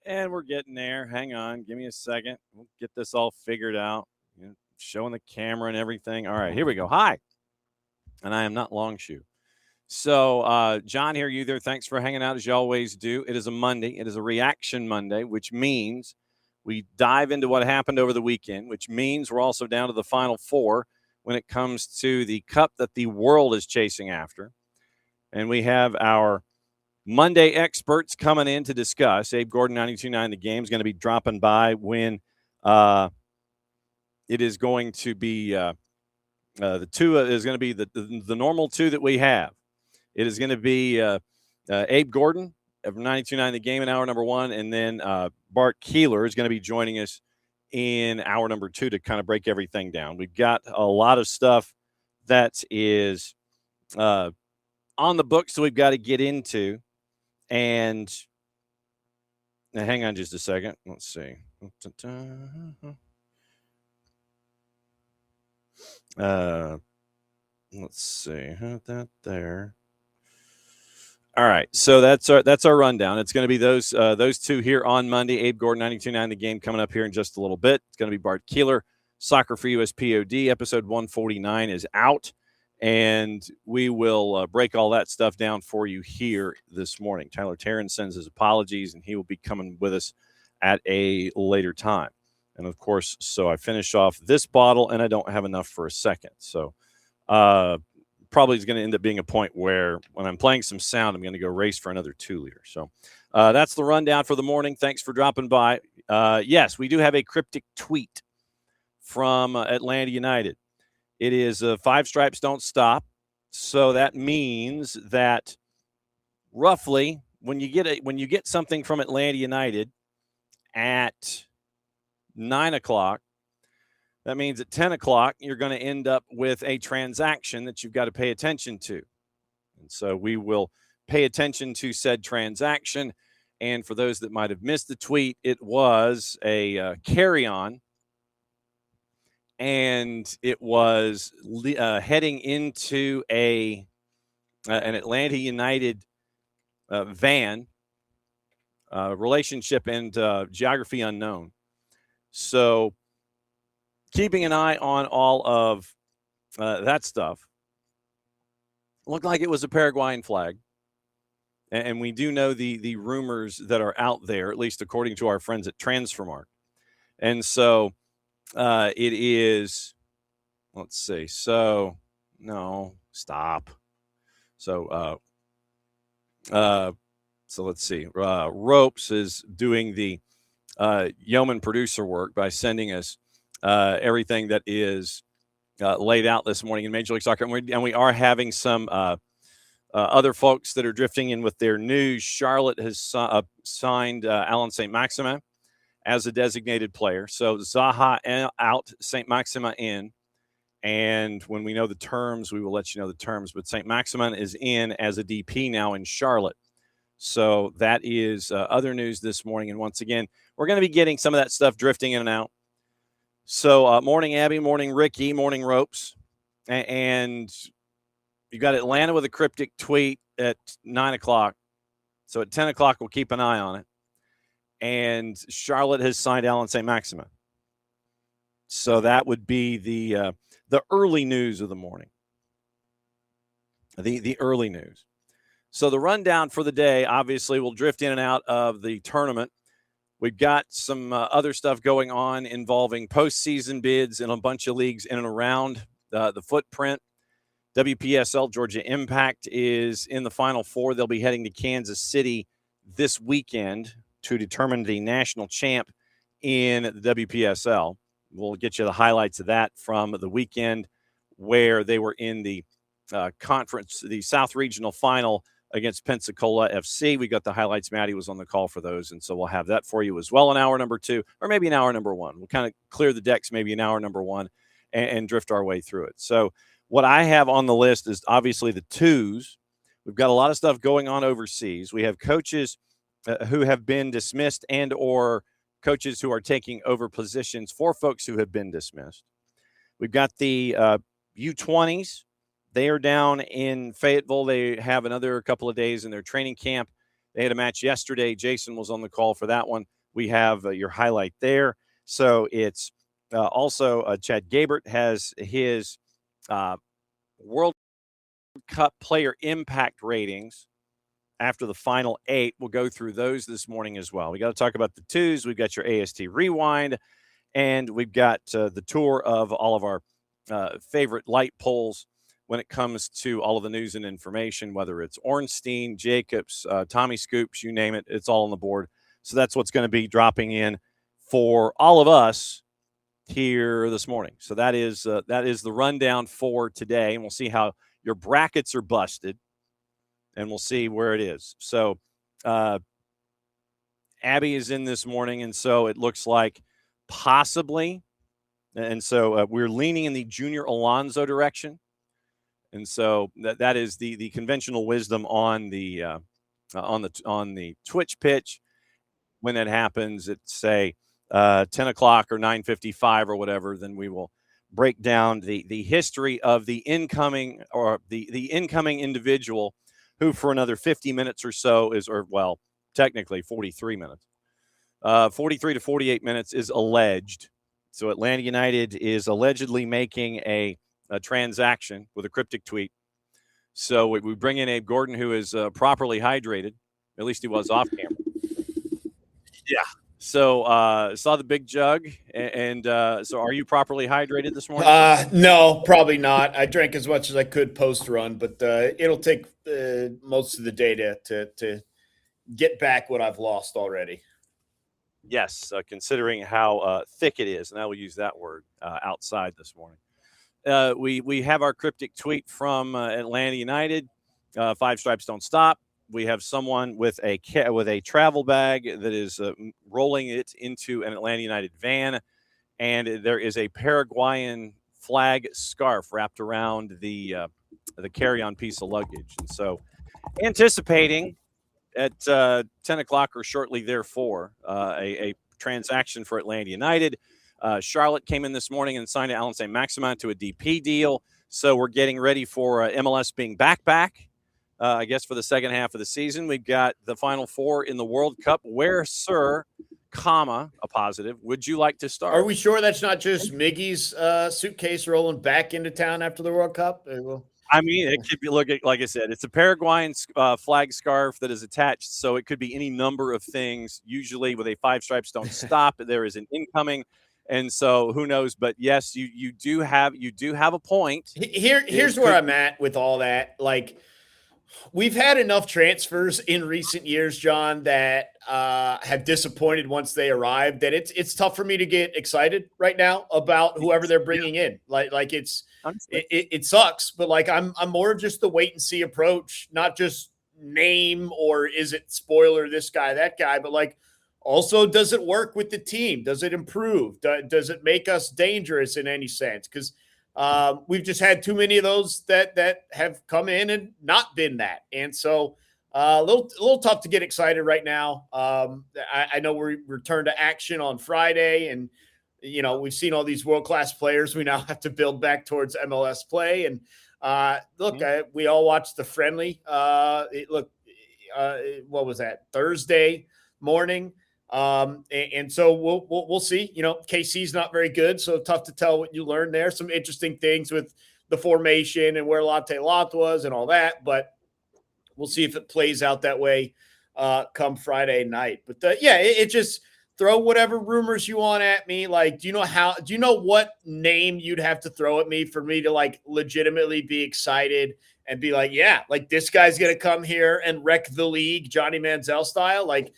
And we're getting there. Hang on. Give me a second. We'll get this all figured out. Showing the camera and everything. All right, here we go. Hi. And I am not Longshoe. So, John here, you there. Thanks for hanging out as you always do. It is a Monday. It is a Reaction Monday, which means we dive into what happened over the weekend, which means we're also down to the Final Four when it comes to the cup that the world is chasing after. And we have our Monday experts coming in to discuss. Abe Gordon, 92.9 The Game, is going to be dropping by when it is going to be the two is going to be the normal two that we have. It is going to be Abe Gordon of 92.9 The Game in hour number one, and then Bart Keeler is going to be joining us in hour number two to kind of break everything down. We've got a lot of stuff that is on the books that we've got to get into. And now hang on just a second. Let's see. Let's see. That there. All right. So that's our rundown. It's going to be those two here on Monday. Abe Gordon, 92.9 The Game, coming up here in just a little bit. It's going to be Bart Keeler. Soccer for USPOD. Episode 149 is out. And we will break all that stuff down for you here this morning. Tyler Taryn sends his apologies, and he will be coming with us at a later time. And, of course, so I finish off this bottle, and I don't have enough for a second. So probably is going to end up being a point where when I'm playing some sound, I'm going to go race for another 2-liter. So that's the rundown for the morning. Thanks for dropping by. Yes, we do have a cryptic tweet from Atlanta United. It is 5 stripes don't stop. So that means that roughly when you get something from Atlanta United at 9 o'clock, that means at 10 o'clock, you're going to end up with a transaction that you've got to pay attention to. And so we will pay attention to said transaction. And for those that might have missed the tweet, it was a carry-on. And it was heading into an Atlanta United van, relationship and geography unknown. So keeping an eye on all of that stuff. Looked like it was a Paraguayan flag. And we do know the rumors that are out there, at least according to our friends at Transfermarkt. And so it is, let's see. So, no, stop. So let's see. Ropes is doing the yeoman producer work by sending us everything that is laid out this morning in Major League Soccer. And we are having some other folks that are drifting in with their news. Charlotte has signed Alan St. Maximin as a designated player. So Zaha out, St. Maximin in. And when we know the terms, we will let you know the terms. But St. Maximin is in as a DP now in Charlotte. So that is other news this morning. And once again, we're going to be getting some of that stuff drifting in and out. So morning, Abby, morning, Ricky, morning, Ropes. And you got Atlanta with a cryptic tweet at 9 o'clock. So at 10 o'clock, we'll keep an eye on it. And Charlotte has signed Alan St. Maximin. So that would be the early news of the morning. The early news. So the rundown for the day, obviously, will drift in and out of the tournament. We've got some other stuff going on involving postseason bids in a bunch of leagues in and around the footprint. WPSL, Georgia Impact, is in the Final Four. They'll be heading to Kansas City this weekend to determine the national champ in the WPSL. We'll get you the highlights of that from the weekend where they were in the conference, the South Regional Final against Pensacola FC. We got the highlights. Maddie was on the call for those, and so we'll have that for you as well in hour number 2, or maybe in hour number 1. We'll kind of clear the decks maybe in hour number 1, and drift our way through it. So what I have on the list is obviously the twos. We've got a lot of stuff going on overseas. We have coaches who have been dismissed and or coaches who are taking over positions for folks who have been dismissed. We've got the U20s. They are down in Fayetteville. They have another couple of days in their training camp. They had a match yesterday. Jason was on the call for that one. We have your highlight there. So it's also Chad Gabert has his World Cup player impact ratings after the final 8. We'll go through those this morning as well. We got to talk about the twos. We've got your AST Rewind, and we've got the tour of all of our favorite light poles when it comes to all of the news and information, whether it's Ornstein, Jacobs, Tommy Scoops, you name it, it's all on the board. So that's what's going to be dropping in for all of us here this morning. So that is the rundown for today, and we'll see how your brackets are busted, and we'll see where it is. So Abby is in this morning, and so it looks like possibly, and so we're leaning in the Junior Alonso direction. And so that is the conventional wisdom on the Twitch pitch. When it happens at say 10 o'clock or 9:55 or whatever, then we will break down the history of the incoming or the incoming individual who for another 50 minutes or so technically 43 minutes, 43 to 48 minutes is alleged. So Atlanta United is allegedly making a transaction with a cryptic tweet. So we bring in Abe Gordon, who is properly hydrated. At least he was off camera. Yeah. So saw the big jug. And so are you properly hydrated this morning? No, probably not. I drank as much as I could post-run, but it'll take most of the day to get back what I've lost already. Yes, considering how thick it is, and I will use that word outside this morning. We have our cryptic tweet from Atlanta United. 5 stripes don't stop. We have someone with a travel bag that is rolling it into an Atlanta United van, and there is a Paraguayan flag scarf wrapped around the carry-on piece of luggage. And so, anticipating at 10 o'clock or shortly thereafter, a transaction for Atlanta United. Charlotte came in this morning and signed Alan St. Maximin to a DP deal. So we're getting ready for MLS being back, I guess, for the second half of the season. We've got the Final Four in the World Cup. Where, sir, a positive, would you like to start? Are we sure that's not just Miggy's suitcase rolling back into town after the World Cup? I mean, it could be, like I said, it's a Paraguayan flag scarf that is attached. So it could be any number of things. Usually with a 5 stripes don't stop, there is an incoming. And so who knows? But yes, you do have a point. Here's where I'm at with all that. Like, we've had enough transfers in recent years, John, that have disappointed once they arrived, that it's tough for me to get excited right now about whoever they're bringing in. Like it sucks, but like I'm more of just the wait and see approach, not just name or is it spoiler this guy, that guy, but like also, does it work with the team? Does it improve? Does it make us dangerous in any sense? Because we've just had too many of those that have come in and not been that. And so a little tough to get excited right now. I know we returned to action on Friday, and, you know, we've seen all these world-class players. We now have to build back towards MLS play. And we all watched the friendly. What was that? Thursday morning. And so we'll see. You know, KC's not very good, so tough to tell what you learned there. Some interesting things with the formation and where Latte Lot was and all that, but we'll see if it plays out that way come Friday night. But it just throw whatever rumors you want at me. Like, do you know what name you'd have to throw at me for me to like legitimately be excited and be like, yeah, like this guy's gonna come here and wreck the league, Johnny Manziel style? Like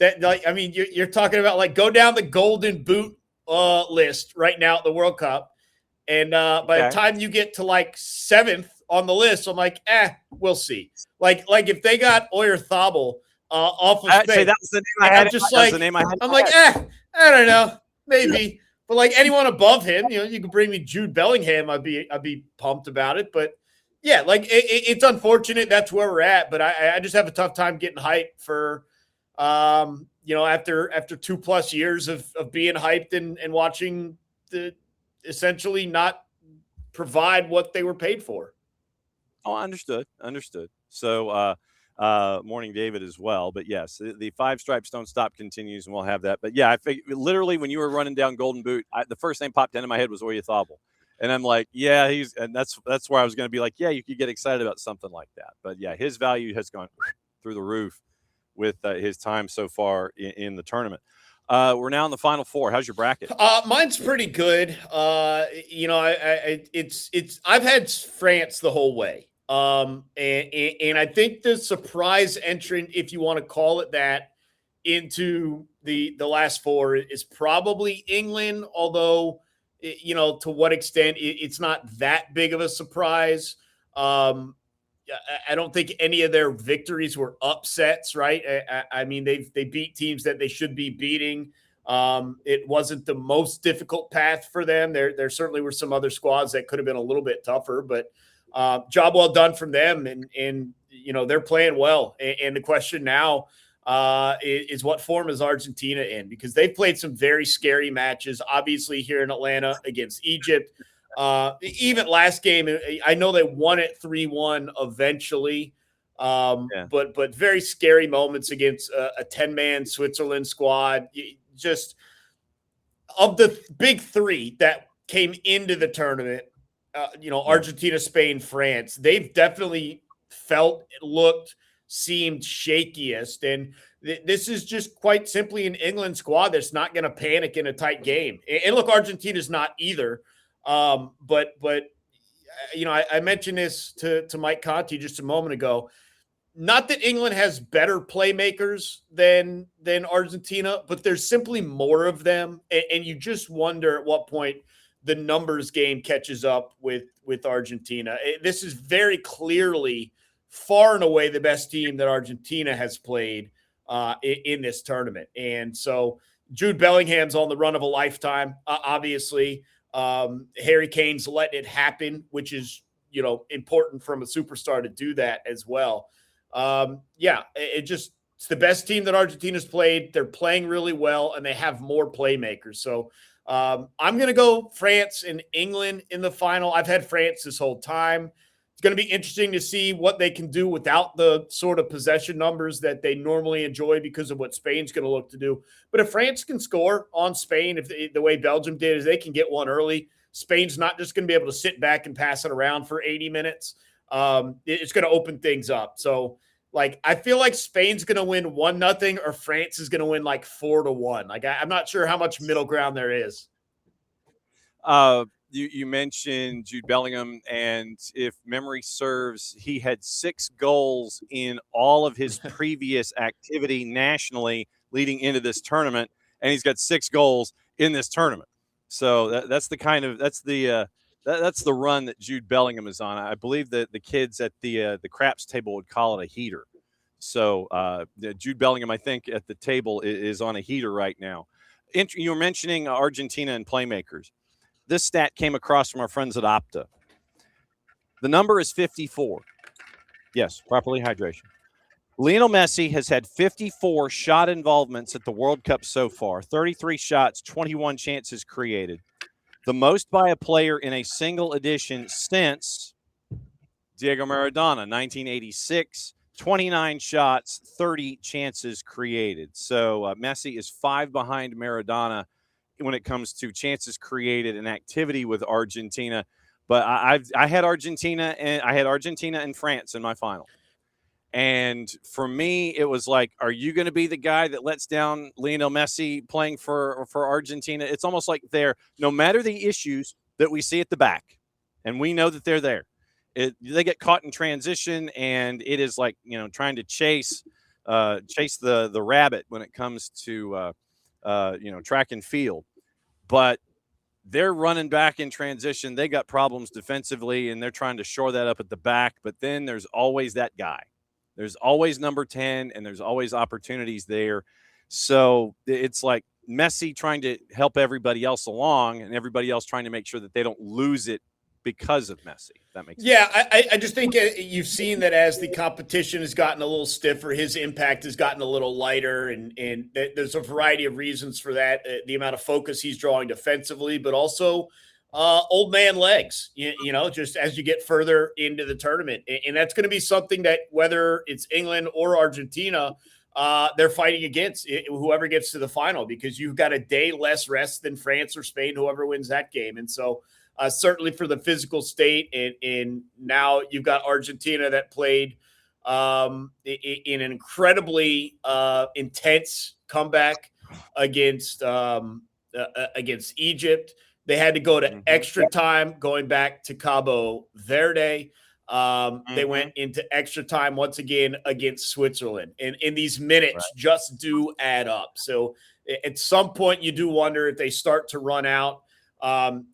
you're talking about like go down the golden boot list right now at the World Cup. And by the time you get to like 7th on the list, I'm like, we'll see. Like if they got Oyarzabal off of Spain, that was the name I had. I'm like, I don't know, maybe. But like anyone above him, you could bring me Jude Bellingham. I'd be pumped about it. But yeah, like it's unfortunate that's where we're at. But I just have a tough time getting hyped for, after 2+ years of being hyped and watching the essentially not provide what they were paid for. Oh, understood. So, morning, David, as well. But yes, the five stripes don't stop continues, and we'll have that. But yeah, I think literally when you were running down Golden Boot, the first thing popped into my head was Oyathable. And I'm like, yeah, and that's where I was going to be like, yeah, you could get excited about something like that. But yeah, his value has gone through the roof with his time so far in the tournament. We're now in the Final Four. How's your bracket? Mine's pretty good. I've had France the whole way. And I think the surprise entrant, if you want to call it that, into the last four is probably England. Although, to what extent it's not that big of a surprise. I don't think any of their victories were upsets, right? I mean, they beat teams that they should be beating. It wasn't the most difficult path for them. There certainly were some other squads that could have been a little bit tougher, but job well done from them. And they're playing well. And the question now is what form is Argentina in? Because they've played some very scary matches, obviously here in Atlanta against Egypt. Even last game, I know they won it 3-1 eventually. But very scary moments against a 10-man Switzerland squad. Just of the big three that came into the tournament, Argentina, Spain, France, they've definitely felt, looked, seemed shakiest. And this is just quite simply an England squad that's not going to panic in a tight game. And look, Argentina's not either. But I mentioned this to Mike Conti just a moment ago. Not that England has better playmakers than Argentina, but there's simply more of them, and you just wonder at what point the numbers game catches up with Argentina. This is very clearly far and away the best team that Argentina has played in this tournament, and so Jude Bellingham's on the run of a lifetime, obviously. Harry Kane's letting it happen, which is, important from a superstar to do that as well. It's the best team that Argentina's played. They're playing really well, and they have more playmakers. So I'm going to go France and England in the final. I've had France this whole time. It's going to be interesting to see what they can do without the sort of possession numbers that they normally enjoy because of what Spain's going to look to do. But if France can score on Spain, the way Belgium did, is they can get one early. Spain's not just going to be able to sit back and pass it around for 80 minutes. It's going to open things up. So, I feel like Spain's going to win 1-0 or France is going to win 4-1. I'm not sure how much middle ground there is. You mentioned Jude Bellingham, and if memory serves, he had 6 goals in all of his previous activity nationally leading into this tournament, and he's got 6 goals in this tournament. So that's the run that Jude Bellingham is on. I believe that the kids at the craps table would call it a heater. So Jude Bellingham, I think, at the table is on a heater right now. You were mentioning Argentina and playmakers. This stat came across from our friends at Opta. The number is 54. Yes, properly hydration. Lionel Messi has had 54 shot involvements at the World Cup so far, 33 shots, 21 chances created. The most by a player in a single edition since Diego Maradona, 1986, 29 shots, 30 chances created. So Messi is 5 behind Maradona when it comes to chances created and activity with Argentina. But I had Argentina and France in my final. And for me, it was like, are you going to be the guy that lets down Lionel Messi playing for Argentina? It's almost like no matter the issues that we see at the back, and we know that they're there, they get caught in transition, and it is like, trying to chase the rabbit when it comes to track and field. But they're running back in transition. They got problems defensively, and they're trying to shore that up at the back. But then there's always that guy. There's always number 10, and there's always opportunities there. So it's like Messi trying to help everybody else along, and everybody else trying to make sure that they don't lose it because of Messi. If that makes sense. Yeah, I just think you've seen that as the competition has gotten a little stiffer, his impact has gotten a little lighter, and there's a variety of reasons for that. The amount of focus he's drawing defensively, but also old man legs, just as you get further into the tournament. And that's going to be something that whether it's England or Argentina, they're fighting against whoever gets to the final, because you've got a day less rest than France or Spain, whoever wins that game. And so certainly for the physical state. And now you've got Argentina that played in an incredibly intense comeback against Egypt. They had to go to extra time going back to Cabo Verde. They went into extra time once again against Switzerland. And in these minutes just do add up. So at some point you do wonder if they start to run out.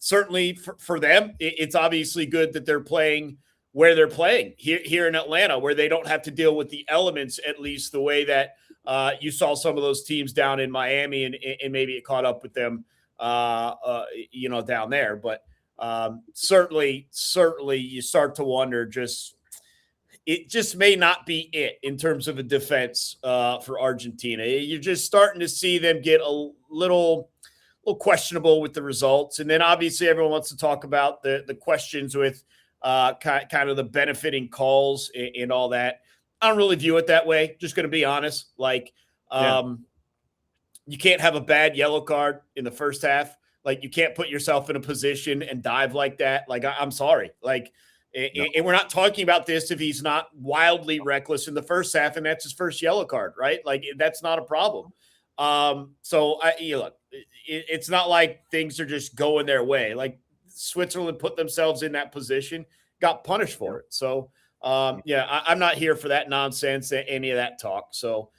Certainly for them, it's obviously good that they're playing where they're playing here in Atlanta, where they don't have to deal with the elements, at least the way that you saw some of those teams down in Miami, and maybe it caught up with them, down there. But certainly you start to wonder, it just may not be it in terms of a defense for Argentina. You're just starting to see them get a little questionable with the results. And then obviously everyone wants to talk about the questions with kind of the benefiting calls and all that. I don't really view it that way. Just going to be honest. You can't have a bad yellow card in the first half. Like, you can't put yourself in a position and dive like that. Like, I'm sorry. Like, and we're not talking about this if he's not wildly reckless in the first half and that's his first yellow card, right? Like, that's not a problem. Look, it's not like things are just going their way. Like, Switzerland put themselves in that position, got punished for it. So, I'm not here for that nonsense, any of that talk. So,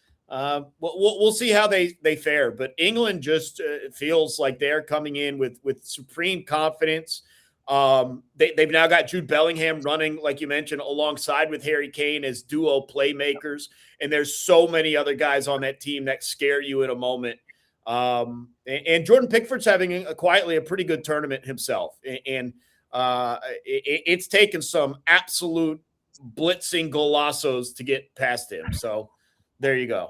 we'll see how they fare. But England just feels like they're coming in with supreme confidence. They've now got Jude Bellingham running, like you mentioned, alongside with Harry Kane as duo playmakers. And there's so many other guys on that team that scare you in a moment. And Jordan Pickford's having quietly a pretty good tournament himself. And it's taken some absolute blitzing golazos to get past him. So there you go.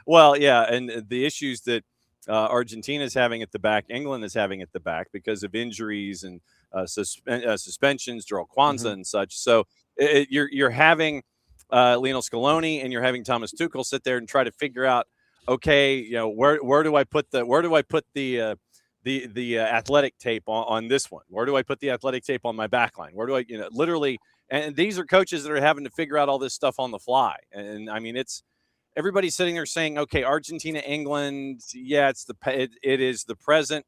Well, yeah. And the issues that Argentina is having at the back, England is having at the back because of injuries and suspensions, Gerald Kwanzaa and such. So you're having Lionel Scaloni and you're having Thomas Tuchel sit there and try to figure out, okay, where do I put the athletic tape on this one? Where do I put the athletic tape on my back line? Where do I, literally, and these are coaches that are having to figure out all this stuff on the fly. And I mean, everybody's sitting there saying, okay, Argentina, England, yeah, it is the present.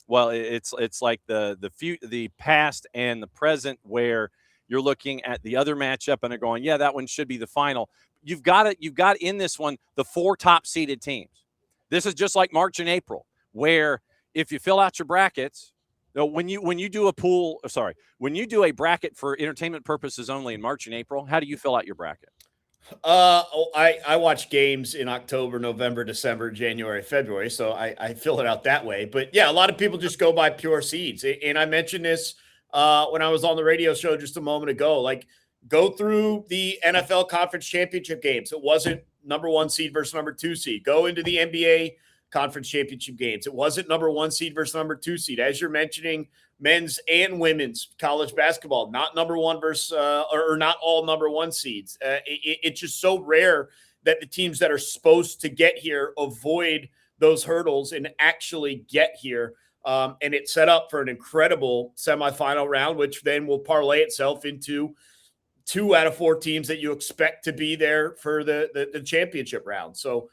Well, it's like the past and the present, where you're looking at the other matchup and they're going, yeah, that one should be the final. You've got in this one the 4 top seeded teams. This is just like March and April, where if you fill out your brackets, when you do a bracket for entertainment purposes only in March and April, how do you fill out your bracket? I watch games in October, November, December, January, February, so I fill it out that way. But yeah, a lot of people just go by pure seeds. And I mentioned this when I was on the radio show just a moment ago. Like, go through the NFL conference championship games. It wasn't number 1 seed versus number 2 seed. Go into the NBA conference championship games. It wasn't number 1 seed versus number 2 seed. As you're mentioning, men's and women's college basketball, not number 1 versus or not all number 1 seeds. It's just so rare that the teams that are supposed to get here avoid those hurdles and actually get here. And it's set up for an incredible semifinal round, which then will parlay itself into 2 out of 4 teams that you expect to be there for the championship round. So,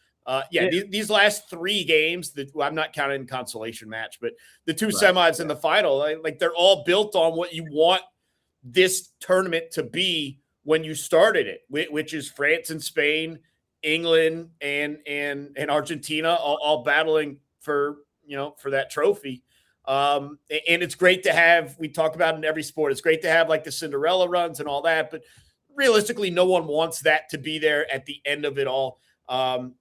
these last 3 games, I'm not counting the consolation match, but the 2 semis and the final, like, they're all built on what you want this tournament to be when you started it, which is France and Spain, England and Argentina all battling for that trophy. And it's great to have, we talk about it in every sport, it's great to have like the Cinderella runs and all that, but realistically, no one wants that to be there at the end of it all.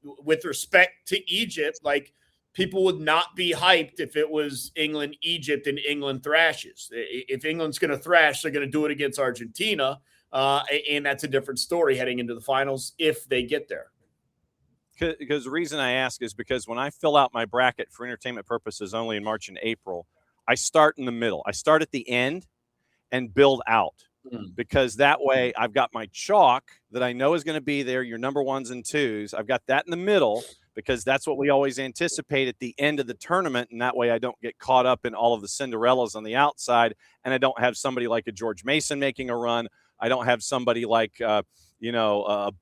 With respect to Egypt, like, people would not be hyped if it was England, Egypt, and England thrashes. If England's going to thrash, they're going to do it against Argentina. And that's a different story heading into the finals if they get there. Because the reason I ask is because when I fill out my bracket for entertainment purposes only in March and April, I start in the middle. I start at the end and build out. Because that way I've got my chalk that I know is going to be there, your number ones and twos. I've got that in the middle because that's what we always anticipate at the end of the tournament. And that way I don't get caught up in all of the Cinderellas on the outside. And I don't have somebody like a George Mason making a run. I don't have somebody like, a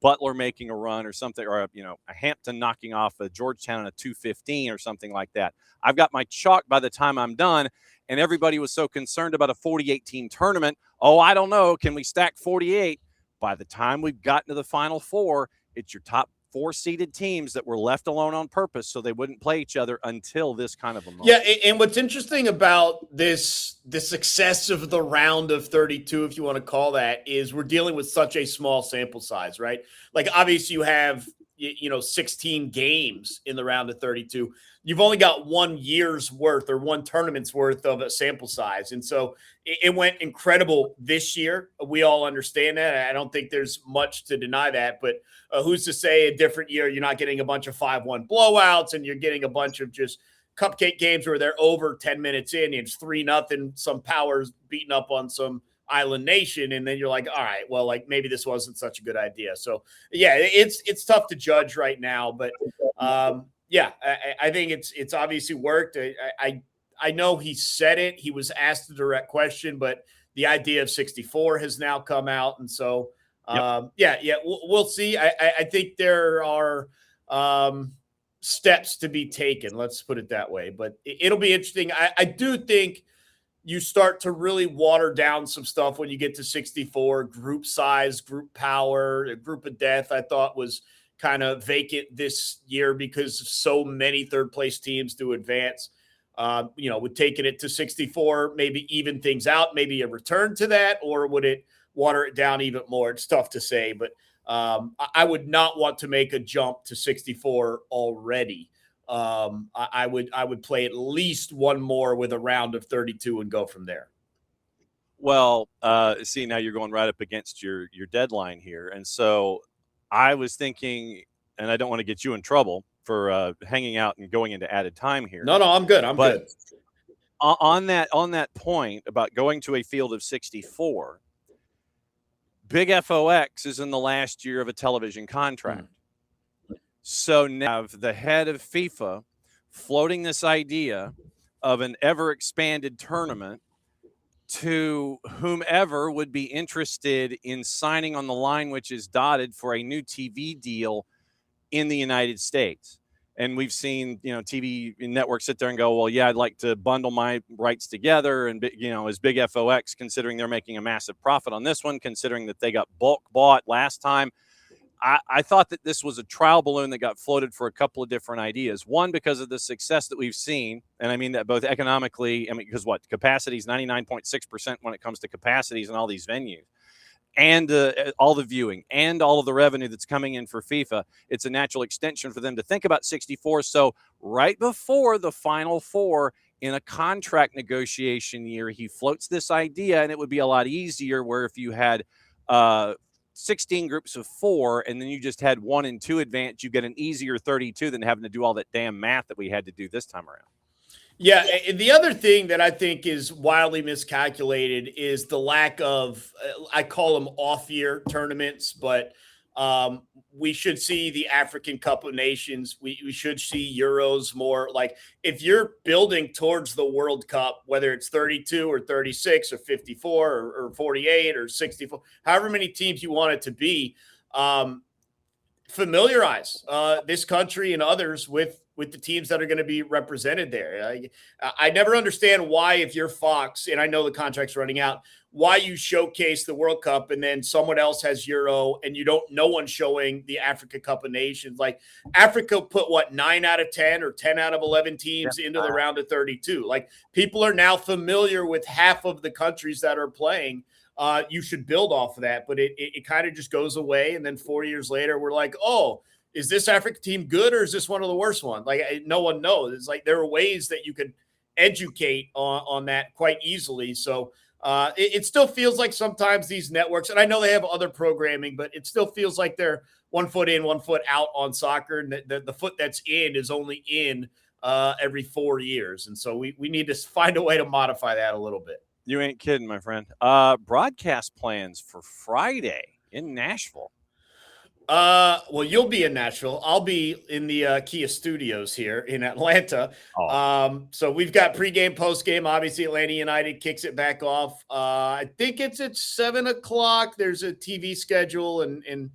Butler making a run or something, or, a Hampton knocking off a Georgetown at a 215 or something like that. I've got my chalk by the time I'm done. And everybody was so concerned about a 48-team tournament. Oh, I don't know. Can we stack 48? By the time we've gotten to the Final Four, it's your top 4 seeded teams that were left alone on purpose so they wouldn't play each other until this kind of a moment. Yeah, and what's interesting about the success of the round of 32, if you want to call that, is we're dealing with such a small sample size, right? Like, obviously you have 16 games in the round of 32. You've only got 1 year's worth or one tournament's worth of a sample size. And so it went incredible this year. We all understand that. I don't think there's much to deny that, but who's to say a different year you're not getting a bunch of 5-1 blowouts and you're getting a bunch of just cupcake games where they're over 10 minutes in and it's 3-0, some powers beating up on some Island Nation, and then you're like, all right, well, like maybe this wasn't such a good idea. So yeah, it's tough to judge right now, but I think it's obviously worked. I know he said it. He was asked a direct question, but the idea of 64 has now come out, and so we'll see. I think there are steps to be taken. Let's put it that way, but it'll be interesting. I do think you start to really water down some stuff when you get to 64. Group size, group power, a group of death, I thought was kind of vacant this year because so many third place teams do advance. Would taking it to 64 maybe even things out, maybe a return to that, or would it water it down even more? It's tough to say, but I would not want to make a jump to 64 already. I would play at least one more with a round of 32 and go from there. Well, see, now you're going right up against your deadline here. And so I was thinking, and I don't want to get you in trouble for hanging out and going into added time here. No, I'm good. I'm good. On that point about going to a field of 64, Big FOX is in the last year of a television contract. So now the head of FIFA floating this idea of an ever expanded tournament to whomever would be interested in signing on the line, which is dotted for a new TV deal in the United States. And we've seen, TV networks sit there and go, well, yeah, I'd like to bundle my rights together. And, as Big FOX, considering they're making a massive profit on this one, considering that they got bulk bought last time. I thought that this was a trial balloon that got floated for a couple of different ideas. One, because of the success that we've seen. And I mean that both economically, because capacity is 99.6% when it comes to capacities in all these venues. And all the viewing and all of the revenue that's coming in for FIFA, it's a natural extension for them to think about 64. So right before the Final Four in a contract negotiation year, he floats this idea, and it would be a lot easier where if you had 16 groups of 4 and then you just had 1 and 2 advance, you get an easier 32 than having to do all that damn math that we had to do this time around. Yeah, and the other thing that I think is wildly miscalculated is the lack of, I call them off-year tournaments, but we should see the African Cup of Nations. We should see Euros more. Like, if you're building towards the World Cup, whether it's 32 or 36 or 54 or 48 or 64, however many teams you want it to be, familiarize this country and others with the teams that are going to be represented there. I never understand why, if you're Fox, and I know the contract's running out, why you showcase the World Cup and then someone else has Euro and no one showing the Africa Cup of Nations. Like, Africa put 9 out of 10 or 10 out of 11 teams into the round of 32. Like, people are now familiar with half of the countries that are playing. You should build off of that, but it kind of just goes away. And then 4 years later, we're like, oh, is this African team good or is this one of the worst ones? Like no one knows. It's like there are ways that you could educate on that quite easily. So it still feels like sometimes these networks, and I know they have other programming, but it still feels like they're 1 foot in, 1 foot out on soccer. And the foot that's in is only in every 4 years. And so we need to find a way to modify that a little bit. You ain't kidding, my friend. Broadcast plans for Friday in Nashville. Well, you'll be in Nashville. I'll be in the Kia Studios here in Atlanta. Oh. So we've got pregame, postgame. Obviously, Atlanta United kicks it back off. I think it's at 7:00. There's a TV schedule, and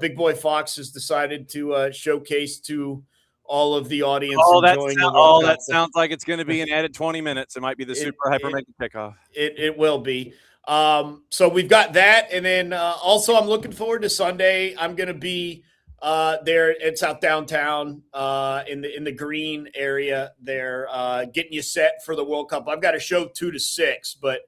Big Boy Fox has decided to showcase to all of the audience enjoying the World Cup. That sounds like it's going to be an added 20 minutes. It might be the super hyper mega kickoff. It will be. So we've got that. And then also I'm looking forward to Sunday. I'm going to be there at South Downtown in the green area there, getting you set for the World Cup. I've got a show 2 to 6, but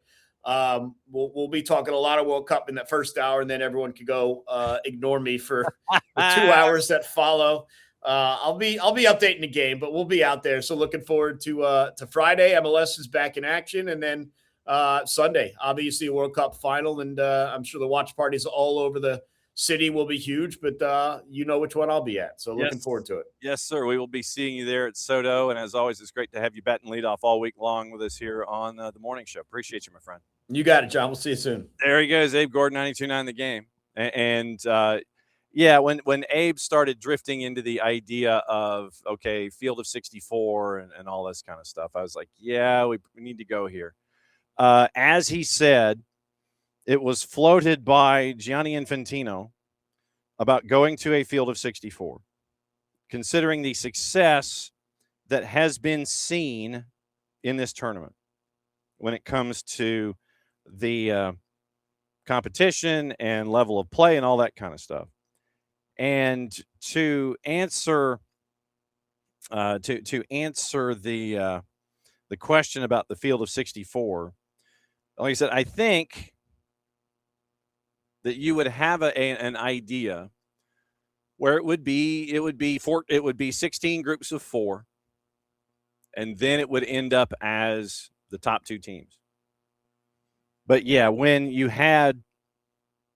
we'll be talking a lot of World Cup in that first hour, and then everyone can go ignore me for the 2 hours that follow. I'll be updating the game, but we'll be out there. So looking forward to Friday. MLS is back in action, and then Sunday, obviously a World Cup final, and I'm sure the watch parties all over the city will be huge, but you know which one I'll be at. So looking forward to it. Yes, sir. We will be seeing you there at Soto. And as always, it's great to have you batting leadoff all week long with us here on the morning show. Appreciate you, my friend. You got it, John. We'll see you soon. There he goes, Abe Gordon, 92.9 The Game. And yeah, when Abe started drifting into the idea of, okay, field of 64 and all this kind of stuff, I was like, yeah, we need to go here. As he said, it was floated by Gianni Infantino about going to a field of 64, considering the success that has been seen in this tournament when it comes to the competition and level of play and all that kind of stuff. And to answer the question about the field of 64, like I said, I think that you would have an idea where it would be 16 groups of 4, and then it would end up as the top 2 teams. But yeah, when you had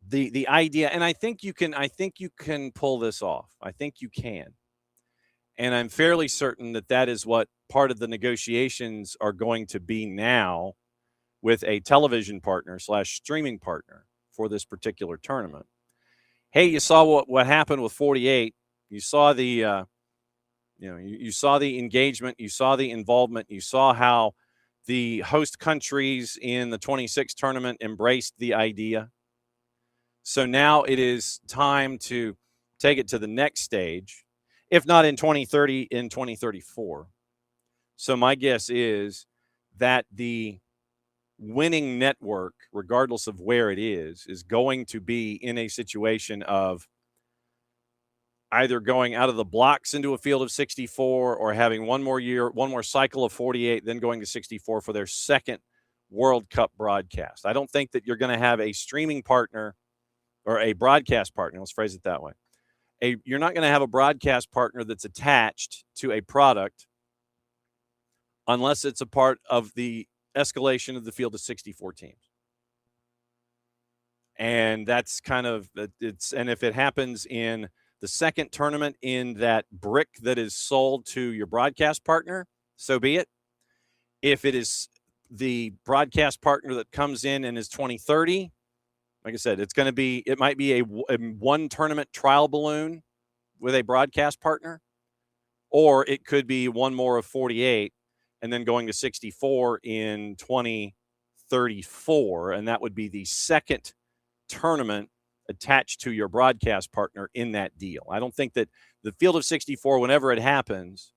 the idea, and I think you can pull this off. I think you can. And I'm fairly certain that is what part of the negotiations are going to be now with a television partner / streaming partner for this particular tournament. Hey, you saw what happened with 48. You saw the you saw the engagement, you saw the involvement, you saw how the host countries in the 26 tournament embraced the idea. So now it is time to take it to the next stage, if not in 2030, in 2034. So my guess is that the winning network, regardless of where it is going to be in a situation of either going out of the blocks into a field of 64 or having one more cycle of 48, then going to 64 for their second World Cup broadcast. I don't think that you're going to have a streaming partner or a broadcast partner. Let's phrase it that way. You're not going to have a broadcast partner that's attached to a product unless it's a part of the escalation of the field of 64 teams. And that's kind of and if it happens in the second tournament in that brick that is sold to your broadcast partner, so be it. If it is the broadcast partner that comes in and is 2030, like I said, it might be a one tournament trial balloon with a broadcast partner, or it could be one more of 48 and then going to 64 in 2034. And that would be the second tournament attached to your broadcast partner in that deal. I don't think that the field of 64, whenever it happens,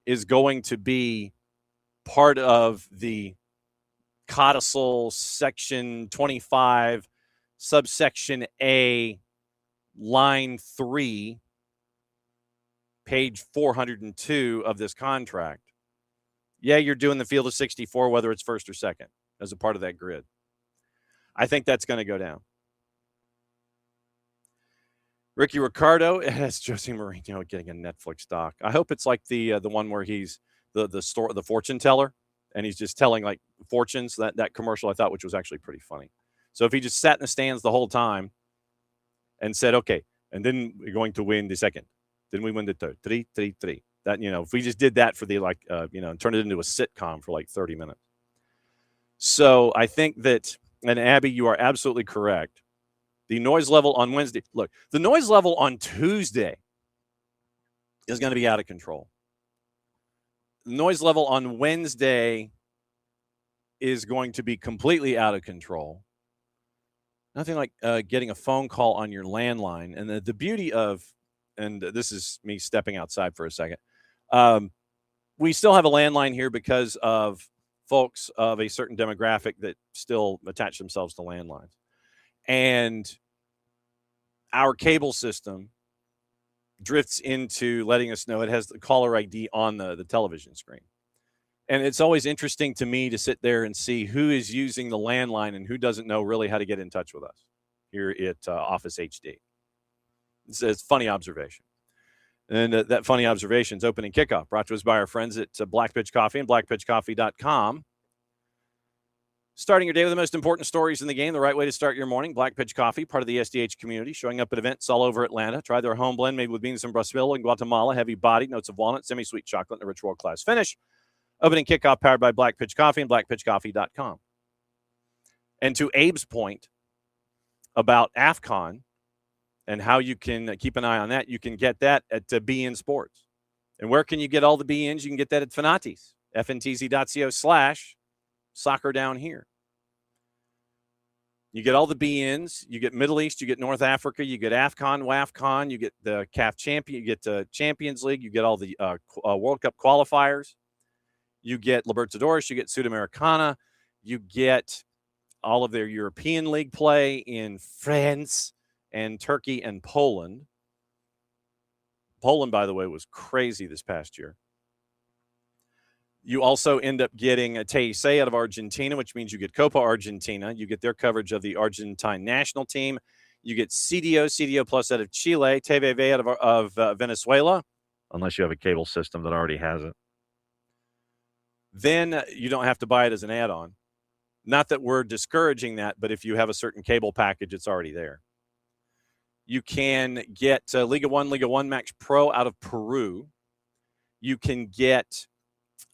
is going to be part of the codicil section 25, subsection A, line 3, page 402 of this contract. Yeah, you're doing the field of 64, whether it's first or second, as a part of that grid. I think that's going to go down. Ricky Ricardo has Jose Mourinho getting a Netflix doc. I hope it's like the one where he's the fortune teller, and he's just telling like fortunes. That commercial I thought, which was actually pretty funny. So if he just sat in the stands the whole time and said, okay, and then we're going to win the second, then we win the third, 3-3-3. That, if we just did that for the and turn it into a sitcom for like 30 minutes. So I think that, and Abby, you are absolutely correct. The noise level on Wednesday, look, the noise level on Tuesday is going to be out of control. The noise level on Wednesday is going to be completely out of control. Nothing like getting a phone call on your landline. And the beauty of, and this is me stepping outside for a second, we still have a landline here because of folks of a certain demographic that still attach themselves to landlines. And our cable system drifts into letting us know it has the caller ID on the television screen. And it's always interesting to me to sit there and see who is using the landline and who doesn't know really how to get in touch with us here at Office HD. It's a funny observation. And that funny observation is opening kickoff, brought to us by our friends at Black Pitch Coffee and blackpitchcoffee.com. Starting your day with the most important stories in the game, the right way to start your morning. Black Pitch Coffee, part of the SDH community, showing up at events all over Atlanta. Try their home blend made with beans from Brazil and Guatemala, heavy bodied, notes of walnut, semi-sweet chocolate, and a rich world-class finish. Opening kickoff powered by Black Pitch Coffee and blackpitchcoffee.com. And to Abe's point about AFCON and how you can keep an eye on that, you can get that at BN Sports. And where can you get all the BNs? You can get that at Fanatis, fntz.co/soccer down here. You get all the BNs, you get Middle East, you get North Africa, you get AFCON, WAFCON, you get the CAF champion, you get the Champions League, you get all the World Cup qualifiers, you get Libertadores, you get Sudamericana, you get all of their European League play in France and Turkey and Poland. Poland, by the way, was crazy this past year. You also end up getting a TIC out of Argentina, which means you get Copa Argentina. You get their coverage of the Argentine national team. You get CDO Plus out of Chile, TVV out of Venezuela, unless you have a cable system that already has it. Then you don't have to buy it as an add-on. Not that we're discouraging that, but if you have a certain cable package, it's already there. You can get Liga 1 Max Pro out of Peru. You can get,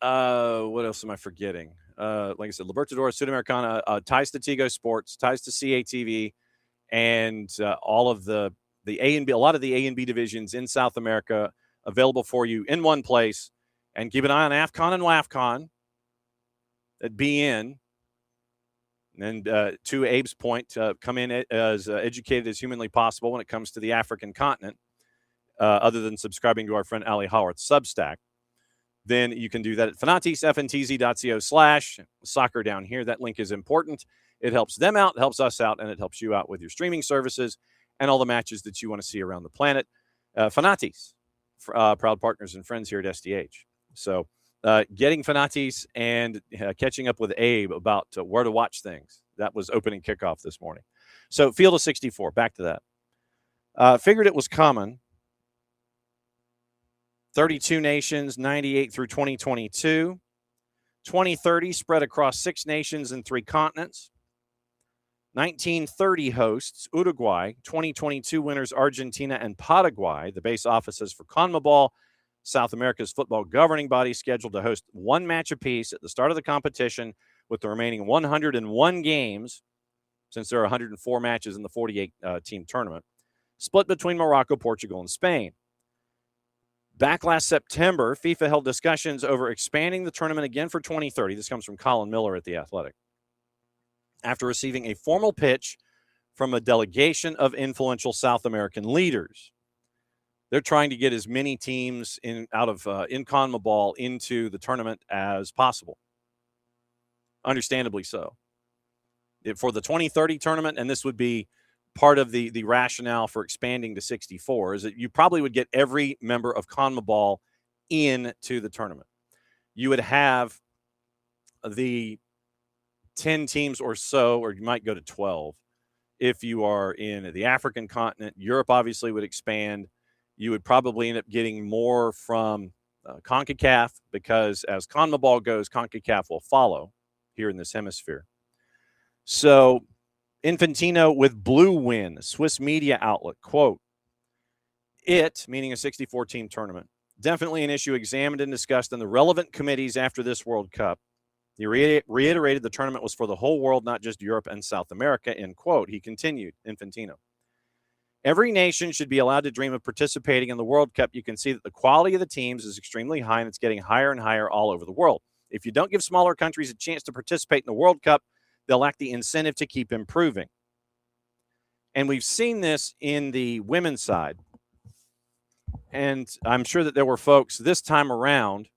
what else am I forgetting? Like I said, Libertadores, Sudamericana, ties to Tigo Sports, ties to CATV, and all of the A and B, a lot of the A and B divisions in South America available for you in one place. And keep an eye on AFCON and WAFCON at BN. And to Abe's point, come in as educated as humanly possible when it comes to the African continent, other than subscribing to our friend Ali Howarth's Substack. Then you can do that at Fanatis, fntz.co/soccer down here. That link is important. It helps them out, helps us out, and it helps you out with your streaming services and all the matches that you want to see around the planet. Fanatis, proud partners and friends here at SDH. So getting Fanatis and catching up with Abe about where to watch things. That was opening kickoff this morning. So Field of 64, back to that. Figured it was common. 32 nations, 98 through 2022. 2030 spread across 6 nations and 3 continents. 1930 hosts Uruguay. 2022 winners Argentina and Paraguay. The base offices for CONMEBOL, South America's football governing body, scheduled to host 1 match apiece at the start of the competition, with the remaining 101 games, since there are 104 matches in the 48-team tournament, split between Morocco, Portugal, and Spain. Back last September, FIFA held discussions over expanding the tournament again for 2030. This comes from Colin Miller at The Athletic. After receiving a formal pitch from a delegation of influential South American leaders. They're trying to get as many teams in CONMEBOL into the tournament as possible. Understandably so. For the 2030 tournament, and this would be part of the rationale for expanding to 64, is that you probably would get every member of CONMEBOL into the tournament. You would have the 10 teams or so, or you might go to 12, if you are in the African continent, Europe obviously would expand. You would probably end up getting more from CONCACAF, because as CONMEBOL goes, CONCACAF will follow here in this hemisphere. So Infantino with Blue Win, Swiss media outlet, quote, it, meaning a 64-team tournament, definitely an issue examined and discussed in the relevant committees after this World Cup. He reiterated the tournament was for the whole world, not just Europe and South America, end quote. He continued, Infantino. Every nation should be allowed to dream of participating in the World Cup. You can see that the quality of the teams is extremely high, and it's getting higher and higher all over the world. If you don't give smaller countries a chance to participate in the World Cup, they'll lack the incentive to keep improving. And we've seen this in the women's side. And I'm sure that there were folks this time around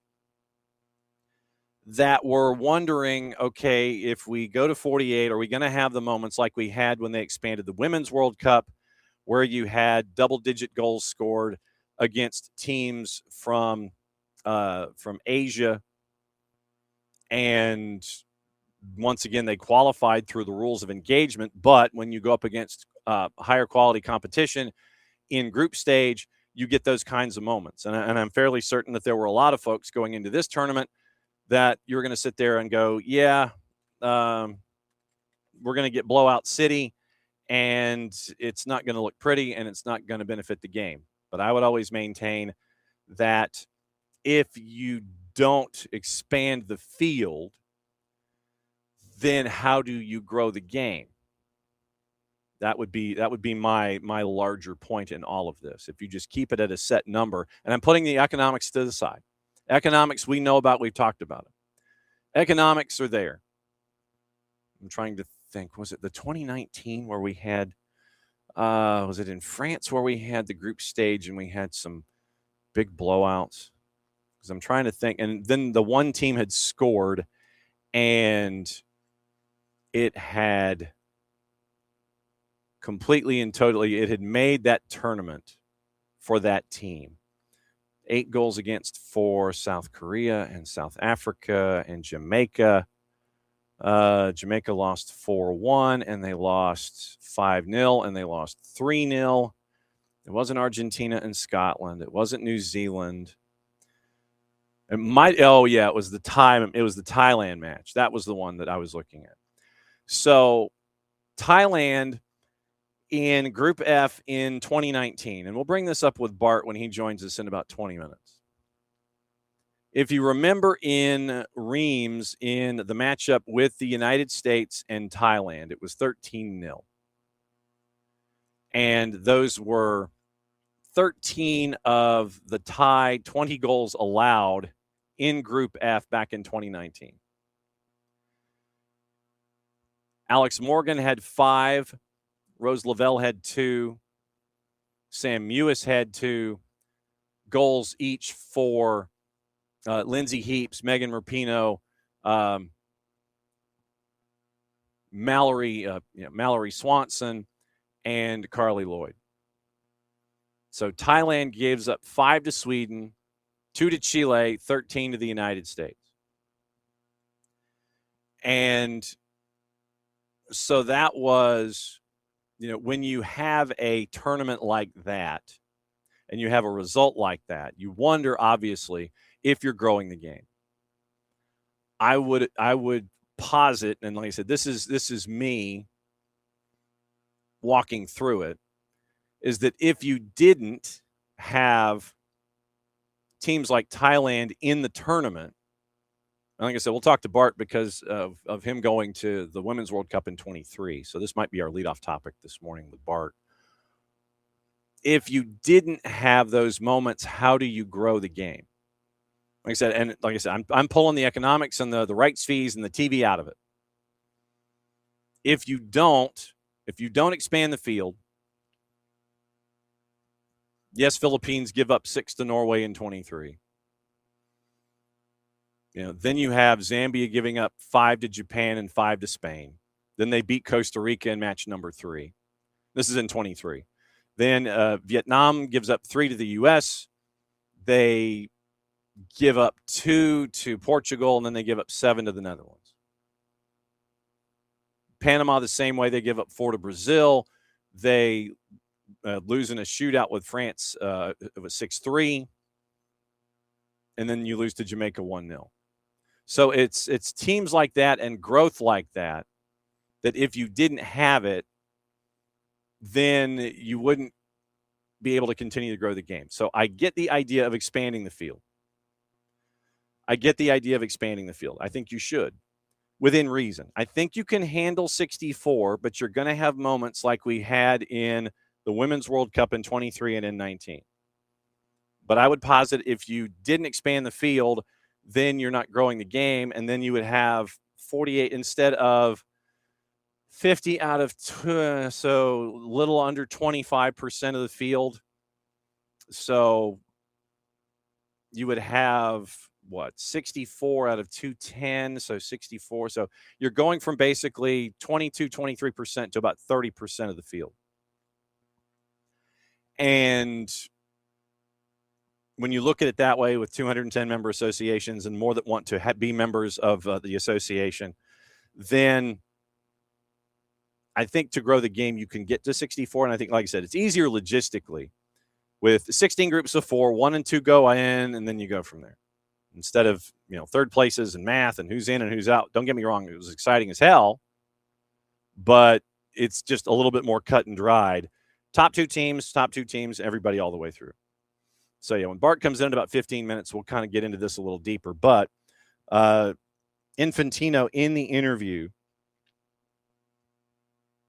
that were wondering, okay, if we go to 48, are we going to have the moments like we had when they expanded the Women's World Cup, where you had double-digit goals scored against teams from Asia, and once again they qualified through the rules of engagement. But when you go up against higher quality competition in group stage, you get those kinds of moments. And I'm fairly certain that there were a lot of folks going into this tournament that you're going to sit there and go, yeah, we're going to get blowout city, and it's not going to look pretty, and it's not going to benefit the game. But I would always maintain that if you don't expand the field, then how do you grow the game? That would be my larger point in all of this. If you just keep it at a set number, and I'm putting the economics to the side. Economics we know about, we've talked about it. Economics are there. I'm trying to think, was it the 2019 where we had, was it in France where we had the group stage and we had some big blowouts? Because I'm trying to think. And then the one team had scored, and it had completely and totally, it had made that tournament for that team. 8 goals against for South Korea and South Africa and Jamaica. Jamaica lost 4-1, and they lost 5-0, and they lost 3-0. It wasn't Argentina and Scotland. It wasn't New Zealand. It was the Thailand match. That was the one that I was looking at. So Thailand in Group F in 2019, and we'll bring this up with Bart when he joins us in about 20 minutes. If you remember in Reims, in the matchup with the United States and Thailand, it was 13-0. And those were 13 of the Thai 20 goals allowed in Group F back in 2019. Alex Morgan had 5. Rose Lavelle had 2. Sam Mewis had 2 goals each for Lindsay Heaps, Megan Rapinoe, Mallory Swanson, and Carly Lloyd. So Thailand gives up 5 to Sweden, 2 to Chile, 13 to the United States. And so that was, when you have a tournament like that and you have a result like that, you wonder, obviously, if you're growing the game. I would posit, and like I said, this is me walking through it, is that if you didn't have teams like Thailand in the tournament, and like I said, we'll talk to Bart because of him going to the Women's World Cup in 23. So this might be our leadoff topic this morning with Bart. If you didn't have those moments, how do you grow the game? Like I said, I'm pulling the economics and the rights fees and the TV out of it. If you don't expand the field, yes, Philippines give up 6 to Norway in 23. Then you have Zambia giving up 5 to Japan and 5 to Spain. Then they beat Costa Rica in match number 3. This is in 23. Then Vietnam gives up 3 to the U.S. They give up 2 to Portugal, and then they give up 7 to the Netherlands. Panama the same way. They give up 4 to Brazil. They lose in a shootout with France. It was 6-3. And then you lose to Jamaica 1-0. So it's teams like that and growth like that if you didn't have it, then you wouldn't be able to continue to grow the game. So I get the idea of expanding the field. I think you should, within reason. I think you can handle 64, but you're going to have moments like we had in the Women's World Cup in 23 and in 19. But I would posit if you didn't expand the field, then you're not growing the game, and then you would have 48 instead of 50 out of so little under 25% of the field. So you would have 64 out of 210, so 64. So you're going from basically 23% to about 30% of the field. And when you look at it that way with 210 member associations and more that want to be members of the association, then I think to grow the game, you can get to 64. And I think, like I said, it's easier logistically with 16 groups of 4, 1 and 2 go in, and then you go from there. Instead of, third places and math and who's in and who's out. Don't get me wrong. It was exciting as hell, but it's just a little bit more cut and dried. Top two teams, everybody all the way through. So, when Bart comes in about 15 minutes, we'll kind of get into this a little deeper. But Infantino in the interview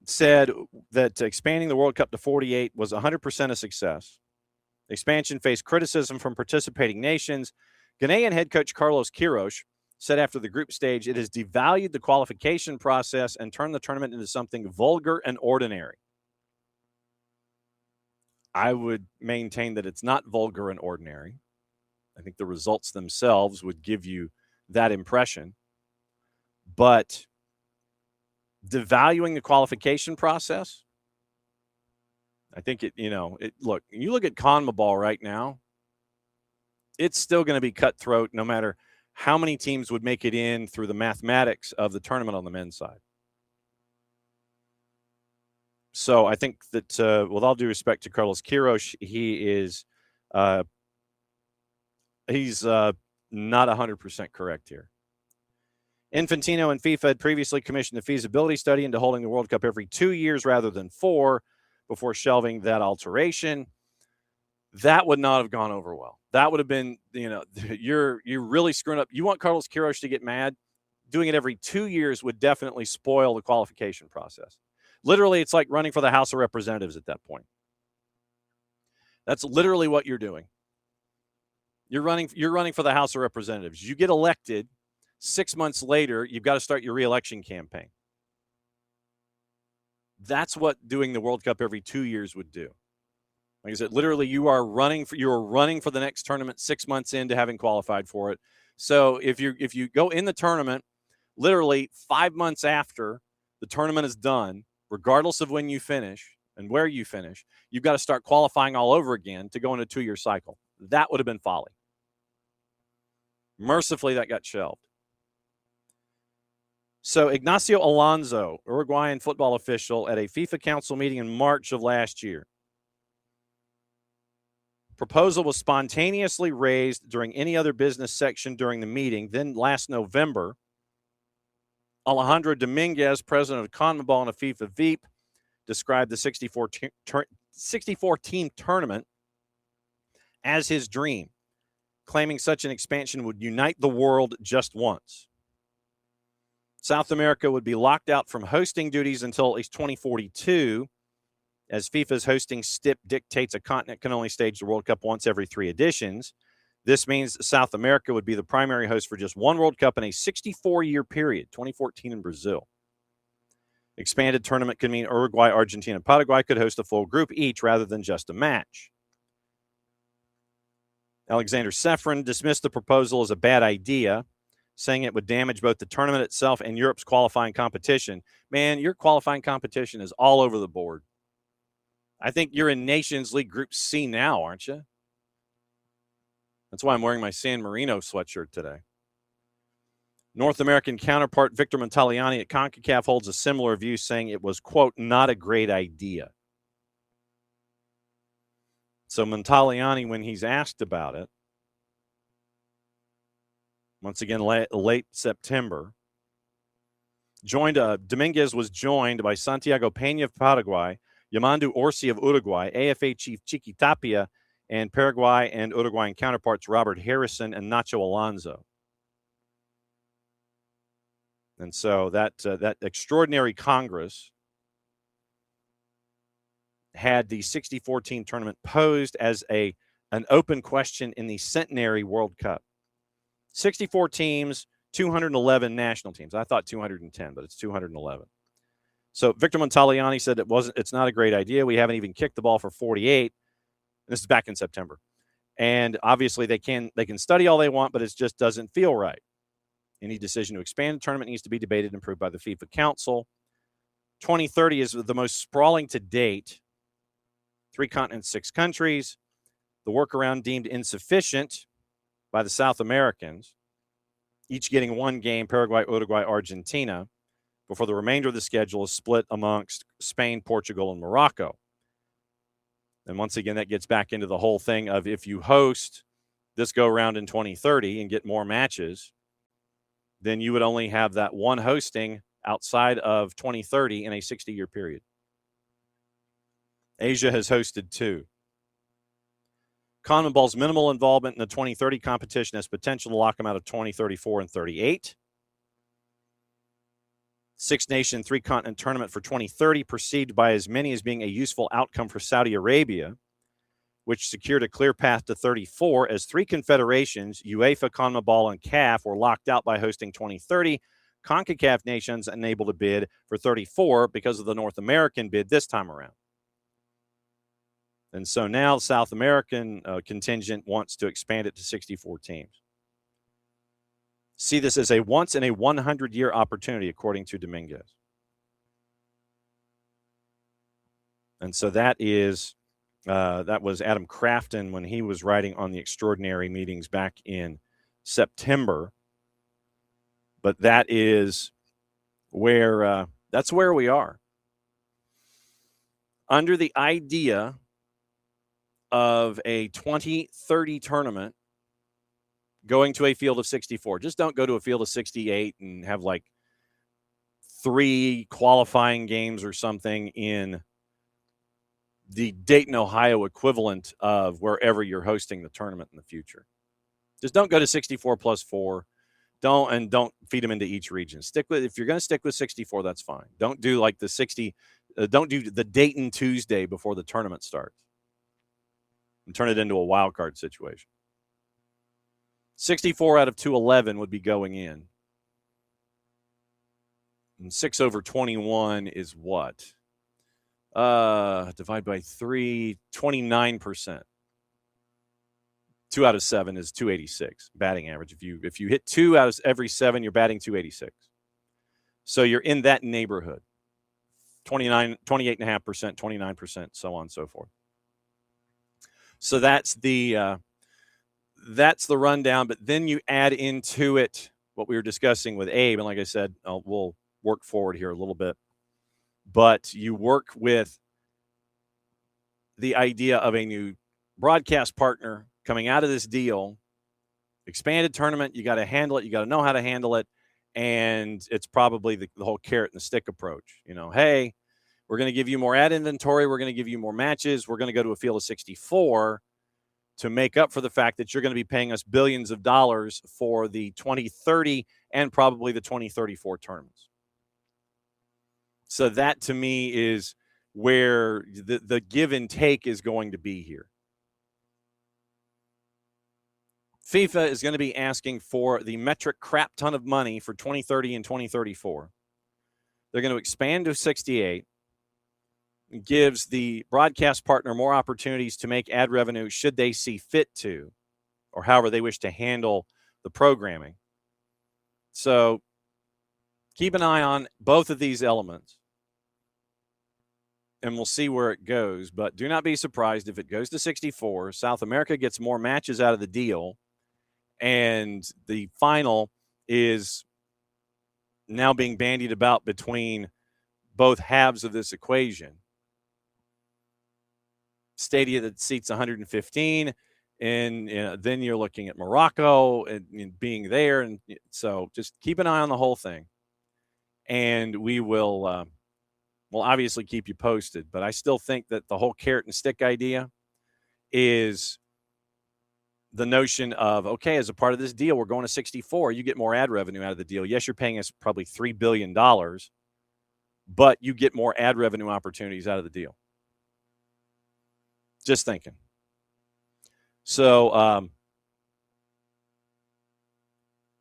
said that expanding the World Cup to 48 was 100% a success. Expansion faced criticism from participating nations. Ghanaian head coach Carlos Queiroz said after the group stage, it has devalued the qualification process and turned the tournament into something vulgar and ordinary. I would maintain that it's not vulgar and ordinary. I think the results themselves would give you that impression. But devaluing the qualification process, I think look, you look at CONMEBOL right now, it's still going to be cutthroat no matter how many teams would make it in through the mathematics of the tournament on the men's side. So I think that with all due respect to Carlos Queiroz, he's not 100% correct here. Infantino and FIFA had previously commissioned a feasibility study into holding the World Cup every 2 years rather than 4 before shelving that alteration. That would not have gone over well. That would have been, you're really screwing up. You want Carlos Queiroz to get mad? Doing it every 2 years would definitely spoil the qualification process. Literally, it's like running for the House of Representatives at that point. That's literally what you're doing. You're running for the House of Representatives. You get elected. 6 months later, you've got to start your re-election campaign. That's what doing the World Cup every 2 years would do. Like I said, literally, you are running for the next tournament 6 months into having qualified for it. So if you go in the tournament, literally 5 months after the tournament is done, regardless of when you finish and where you finish, you've got to start qualifying all over again to go in a 2-year cycle. That would have been folly. Mercifully, that got shelved. So Ignacio Alonso, Uruguayan football official, at a FIFA council meeting in March of last year. Proposal was spontaneously raised during any other business section during the meeting. Then last November, Alejandro Dominguez, president of CONMEBOL and a FIFA VP, described the 64-team tournament as his dream, claiming such an expansion would unite the world just once. South America would be locked out from hosting duties until at least 2042, as FIFA's hosting stip dictates a continent can only stage the World Cup once every 3 editions. This means South America would be the primary host for just one World Cup in a 64-year period, 2014 in Brazil. Expanded tournament could mean Uruguay, Argentina, and Paraguay could host a full group each rather than just a match. Alexander Sefrin dismissed the proposal as a bad idea, saying it would damage both the tournament itself and Europe's qualifying competition. Man, your qualifying competition is all over the board. I think you're in Nations League Group C now, aren't you? That's why I'm wearing my San Marino sweatshirt today. North American counterpart Victor Montaliani at CONCACAF holds a similar view, saying it was, quote, not a great idea. So Montaliani, when he's asked about it, once again, late September, Dominguez was joined by Santiago Peña of Paraguay, Yamandu Orsi of Uruguay, AFA chief Chiqui Tapia, and Paraguay and Uruguayan counterparts Robert Harrison and Nacho Alonso. And so that extraordinary Congress had the 64-team tournament posed as an open question in the Centenary World Cup. 64 teams, 211 national teams. I thought 210, but it's 211. So Victor Montaliani said it's not a great idea. We haven't even kicked the ball for 48. This is back in September. And obviously they can study all they want, but it just doesn't feel right. Any decision to expand the tournament needs to be debated and approved by the FIFA Council. 2030 is the most sprawling to date. 3 continents, 6 countries. The workaround deemed insufficient by the South Americans, each getting 1 game, Paraguay, Uruguay, Argentina, before the remainder of the schedule is split amongst Spain, Portugal, and Morocco. And once again, that gets back into the whole thing of if you host this go-around in 2030 and get more matches, then you would only have that one hosting outside of 2030 in a 60-year period. Asia has hosted 2. CONMEBOL's minimal involvement in the 2030 competition has potential to lock them out of 2034 and 38. 6-nation, 3-continent tournament for 2030 perceived by as many as being a useful outcome for Saudi Arabia, which secured a clear path to 34 as 3 confederations, UEFA, CONMEBOL, and CAF, were locked out by hosting 2030. CONCACAF nations unable to bid for 34 because of the North American bid this time around. And so now the South American contingent wants to expand it to 64 teams. See this as a once in a 100-year opportunity, according to Dominguez. And so that was Adam Crafton when he was writing on the extraordinary meetings back in September. But that is that's where we are. Under the idea of a 2030 tournament going to a field of 64. Just don't go to a field of 68 and have like 3 qualifying games or something in the Dayton, Ohio equivalent of wherever you're hosting the tournament in the future. Just don't go to 64 plus 4. Don't feed them into each region. If you're going to stick with 64, that's fine. Don't do like the 60. Don't do the Dayton Tuesday before the tournament starts and turn it into a wild card situation. 64 out of 211 would be going in. And 6 over 21 is what? Divide by 3, 29%. 2 out of 7 is 286 batting average. If you hit 2 out of every 7, you're batting 286. So you're in that neighborhood. 28.5%, 29%, so on and so forth. So that's the rundown. But then you add into it what we were discussing with Abe, and like I said, we'll work forward here a little bit. But you work with the idea of a new broadcast partner coming out of this deal, expanded tournament. You got to handle it. You got to know how to handle it. And it's probably the whole carrot and the stick approach. Hey, we're going to give you more ad inventory. We're going to give you more matches. We're going to go to a field of 64 to make up for the fact that you're going to be paying us billions of dollars for the 2030 and probably the 2034 tournaments. So that, to me, is where the give and take is going to be here. FIFA is going to be asking for the metric crap ton of money for 2030 and 2034. They're going to expand to 68. It gives the broadcast partner more opportunities to make ad revenue should they see fit to, or however they wish to handle the programming. So keep an eye on both of these elements, and we'll see where it goes. But do not be surprised if it goes to 64. South America gets more matches out of the deal, and the final is now being bandied about between both halves of this equation. Stadium that seats 115, and then you're looking at Morocco and being there. And so just keep an eye on the whole thing. And we will obviously keep you posted. But I still think that the whole carrot and stick idea is the notion of, okay, as a part of this deal, we're going to 64. You get more ad revenue out of the deal. Yes, you're paying us probably $3 billion, but you get more ad revenue opportunities out of the deal. Just thinking. So,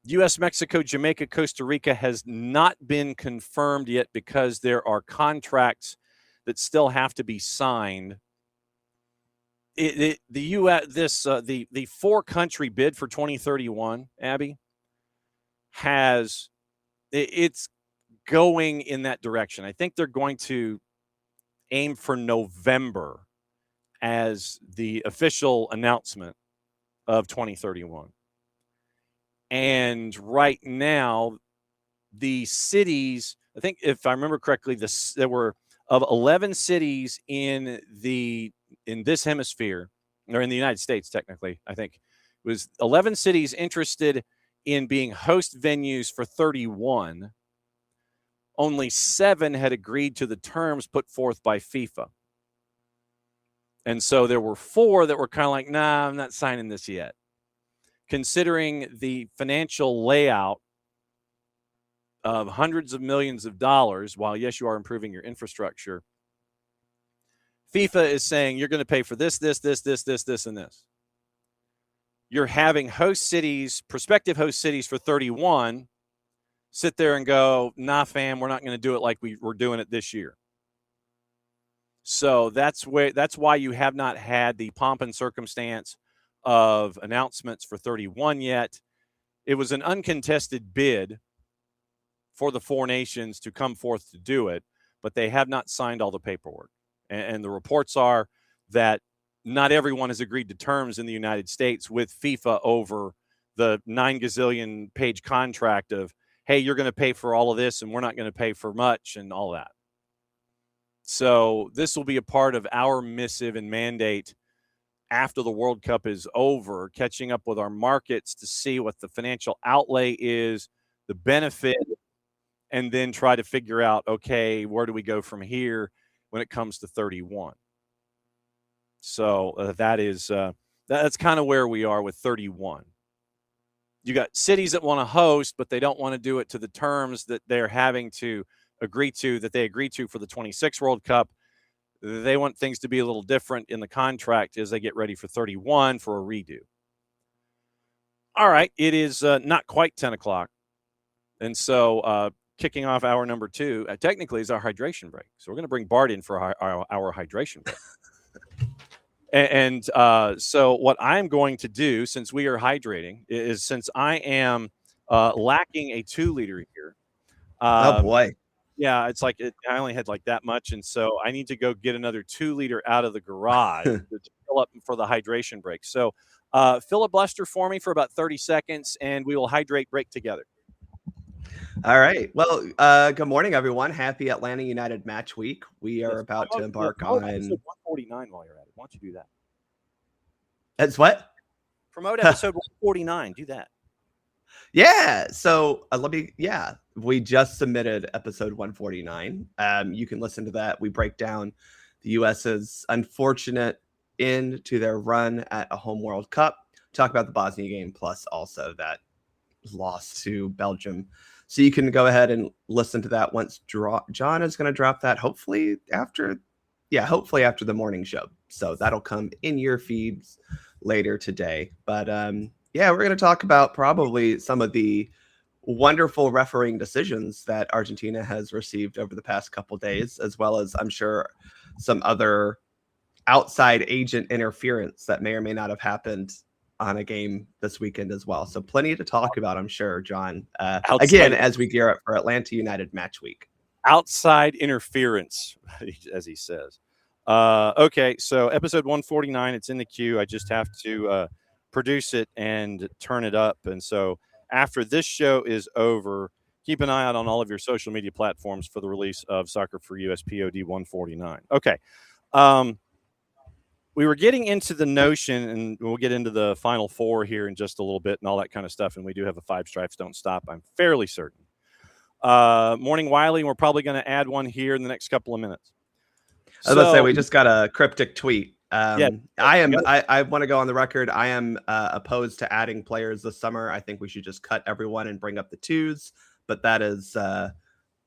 U.S., Mexico, Jamaica, Costa Rica has not been confirmed yet because there are contracts that still have to be signed. The U.S. the 4-country bid for 2031, Abby, it's going in that direction. I think they're going to aim for November as the official announcement of 2031. And right now, the cities, I think if I remember correctly, there were of 11 cities in this hemisphere, or in the United States, technically, I think it was 11 cities interested in being host venues for 31. Only 7 had agreed to the terms put forth by FIFA. And so there were 4 that were kind of like, nah, I'm not signing this yet. Considering the financial layout of hundreds of millions of dollars, while, yes, you are improving your infrastructure, FIFA is saying you're going to pay for this, and this. You're having prospective host cities for 31, sit there and go, nah, fam, we're not going to do it like we're doing it this year. So that's why you have not had the pomp and circumstance of announcements for 31 yet. It was an uncontested bid for the 4 nations to come forth to do it, but they have not signed all the paperwork. And the reports are that not everyone has agreed to terms in the United States with FIFA over the 9 gazillion page contract of, hey, you're going to pay for all of this and we're not going to pay for much and all that. So this will be a part of our missive and mandate after the World Cup is over, catching up with our markets to see what the financial outlay is, the benefit, and then try to figure out, okay, where do we go from here when it comes to 31? So that's kind of where we are with 31. You got cities that want to host, but they don't want to do it to the terms that they're having to agree to, that they agree to for the 26 World Cup. They want things to be a little different in the contract as they get ready for 31 for a redo. All right, it is not quite 10 o'clock. And so kicking off hour number 2, technically is our hydration break. So we're going to bring Bart in for our hydration break. So what I'm going to do, since we are hydrating, is since I am lacking a 2-liter here. Oh, boy. Yeah, it's like I only had like that much, and so I need to go get another 2-liter out of the garage to fill up for the hydration break. So filibuster for me for about 30 seconds, and we will hydrate break together. All right. Well, good morning, everyone. Happy Atlanta United match week. We are about to embark on episode 149 while you're at it. Why don't you do that? That's what? Promote episode 149. Do that. Yeah. So we just submitted episode 149. You can listen to that. We break down the U.S.'s unfortunate end to their run at a home World Cup. Talk about the Bosnia game, plus also that loss to Belgium. So you can go ahead and listen to that once John is going to drop that, hopefully after the morning show. So that'll come in your feeds later today. But we're going to talk about probably some of the wonderful refereeing decisions that Argentina has received over the past couple days, as well as, I'm sure, some other outside agent interference that may or may not have happened on a game this weekend as well. So plenty to talk about, I'm sure, John. Again, as we gear up for Atlanta United match week. Outside interference, as he says. Okay, so episode 149, it's in the queue. I just have to produce it and turn it up. And so after this show is over, keep an eye out on all of your social media platforms for the release of Soccer for USPOD 149. Okay. We were getting into the notion, and we'll get into the Final Four here in just a little bit and all that kind of stuff. And we do have a 5 stripes don't stop, I'm fairly certain. Morning Wiley, we're probably going to add one here in the next couple of minutes. I was about to say, we just got a cryptic tweet. Yeah. I want to go on the record. I am opposed to adding players this summer. I think we should just cut everyone and bring up the 2s. But that is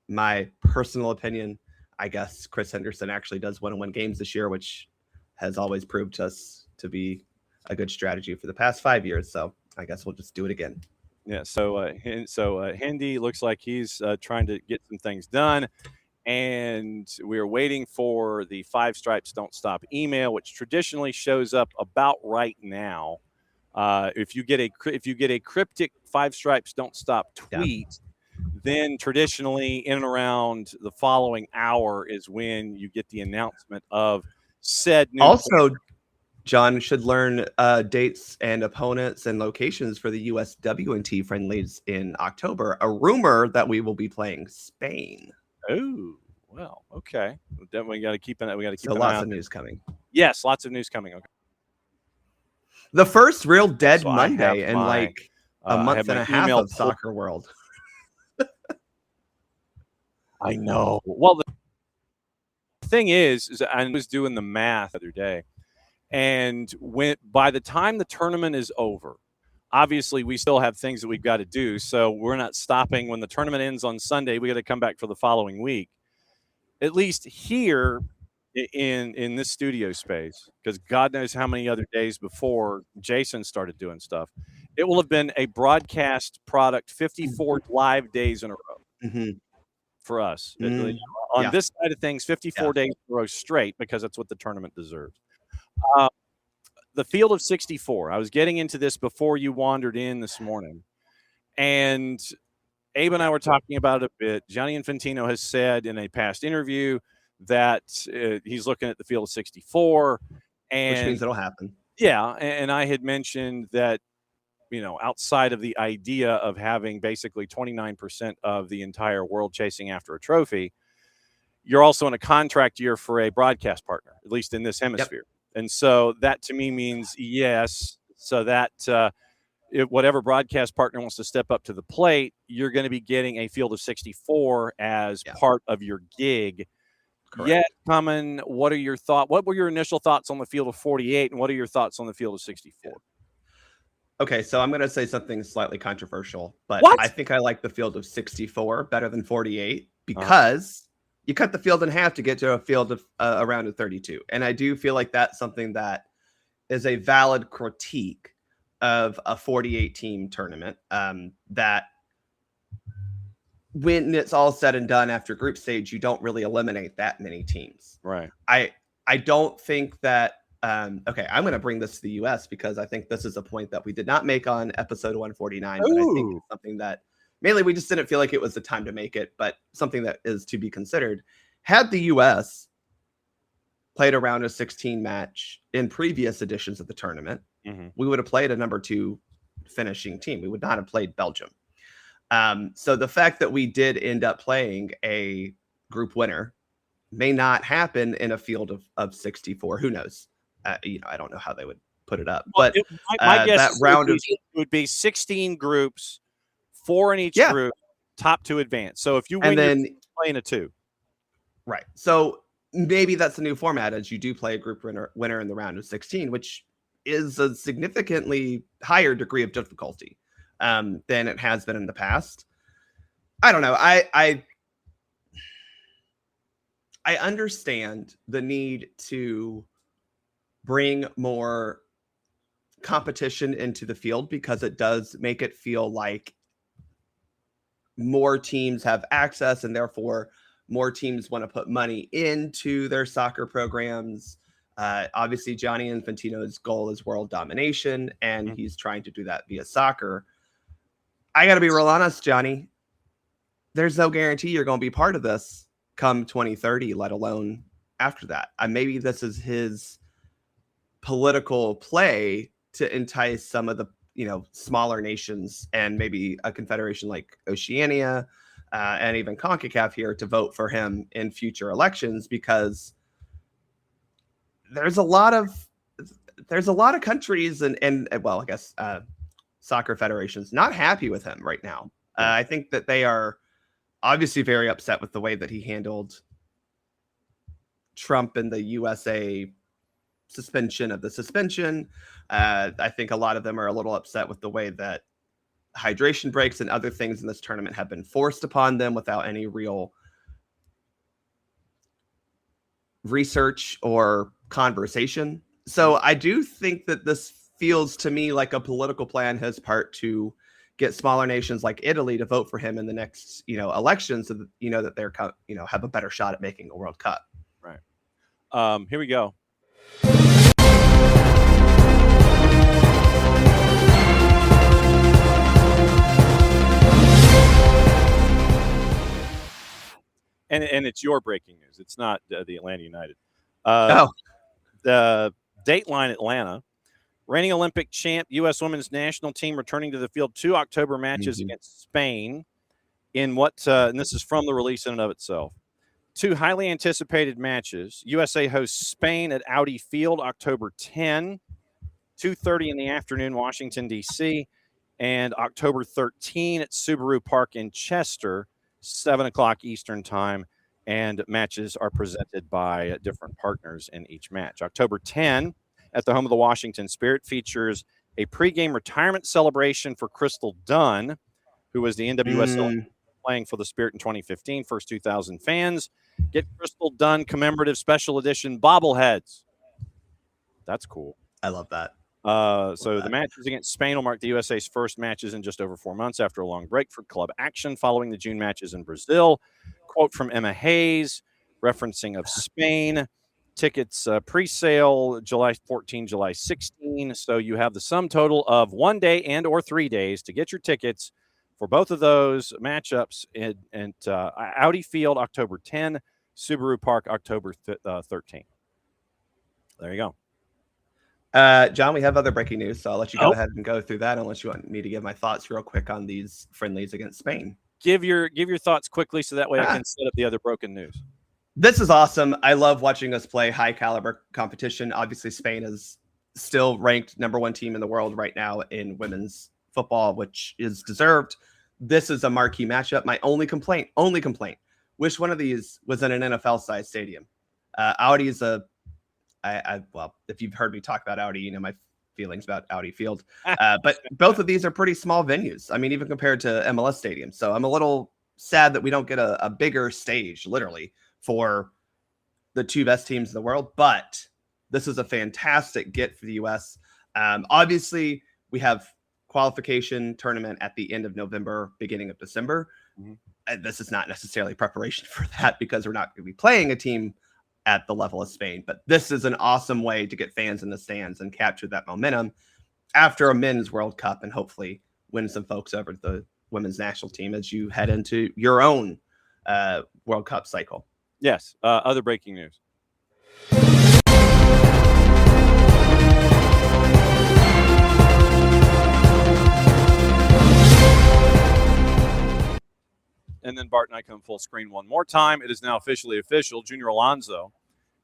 my personal opinion. I guess Chris Henderson actually does want to win games this year, which has always proved us to be a good strategy for the past 5 years. So I guess we'll just do it again. Yeah. So Hendy looks like he's trying to get some things done. And we're waiting for the 5 stripes don't stop email, which traditionally shows up about right now. If you get a cryptic 5 stripes don't stop tweet, then traditionally in and around the following hour is when you get the announcement of said new also player. John should learn dates and opponents and locations for the USYNT friendlies in October. A rumor that we will be playing Spain. Oh, well, okay. We definitely got to keep an eye. We got to keep lots of news coming. Yes, lots of news coming. Okay. The first real dead Monday in like a month and a half of soccer world. I know. Well, the thing is I was doing the math the other day, and by the time the tournament is over, obviously we still have things that we've got to do. So we're not stopping when the tournament ends on Sunday. We got to come back for the following week, at least here in this studio space, because God knows how many other days before Jason started doing stuff. It will have been a broadcast product 54 live days in a row for us. On this side of things, 54 days in a row straight, because that's what the tournament deserves. The field of 64. I was getting into this before you wandered in this morning, and Abe and I were talking about it a bit. Gianni Infantino has said in a past interview that he's looking at the field of 64, and which means it'll happen. Yeah, and I had mentioned that, outside of the idea of having basically 29% of the entire world chasing after a trophy, you're also in a contract year for a broadcast partner, at least in this hemisphere. And so that to me means yes. So that whatever broadcast partner wants to step up to the plate, you're going to be getting a field of 64 as part of your gig. Correct. Yet, Common, what are your thoughts? What were your initial thoughts on the field of 48, and what are your thoughts on the field of 64? Okay, so I'm going to say something slightly controversial, but What? I think I like the field of 64 better than 48 because you cut the field in half to get to a field of around a 32. And I do feel like that's something that is a valid critique of a 48 team tournament, that when it's all said and done after group stage, you don't really eliminate that many teams. Right. I don't think that, okay, I'm going to bring this to the US because I think this is a point that we did not make on episode 149, but I think it's something that mainly we just didn't feel like it was the time to make it, but something that is to be considered. Had the US played a round of 16 match in previous editions of the tournament, we would have played a number 2 finishing team. We would not have played Belgium. So the fact that we did end up playing a group winner may not happen in a field of 64. Who knows? I don't know how they would put it up, but my guess that round would be 16 groups, 4 in each group, top 2 advance. So if you win, you're playing a 2. Right. So maybe that's the new format, as you do play a group winner in the round of 16, which is a significantly higher degree of difficulty than it has been in the past. I don't know. I understand the need to bring more competition into the field because it does make it feel like more teams have access and therefore more teams want to put money into their soccer programs. Obviously, Gianni Infantino's goal is world domination, and he's trying to do that via soccer. I got to be real honest, Johnny. There's no guarantee you're going to be part of this come 2030, let alone after that. Maybe this is his political play to entice some of the smaller nations and maybe a confederation like Oceania and even CONCACAF here to vote for him in future elections, because there's a lot of countries and well, I guess soccer federations not happy with him right now. I think that they are obviously very upset with the way that he handled Trump and the USA suspension of the suspension. I think a lot of them are a little upset with the way that hydration breaks and other things in this tournament have been forced upon them without any real research or conversation. So I do think that this feels to me like a political plan his part to get smaller nations like Italy to vote for him in the next, election, so that that they're have a better shot at making a World Cup. Right. Here we go. And it's your breaking news. It's not the Atlanta United. The Dateline Atlanta. Reigning Olympic champ U.S. women's national team returning to the field 2 October matches against Spain in what, and this is from the release in and of itself, 2 highly anticipated matches. USA hosts Spain at Audi Field October 10, 2:30 in the afternoon, Washington, D.C., and October 13 at Subaru Park in Chester, 7 o'clock Eastern time, and matches are presented by different partners in each match. October 10 at the home of the Washington Spirit features a pregame retirement celebration for Crystal Dunn, who was the NWSL playing for the Spirit in 2015. First 2,000 fans get Crystal Dunn commemorative special edition bobbleheads. That's cool. I love that. The matches against Spain will mark the USA's first matches in just over 4 months after a long break for club action following the June matches in Brazil. Quote from Emma Hayes, referencing of Spain. Tickets pre-sale July 14, July 16. So you have the sum total of 1 day and or 3 days to get your tickets for both of those matchups at Audi Field October 10, Subaru Park October 13. There you go. John, we have other breaking news, so I'll let you go ahead and go through that unless you want me to give my thoughts real quick on these friendlies against Spain. Give your thoughts quickly so that way I can set up the other broken news. This is awesome. I love watching us play high caliber competition. Obviously, Spain is still ranked #1 team in the world right now in women's football, which is deserved. This is a marquee matchup. My only complaint, wish one of these was in an NFL-sized stadium. Audi is well, if you've heard me talk about Audi, you know my feelings about Audi Field. But both of these are pretty small venues. I mean, even compared to MLS stadiums. So I'm a little sad that we don't get a bigger stage, literally, for the 2 best teams in the world. But this is a fantastic get for the U.S. Obviously, we have qualification tournament at the end of November, beginning of December. This is not necessarily preparation for that because we're not going to be playing a team at the level of Spain. But this is an awesome way to get fans in the stands and capture that momentum after a men's World Cup and hopefully win some folks over to the women's national team as you head into your own World Cup cycle. Yes. Other breaking news. And then Bart and I come full screen one more time. It is now officially official. Junior Alonso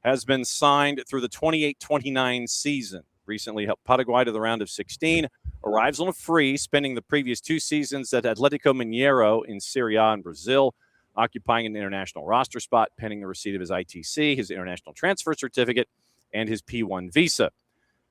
has been signed through the 28-29 season. Recently helped Paraguay to the round of 16. Arrives on a free, spending the previous 2 seasons at Atlético Mineiro in Serie A in Brazil, occupying an international roster spot pending the receipt of his ITC, his international transfer certificate, and his P1 visa.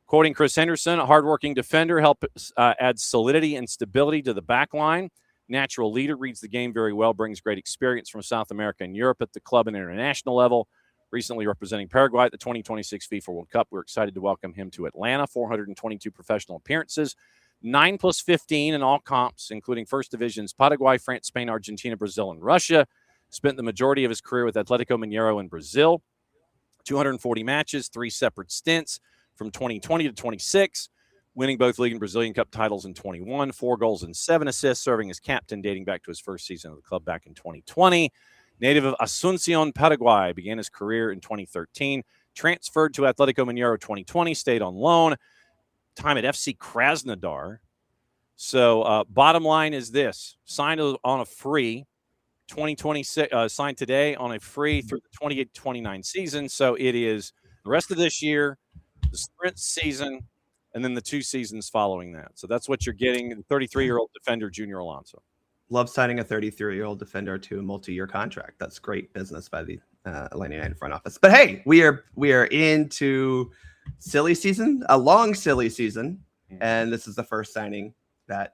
Quoting Chris Henderson, a hardworking defender, helps add solidity and stability to the back line. Natural leader, reads the game very well, brings great experience from South America and Europe at the club and international level. Recently representing Paraguay at the 2026 FIFA World Cup. We're excited to welcome him to Atlanta. 422 professional appearances, 9+15 in all comps, including first divisions Paraguay, France, Spain, Argentina, Brazil, and Russia. Spent the majority of his career with Atlético Mineiro in Brazil. 240 matches, 3 separate stints from 2020 to 26. Winning both League and Brazilian Cup titles in 21, 4 goals and 7 assists, serving as captain dating back to his first season of the club back in 2020. Native of Asunción, Paraguay, began his career in 2013. Transferred to Atlético Mineiro 2020, stayed on loan. Time at FC Krasnodar. So bottom line is this. Signed on a free 2026 signed today on a free through the 28-29 season. So it is the rest of this year, the sprint season, and then the 2 seasons following that. So that's what you're getting. The 33-year-old defender, Junior Alonso. Love signing a 33-year-old defender to a multi-year contract. That's great business by the Atlanta United front office. But hey, we are into silly season, a long silly season, and this is the first signing that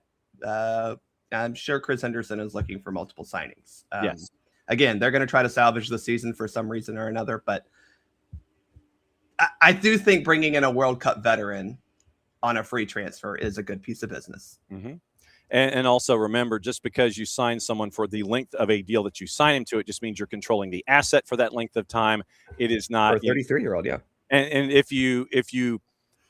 I'm sure Chris Henderson is looking for multiple signings. Yes. Again, they're going to try to salvage the season for some reason or another, but I do think bringing in a World Cup veteran on a free transfer is a good piece of business. Mm-hmm. And also remember, just because you sign someone for the length of a deal that you sign him to, it just means you're controlling the asset for that length of time. It is not for a 33-year-old, yeah. And if you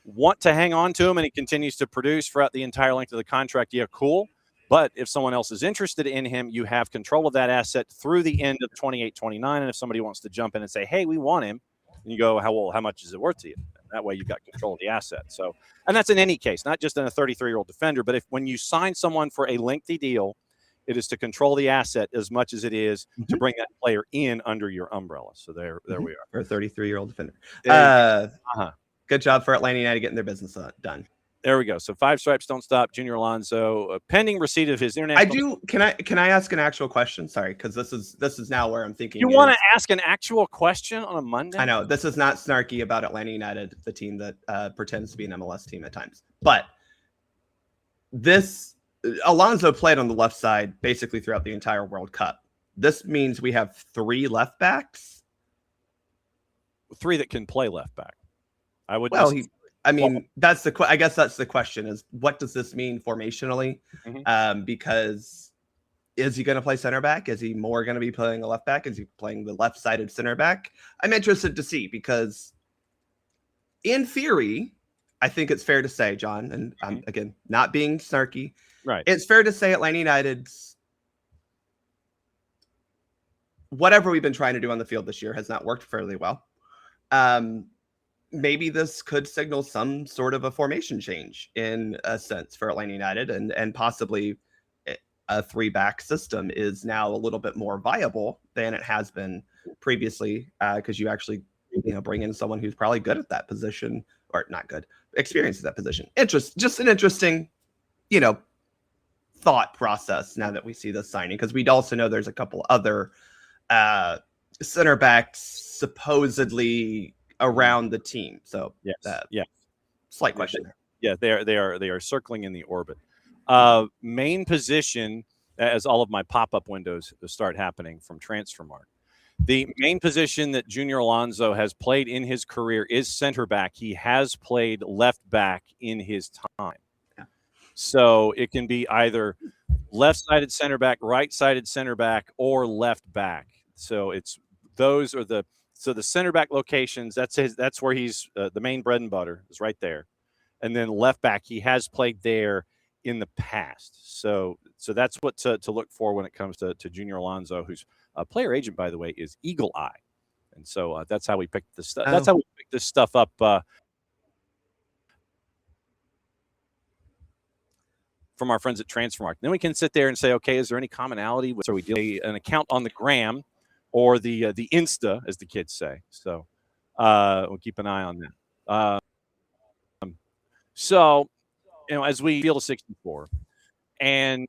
want to hang on to him and he continues to produce throughout the entire length of the contract, yeah, cool. But if someone else is interested in him, you have control of that asset through the end of 28-29. And if somebody wants to jump in and say, hey, we want him, and you go, how much is it worth to you? And that way you've got control of the asset. So, and that's in any case, not just in a 33-year-old defender, but when you sign someone for a lengthy deal, it is to control the asset as much as it is to bring that player in under your umbrella. So there we are. For a 33-year-old defender. Uh-huh. Good job for Atlanta United getting their business done. There we go. So 5 stripes don't stop. Junior Alonso, pending receipt of his international. Can I ask an actual question? Sorry, because this is now where I'm thinking. You want to ask an actual question on a Monday? I know this is not snarky about Atlanta United, the team that pretends to be an MLS team at times. But Alonso played on the left side basically throughout the entire World Cup. This means we have 3 left backs. 3 that can play left back. I would. Well, I guess that's the question: is what does this mean formationally? Mm-hmm. Because is he going to play center back? Is he more going to be playing a left back? Is he playing the left-sided center back? I'm interested to see, because in theory, I think it's fair to say, John, and I'm again not being snarky, right? It's fair to say Atlanta United's whatever we've been trying to do on the field this year has not worked fairly well. Maybe this could signal some sort of a formation change in a sense for Atlanta United, and possibly a 3-back system is now a little bit more viable than it has been previously, because you actually bring in someone who's probably good at that position, or not good, experienced at that position. Just an interesting, thought process now that we see this signing, because we'd also know there's a couple other center backs supposedly around the team. So slight question there. Yeah, they are circling in the orbit. Main position, as all of my pop-up windows start happening from Transfermarkt. The main position that Junior Alonso has played in his career is center back. He has played left back in his time. Yeah. So it can be either left-sided center back, right-sided center back, or left back. So So the center back locations, that's where he's the main bread and butter is right there. And then left back, he has played there in the past. So that's what to look for when it comes to Junior Alonso, whose player agent, by the way, is Eagle Eye. And so that's how we picked this stuff. That's how we picked this stuff up from our friends at Transfermarkt. Then we can sit there and say, okay, is there any commonality? So we do an account on the gram, or the Insta, as the kids say. So we'll keep an eye on that. So, as we Field of 64, and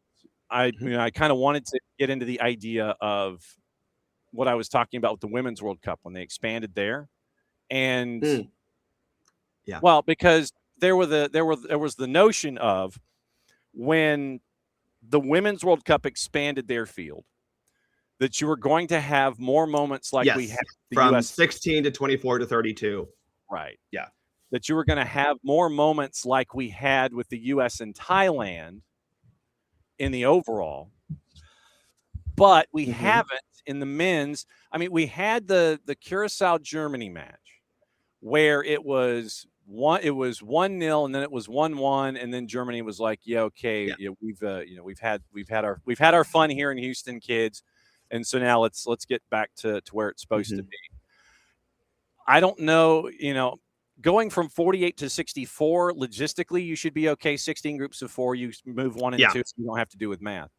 I kind of wanted to get into the idea of what I was talking about with the Women's World Cup when they expanded there, and well, because there was the notion of when the Women's World Cup expanded their field, that you were going to have more moments like we had from US 16 to 24 to 32. Right. Yeah. That you were going to have more moments like we had with the U.S. and Thailand in the overall. But we haven't in the men's. I mean, we had the Curacao-Germany match where it was 1-0 and then it was 1-1, and then Germany was like, we've had our fun here in Houston, kids. And so now let's get back to where it's supposed to be. I don't know, going from 48 to 64, logistically, you should be okay. 16 groups of 4, you move 1 and 2, so you don't have to do with math.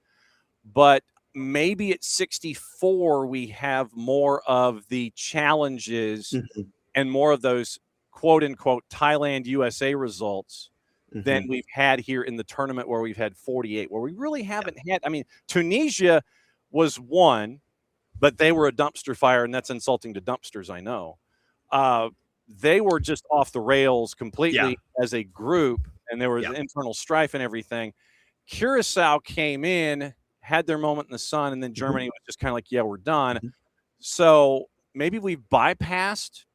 But maybe at 64 we have more of the challenges and more of those quote unquote Thailand USA results than we've had here in the tournament where we've had 48, where we really haven't had. I mean, Tunisia was one, but they were a dumpster fire, and that's insulting to dumpsters, I know. They were just off the rails completely as a group, and there was internal strife and everything. Curacao came in, had their moment in the sun, and then Germany was just kind of like, yeah, we're done. So maybe we've bypassed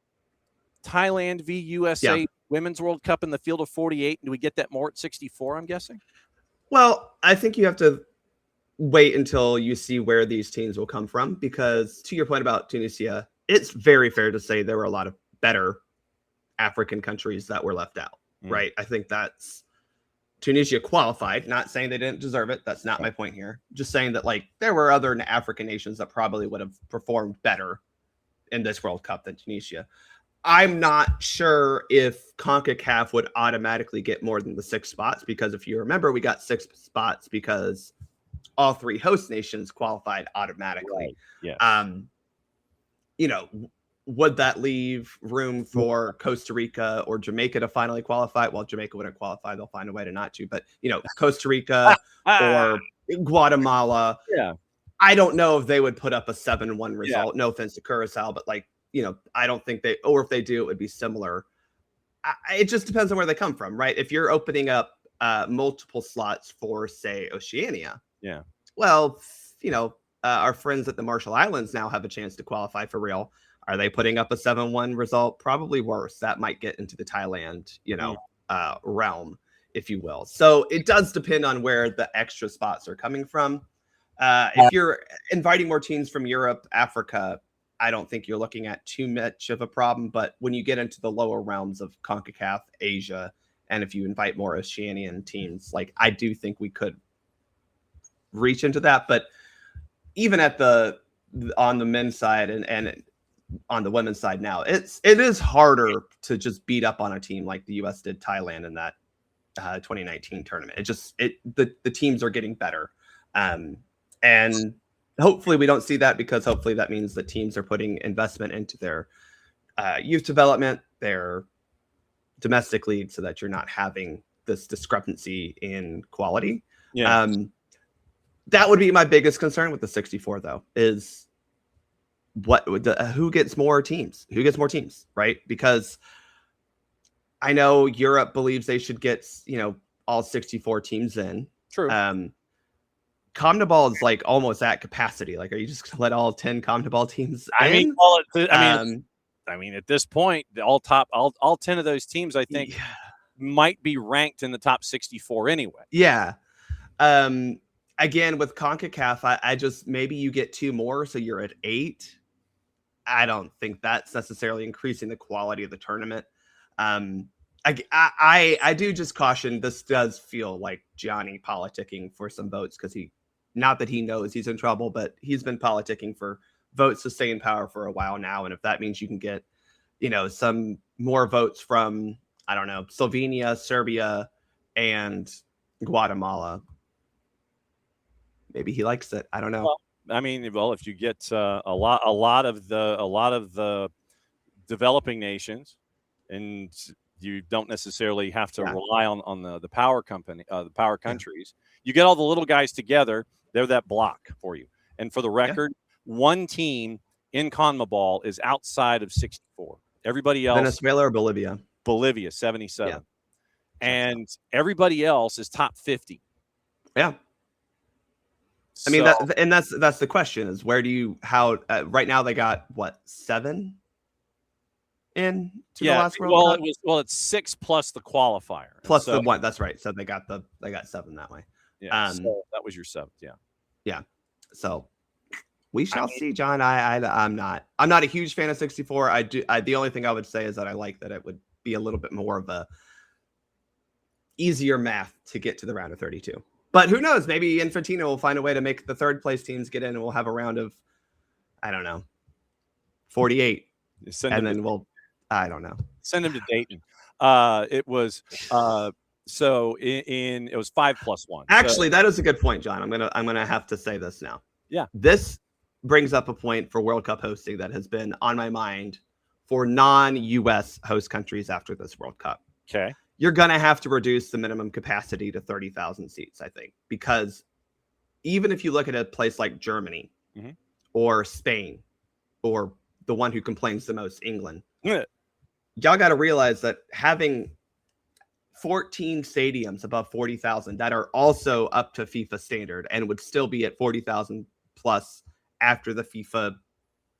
Thailand v. USA Women's World Cup in the field of 48. Do we get that more at 64, I'm guessing? Well, I think you have to wait until you see where these teams will come from, because to your point about Tunisia, it's very fair to say there were a lot of better African countries that were left out, right? I think that's Tunisia qualified, not saying they didn't deserve it. That's not my point here. Just saying that, like, there were other African nations that probably would have performed better in this World Cup than Tunisia. I'm not sure if CONCACAF would automatically get more than the 6 spots, because if you remember, we got 6 spots because all 3 host nations qualified automatically. Right. Yeah. Would that leave room for Costa Rica or Jamaica to finally qualify? Well, Jamaica wouldn't qualify. They'll find a way to not to. But, Costa Rica or Guatemala. Yeah. I don't know if they would put up a 7-1 result. No offense to Curacao, but I don't think they, or if they do, it would be similar. It just depends on where they come from, right? If you're opening up multiple slots for, say, Oceania. Yeah. Well, our friends at the Marshall Islands now have a chance to qualify for real. Are they putting up a 7-1 result? Probably worse. That might get into the Thailand, realm, if you will. So it does depend on where the extra spots are coming from. If you're inviting more teams from Europe, Africa, I don't think you're looking at too much of a problem. But when you get into the lower realms of CONCACAF, Asia, and if you invite more Oceanian teams, I do think we could reach into that. But even on the men's side and on the women's side now, it is harder to just beat up on a team like the U.S. did Thailand in that 2019 tournament. The teams are getting better, and hopefully we don't see that, because hopefully that means that teams are putting investment into their youth development, their domestic league, so that you're not having this discrepancy in quality. Yeah. That would be my biggest concern with the 64, though, is who gets more teams? Who gets more teams, right? Because I know Europe believes they should get, all 64 teams in. True. CONMEBOL is almost at capacity. Are you just gonna let all 10 CONMEBOL teams in? I mean, at this point, all 10 of those teams, I think, might be ranked in the top 64 anyway. Yeah. Again, with CONCACAF, I just, maybe you get 2 more, so you're at 8. I don't think that's necessarily increasing the quality of the tournament. I do just caution, this does feel like Johnny politicking for some votes, because not that he knows he's in trouble, but he's been politicking for votes to stay in power for a while now. And if that means you can get, some more votes from, I don't know, Slovenia, Serbia, and Guatemala, maybe he likes it. I don't know. If you get a lot of the developing nations, and you don't necessarily have to rely on the power company, the power countries. You get all the little guys together; they're that block for you. And for the record, one team in CONMEBOL is outside of 64. Everybody else, Venezuela or Bolivia? Bolivia, 77, and everybody else is top 50. Yeah. I mean, that's the question, is where do you, right now they got 7 in to the last World Cup? It's 6 plus the qualifier. Plus the 1. That's right. So they got 7 that way. Yeah. So that was your 7th. Yeah. Yeah. So we shall see, John. I'm not a huge fan of 64. The only thing I would say is that I like that it would be a little bit more of a easier math to get to the round of 32. But who knows? Maybe Infantino will find a way to make the 3rd place teams get in, and we'll have a round of, I don't know, 48. And then I don't know. Send him to Dayton. It was it was 5 plus 1. Actually, that is a good point, John. I'm gonna have to say this now. Yeah. This brings up a point for World Cup hosting that has been on my mind for non-US host countries after this World Cup. Okay. You're going to have to reduce the minimum capacity to 30,000 seats, I think, because even if you look at a place like Germany or Spain or the one who complains the most, England, y'all got to realize that having 14 stadiums above 40,000 that are also up to FIFA standard and would still be at 40,000 plus after the FIFA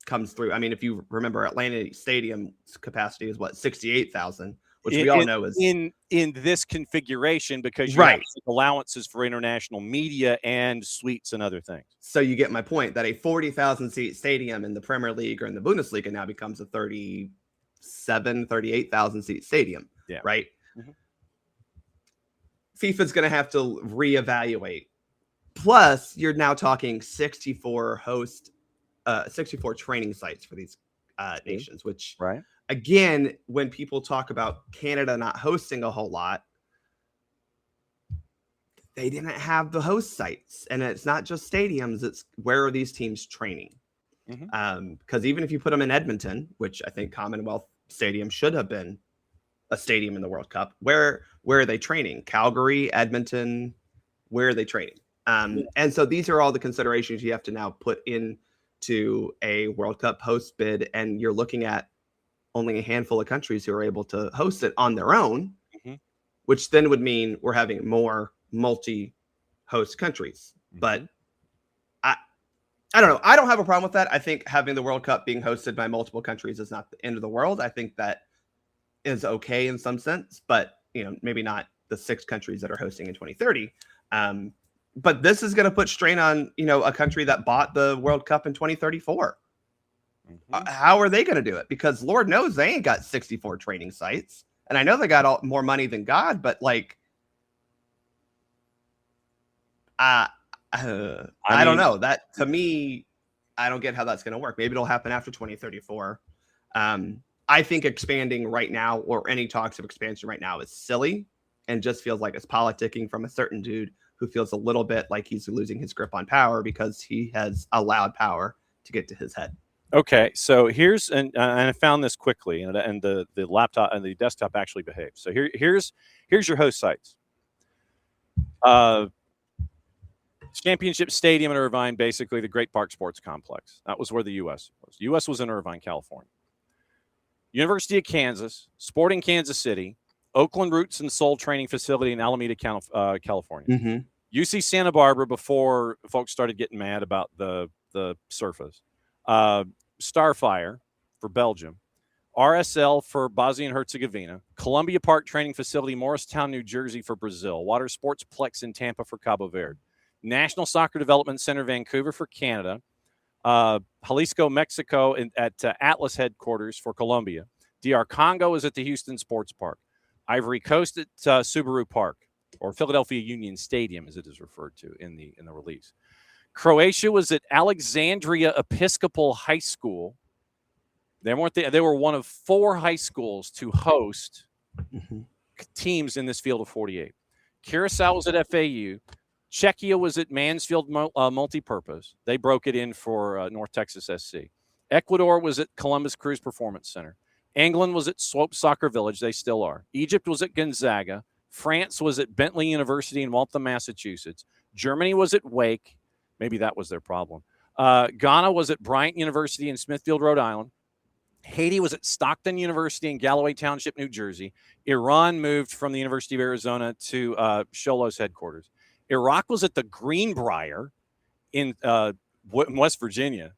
comes through. I mean, if you remember, Atlanta Stadium's capacity is what, 68,000, which we all know is in this configuration, because you right. have allowances for international media and suites and other things. So you get my point that a 40,000 seat stadium in the Premier League or in the Bundesliga now becomes a 38,000 seat stadium. Yeah. Right. FIFA's going to have to reevaluate. Plus, you're now talking 64 training sites for these nations, which, right. Again, when people talk about Canada not hosting a whole lot, they didn't have the host sites. And it's not just stadiums, it's where are these teams training? Because even if you put them in Edmonton, which I think Commonwealth Stadium should have been a stadium in the World Cup, where are they training? Calgary, Edmonton, where are they training? And so these are all the considerations you have to now put into a World Cup host bid. And you're looking at only a handful of countries who are able to host it on their own, which then would mean we're having more multi-host countries. But I don't know. I don't have a problem with that. I think having the World Cup being hosted by multiple countries is not the end of the world. I think that is okay in some sense, but maybe not the 6 countries that are hosting in 2030. But this is going to put strain on, a country that bought the World Cup in 2034. How are they going to do it? Because Lord knows they ain't got 64 training sites. And I know they got more money than God, but I don't know. That, to me, I don't get how that's going to work. Maybe it'll happen after 2034. I think expanding right now, or any talks of expansion right now, is silly and just feels like it's politicking from a certain dude who feels a little bit like he's losing his grip on power because he has allowed power to get to his head. Okay, so here's and I found this quickly, and the laptop and the desktop actually behaved. So here's your host sites. Championship Stadium in Irvine, basically the Great Park Sports Complex. That was where the U.S. was. The U.S. was in Irvine, California. University of Kansas, Sporting Kansas City, Oakland Roots and Soul Training Facility in Alameda, California. UC Santa Barbara, before folks started getting mad about the surface. Starfire for Belgium, RSL for Bosnia and Herzegovina, Columbia Park Training Facility, Morristown, New Jersey for Brazil, Water Sportsplex in Tampa for Cabo Verde, National Soccer Development Center, Vancouver for Canada, Jalisco, Mexico at Atlas headquarters for Colombia, DR Congo is at the Houston Sports Park, Ivory Coast at Subaru Park, or Philadelphia Union Stadium as it is referred to in the release. Croatia was at Alexandria Episcopal High School. They were one of 4 high schools to host teams in this field of 48. Curacao was at FAU. Czechia was at Mansfield Multipurpose. They broke it in for North Texas SC. Ecuador was at Columbus Crews Performance Center. England was at Swope Soccer Village. They still are. Egypt was at Gonzaga. France was at Bentley University in Waltham, Massachusetts. Germany was at Wake. Maybe that was their problem. Ghana was at Bryant University in Smithfield, Rhode Island. Haiti was at Stockton University in Galloway Township, New Jersey. Iran moved from the University of Arizona to Sholos headquarters. Iraq was at the Greenbrier in West Virginia.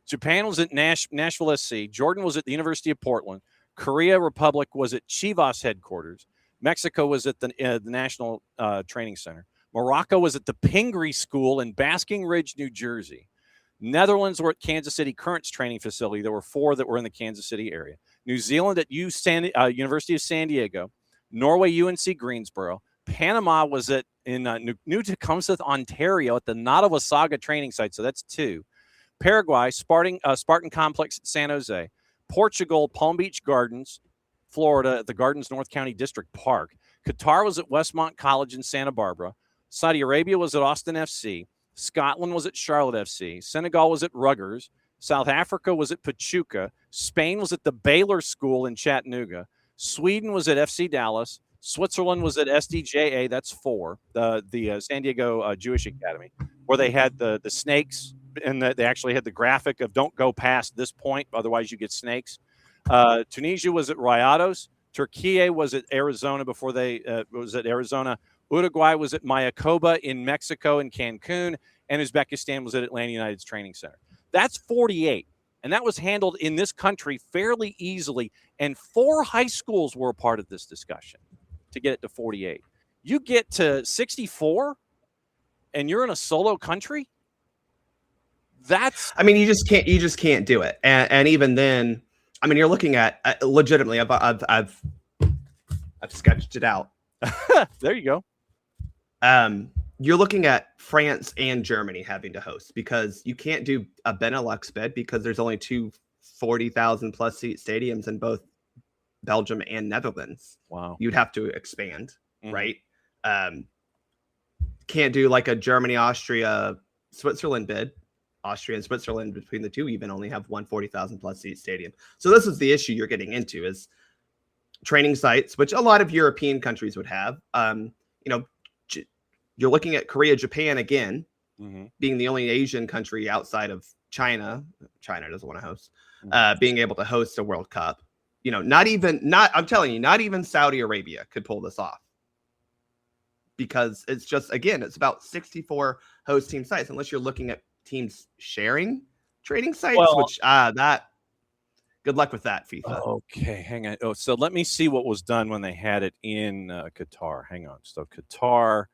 Japan was at Nashville SC. Jordan was at the University of Portland. Korea Republic was at Chivas headquarters. Mexico was at the National Training Center. Morocco was at the Pingree School in Basking Ridge, New Jersey. Netherlands were at Kansas City Currents Training Facility. There were 4 that were in the Kansas City area. New Zealand at University of San Diego. Norway, UNC Greensboro. Panama was in New Tecumseh, Ontario at the Nottawasaga Training Site. So that's 2. Paraguay, Spartan Complex at San Jose. Portugal, Palm Beach Gardens, Florida at the Gardens North County District Park. Qatar was at Westmont College in Santa Barbara. Saudi Arabia was at Austin FC. Scotland was at Charlotte FC. Senegal was at Rutgers. South Africa was at Pachuca. Spain was at the Baylor School in Chattanooga. Sweden was at FC Dallas. Switzerland was at SDJ AM. That's 4, the San Diego Jewish Academy, where they had the snakes, and they actually had the graphic of don't go past this point, otherwise you get snakes. Tunisia was at Rayados. Turkey was at Arizona before they was at Arizona. Uruguay was at Mayakoba in Mexico and Cancun, and Uzbekistan was at Atlanta United's training center. That's 48, and that was handled in this country fairly easily, and 4 high schools were a part of this discussion to get it to 48. You get to 64, and you're in a solo country? That's... I mean, you just can't do it. And even then, I mean, you're looking at legitimately, I've sketched it out. There you go. You're looking at France and Germany having to host, because you can't do a Benelux bid because there's only 2 40,000 plus seat stadiums in both Belgium and Netherlands. Wow. You'd have to expand, right? Can't do like a Germany, Austria, Switzerland bid. Austria and Switzerland, between the two, even only have 1 40,000 plus seat stadium. So this is the issue you're getting into, is training sites, which a lot of European countries would have. You're looking at Korea, Japan again, being the only Asian country outside of China. China doesn't want to host, being able to host a World Cup. I'm telling you, not even Saudi Arabia could pull this off, because it's just, again, it's about 64 host team sites, unless you're looking at teams sharing training sites, good luck with that, FIFA. Okay, hang on. Oh, so let me see what was done when they had it in Qatar. Hang on. So Qatar,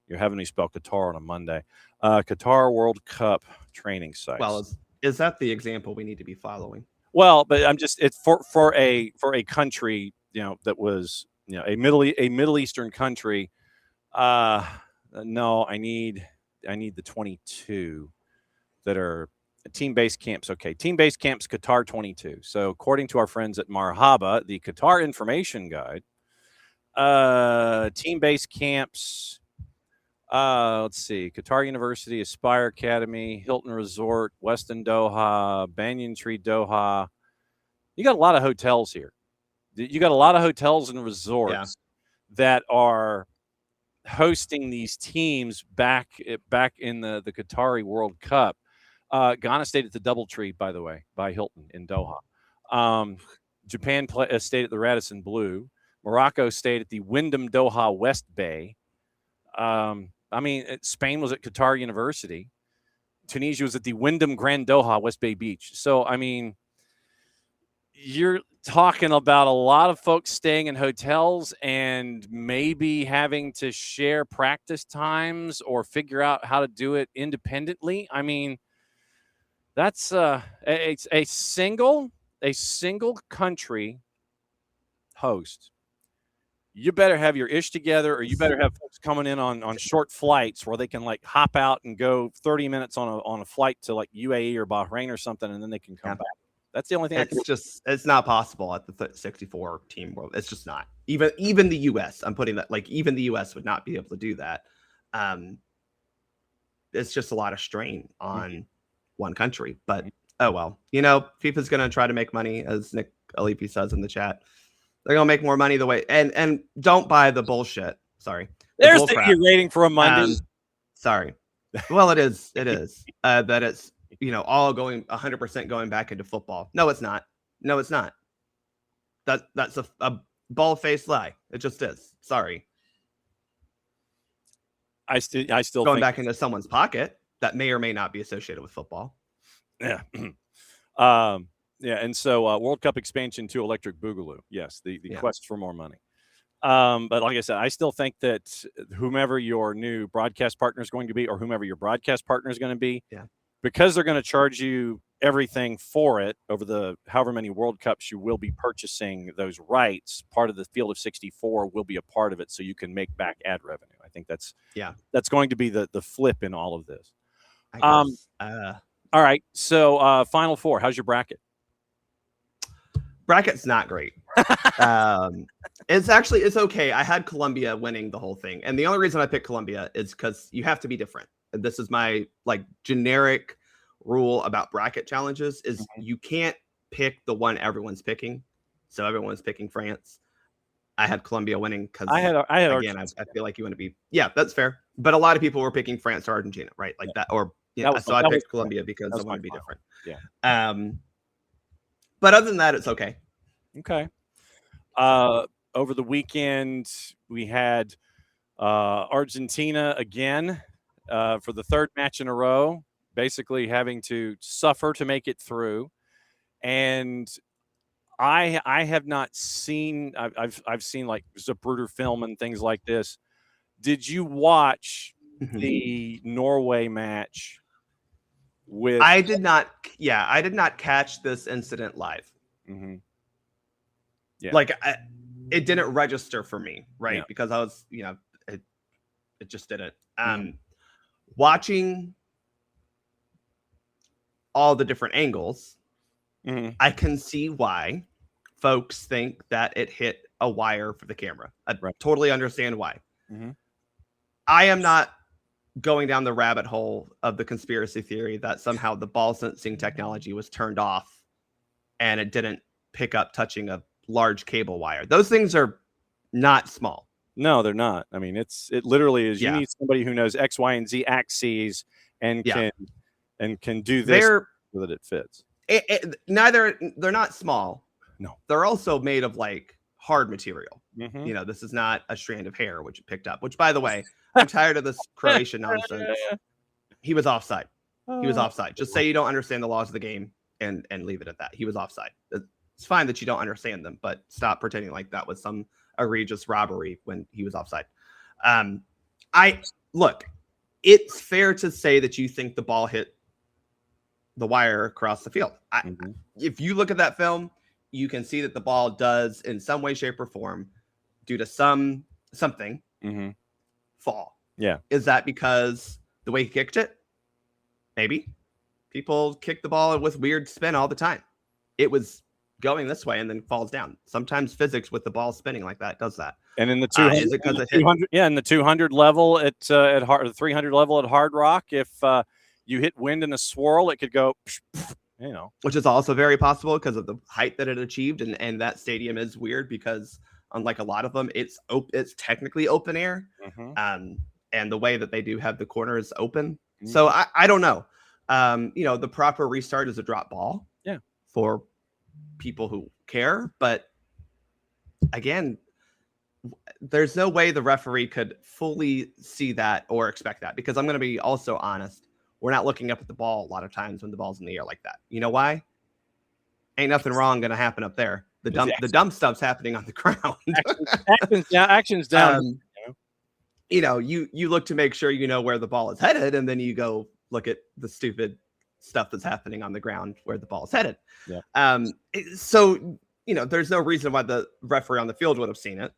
you're having me spell Qatar on a Monday. Qatar World Cup training sites. Well, is that the example we need to be following? Well, but it's for a country, that was, a Middle Eastern country. No, I need the 22 that are team-based camps. Okay, team-based camps, Qatar 22. So according to our friends at Marhaba, the Qatar Information Guide, team-based camps, let's see, Qatar University, Aspire Academy, Hilton Resort, Westin Doha, Banyan Tree Doha. You got a lot of hotels here. You got a lot of hotels and resorts that are hosting these teams back in the Qatari World Cup. Ghana stayed at the DoubleTree, by the way, by Hilton in Doha. Japan stayed at the Radisson Blu. Morocco stayed at the Wyndham Doha West Bay. Spain was at Qatar University. Tunisia was at the Wyndham Grand Doha West Bay Beach. So, you're talking about a lot of folks staying in hotels and maybe having to share practice times or figure out how to do it independently. That's a single country host. You better have your ish together, or you better have folks coming in on short flights where they can like hop out and go 30 minutes on a flight to like UAE or Bahrain or something, and then they can come back. That's the only thing. It's not possible at the 64 team world. It's just not. Even the US, I'm putting that, like, even the US would not be able to do that. It's just a lot of strain on one country. But oh well, FIFA's going to try to make money, as Nick Alipi says in the chat. They're going to make more money the way, and don't buy the bullshit. Sorry. There's you're waiting for a Monday. Sorry. Well, it is that it's, all going 100% going back into football. No, it's not. That's a bald-faced lie. It just is. Sorry. I still going back into someone's pocket that may or may not be associated with football. Yeah. And so World Cup expansion to Electric Boogaloo. Yes, the quest for more money. But like I said, I still think that whomever your new broadcast partner is going to be, or whomever your broadcast partner is going to be, because they're going to charge you everything for it over the however many World Cups you will be purchasing those rights, part of the field of 64 will be a part of it, so you can make back ad revenue. I think that's going to be the flip in all of this. All right, so Final Four, how's your bracket? Bracket's not great. It's okay. I had Colombia winning the whole thing, and the only reason I picked Colombia is because you have to be different. this is my like generic rule about bracket challenges, is you can't pick the one everyone's picking. So everyone's picking France. I had Colombia winning because I had again, I feel like you want to be, that's fair. But a lot of people were picking France or Argentina, right? Like that, or so I picked Colombia because I want to be different. Yeah. But other than that, it's okay. Okay. Over the weekend, we had Argentina again for the third match in a row, basically having to suffer to make it through. And I have not seen. I've seen like Zapruder film and things like this. Did you watch the Norway match? I did not. Yeah, I did not catch this incident live. Mm-hmm. Yeah. Like it didn't register for me, right? Yeah. Because I was, it just didn't. Watching all the different angles, I can see why folks think that it hit a wire for the camera. I totally understand why. I am not going down the rabbit hole of the conspiracy theory that somehow the ball sensing technology was turned off and it didn't pick up touching a large cable wire. Those things are not small. No, they're not. I mean, it literally is. You need somebody who knows X, Y, and Z axes and can do this so that it fits. They're not small. No, they're also made of like hard material. This is not a strand of hair which it picked up. Which, by the way, I'm tired of this Croatian nonsense. He was offside. He was offside. Just say you don't understand the laws of the game and leave it at that. He was offside. It's fine that you don't understand them, but stop pretending like that was some egregious robbery when he was offside. It's fair to say that you think the ball hit the wire across the field. If you look at that film, you can see that the ball does in some way, shape, or form, due to something, fall. Yeah. Is that because the way he kicked it? Maybe. People kick the ball with weird spin all the time. It was going this way and then falls down. Sometimes physics with the ball spinning like that does that. And in the 200, in the 200 level at the 300 level at Hard Rock, if you hit wind in a swirl, it could go, which is also very possible because of the height that it achieved, and that stadium is weird because unlike a lot of them, it's technically open air, and the way that they do have the corners open. So I don't know. The proper restart is a drop ball. Yeah. For people who care, but again, there's no way the referee could fully see that or expect that, because I'm going to be also honest, we're not looking up at the ball a lot of times when the ball's in the air like that. You know why? Ain't nothing wrong going to happen up there. The dumb stuff's happening on the ground. Actions down. You look to make sure you know where the ball is headed, and then you go look at the stupid stuff that's happening on the ground where the ball is headed. Yeah. So there's no reason why the referee on the field would have seen it.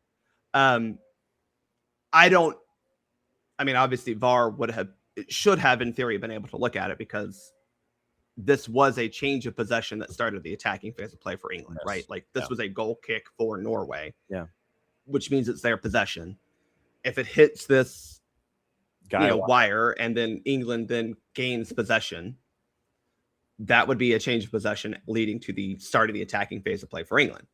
Obviously VAR should have in theory been able to look at it, because this was a change of possession that started the attacking phase of play for England, right? Like this was a goal kick for Norway, which means it's their possession. If it hits this wire and then England then gains possession, that would be a change of possession leading to the start of the attacking phase of play for England.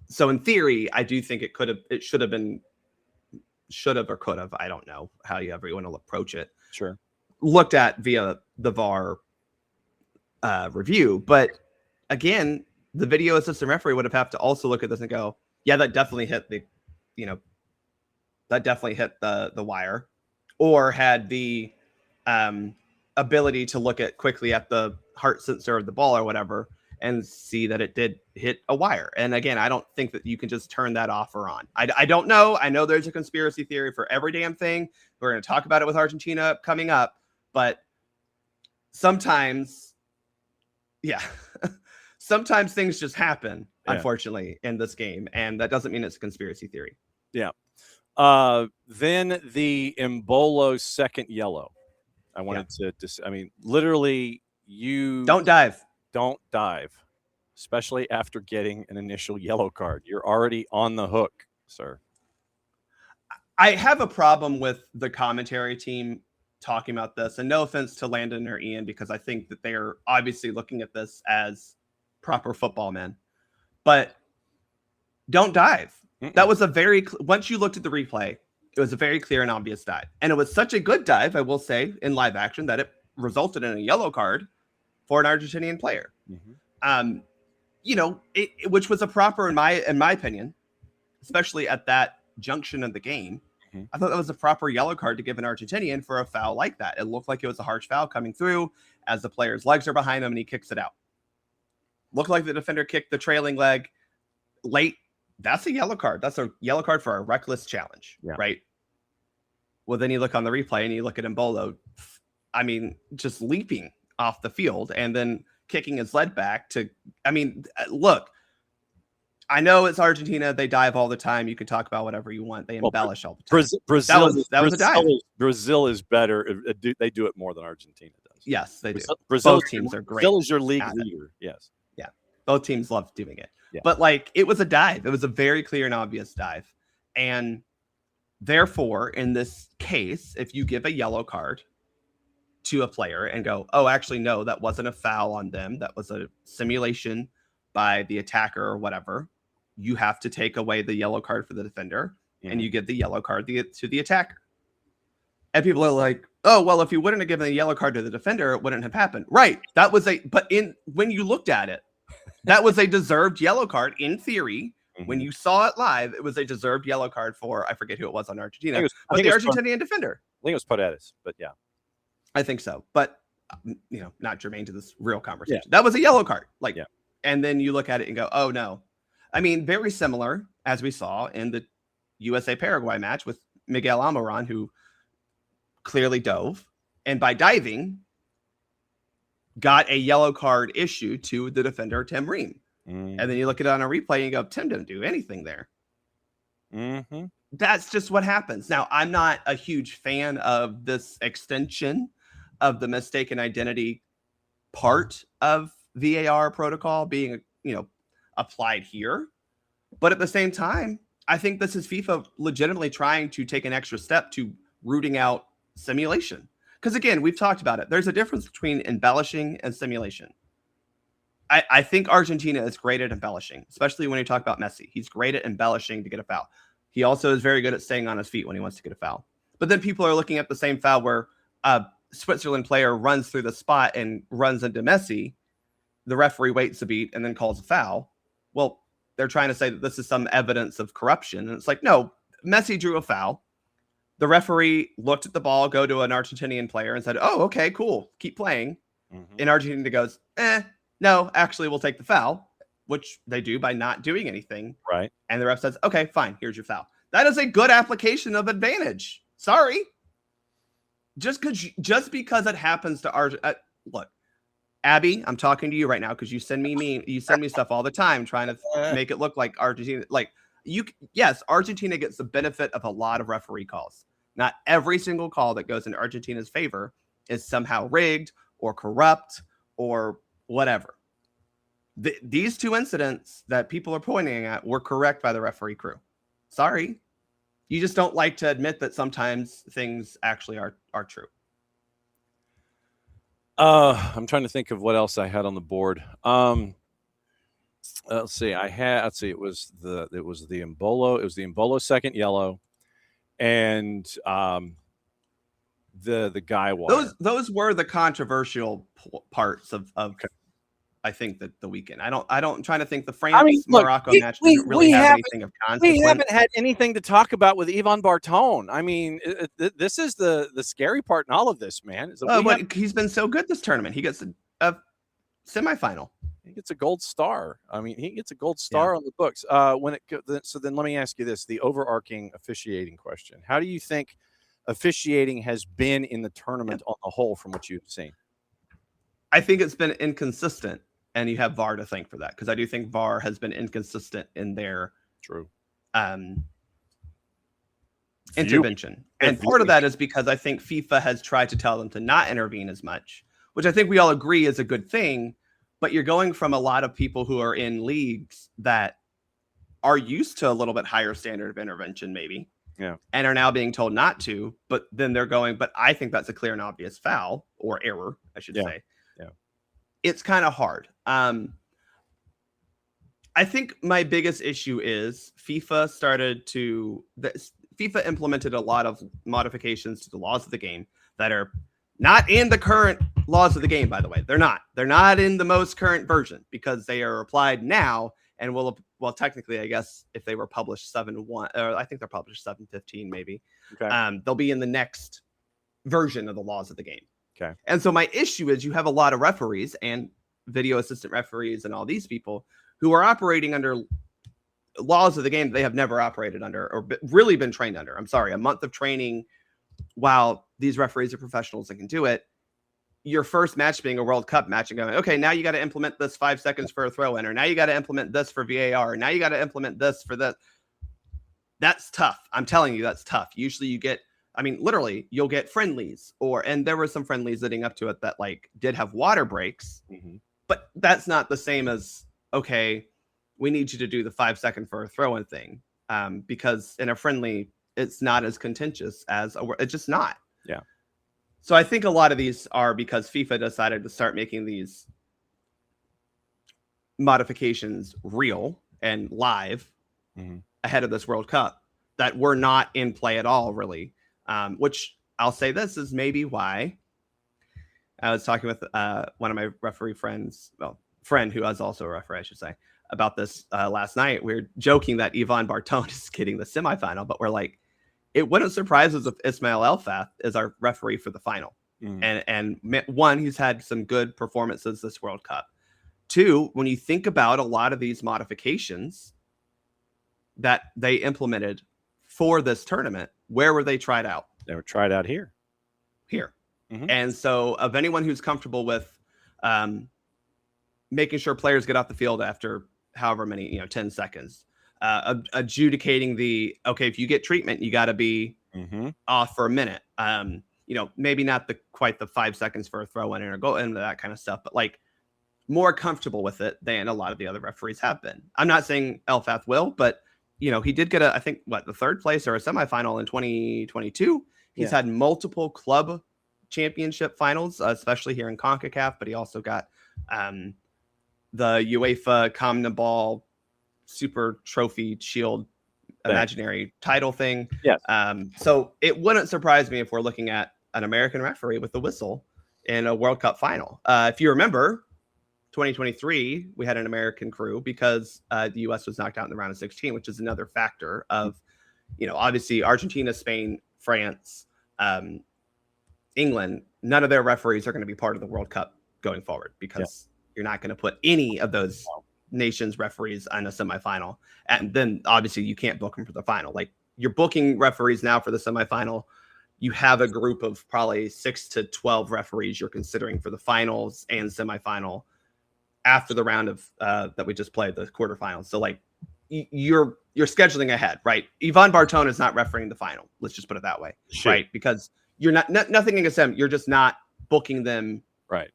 So in theory, I do think it should have or could have, I don't know how you ever want to approach it. Sure. Looked at via the VAR review. But again, the video assistant referee would have to also look at this and go, yeah, that definitely hit the wire, or had the ability to look at quickly at the heart sensor of the ball or whatever and see that it did hit a wire. And again, I don't think that you can just turn that off or on. I don't know. I know there's a conspiracy theory for every damn thing. We're going to talk about it with Argentina coming up, but sometimes, sometimes things just happen, unfortunately, in this game. And that doesn't mean it's a conspiracy theory. Yeah. Then the Embolo second yellow. I wanted to literally don't dive, especially after getting an initial yellow card. You're already on the hook, sir. I have a problem with the commentary team talking about this, and no offense to Landon or Ian, because I think that they are obviously looking at this as proper football men, but don't dive. That was a very, once you looked at the replay, it was a very clear and obvious dive. And it was such a good dive, I will say, in live action, that it resulted in a yellow card for an Argentinian player. Which was a proper, in my opinion, especially at that junction of the game. I thought that was a proper yellow card to give an Argentinian for a foul like that. It looked like it was a harsh foul coming through as the player's legs are behind him and he kicks it out. Looked like the defender kicked the trailing leg late. That's a yellow card. That's a yellow card for a reckless challenge, right? Well, then you look on the replay and you look at Embolo, just leaping off the field and then kicking his leg back to, look, I know it's Argentina. They dive all the time. You can talk about whatever you want. They embellish all the time. Brazil, that was a dive. Brazil is better. They do it more than Argentina does. Yes, they do. Both teams are great. Brazil is your league leader. Yes. Yeah. Both teams love doing it. Yeah. But it was a dive. It was a very clear and obvious dive. And therefore, in this case, if you give a yellow card to a player and go, oh, actually, no, that wasn't a foul on them. That was a simulation by the attacker or whatever. You have to take away the yellow card for the defender and you give the yellow card to the attacker. And people are like, oh, well, if you wouldn't have given a yellow card to the defender, it wouldn't have happened. Right. When you looked at it, that was a deserved yellow card in theory. When you saw it live, it was a deserved yellow card for, I forget who it was on Argentina, but the Argentinian defender. I think it was Paredes, but yeah. I think so. But, not germane to this real conversation. Yeah. That was a yellow card. And then you look at it and go, oh, no. Very similar, as we saw in the USA-Paraguay match with Miguel Almiron, who clearly dove. And by diving, got a yellow card issued to the defender, Tim Ream. And then you look at it on a replay and you go, Tim didn't do anything there. That's just what happens. Now, I'm not a huge fan of this extension of the mistaken identity part of VAR protocol being, applied here. But at the same time, I think this is FIFA legitimately trying to take an extra step to rooting out simulation. Because again, we've talked about it. There's a difference between embellishing and simulation. I think Argentina is great at embellishing, especially when you talk about Messi. He's great at embellishing to get a foul. He also is very good at staying on his feet when he wants to get a foul. But then people are looking at the same foul where a Switzerland player runs through the spot and runs into Messi. The referee waits a beat and then calls a foul. Well, they're trying to say that this is some evidence of corruption. And it's like, no, Messi drew a foul. The referee looked at the ball, go to an Argentinian player and said, oh, okay, cool. Keep playing. And Argentina goes, no, actually, we'll take the foul, which they do by not doing anything. Right. And the ref says, okay, fine, here's your foul. That is a good application of advantage. Sorry. Just because it happens to Argentina. Look, Abby, I'm talking to you right now because you send me stuff all the time trying to make it look like Argentina. Yes, Argentina gets the benefit of a lot of referee calls. Not every single call that goes in Argentina's favor is somehow rigged or corrupt or whatever. These two incidents that people are pointing at were correct by the referee crew. Sorry. You just don't like to admit that sometimes things actually are true. I'm trying to think of what else I had on the board. Let's see. It was the Embolo. It was the Embolo second yellow, and the guy wire. Those were the controversial parts of okay. I think that the weekend. I'm trying to think the France Morocco match didn't really have anything of consequence. We haven't had anything to talk about with Ivan Bartone. This is the scary part in all of this, man. But he's been so good this tournament. He gets a semifinal. He gets a gold star. He gets a gold star on the books. So then let me ask you this: the overarching officiating question. How do you think officiating has been in the tournament on the whole, from what you've seen? I think it's been inconsistent. And you have VAR to thank for that, because I do think VAR has been inconsistent in their intervention. And part of that is because I think FIFA has tried to tell them to not intervene as much, which I think we all agree is a good thing. But you're going from a lot of people who are in leagues that are used to a little bit higher standard of intervention, maybe. and are now being told not to, but then they're going, but I think that's a clear and obvious foul or error, I should say. Yeah. It's kind of hard. I think my biggest issue is FIFA implemented a lot of modifications to the laws of the game that are not in the current laws of the game, by the way. They're not in the most current version because they are applied now and will, well, technically, I guess if they were published 7.1, or I think they're published 7.15 maybe. Okay. They'll be in the next version of the laws of the game. Okay. And so my issue is you have a lot of referees and video assistant referees and all these people who are operating under laws of the game they have never operated under or really been trained under. I'm sorry, a month of training while these referees are professionals and can do it. Your first match being a World Cup match and going, okay, now you got to implement this 5 seconds for a throw in, or now you got to implement this for VAR, or now you got to implement this for that. That's tough. I'm telling you, that's tough. Usually you get, literally you'll get friendlies and there were some friendlies leading up to it that like did have water breaks, but that's not the same as, okay, we need you to do the 5 second for a throw in thing. Because in a friendly, it's not as contentious as it's just not. Yeah. So I think a lot of these are because FIFA decided to start making these modifications real and live ahead of this World Cup that were not in play at all, really. Which I'll say this is maybe why I was talking with one of my referee friends, friend who is also a referee, I should say, about this last night. We were joking that Ivan Barton is getting the semifinal, but we're like, it wouldn't surprise us if Ismail Elfath is our referee for the final. And one, he's had some good performances this World Cup. Two, when you think about a lot of these modifications that they implemented for this tournament, where were they tried out? They were tried out here. And so of anyone who's comfortable with making sure players get off the field after however many, 10 seconds, adjudicating if you get treatment, you got to be off for a minute. Maybe not quite the 5 seconds for a throw in or goal and that kind of stuff, but like more comfortable with it than a lot of the other referees have been. I'm not saying Elfath will, but he did get the third place or a semifinal in 2022. He's had multiple club championship finals, especially here in CONCACAF, but he also got the UEFA CONMEBOL Super Trophy Shield imaginary title thing. Yes. So it wouldn't surprise me if we're looking at an American referee with the whistle in a World Cup final. If you remember, 2023, we had an American crew because the U.S. was knocked out in the round of 16, which is another factor of, obviously Argentina, Spain, France, England, none of their referees are going to be part of the World Cup going forward because you're not going to put any of those nations referees on a semifinal. And then obviously you can't book them for the final. Like you're booking referees now for the semifinal. You have a group of probably 6 to 12 referees you're considering for the finals and semifinal after the round of that we just played, the quarterfinals. So like you're scheduling ahead, right? Ivan Barton is not refereeing the final. Let's just put it that way, right? Because you're nothing against them. You're just not booking them right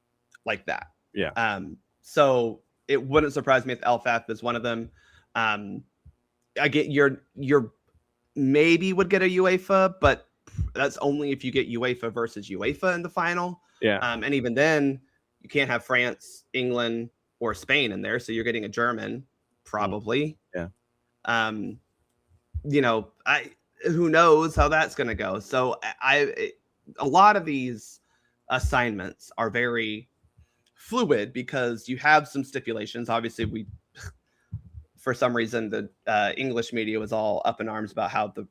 like that. Yeah. So it wouldn't surprise me if Elfath is one of them. I get your maybe would get a UEFA, but that's only if you get UEFA versus UEFA in the final. Yeah. And even then, you can't have France, England, or Spain in there, so you're getting a German probably. Yeah. Who knows how that's going to go. So a lot of these assignments are very fluid because you have some stipulations. Obviously, for some reason, the English media was all up in arms about how the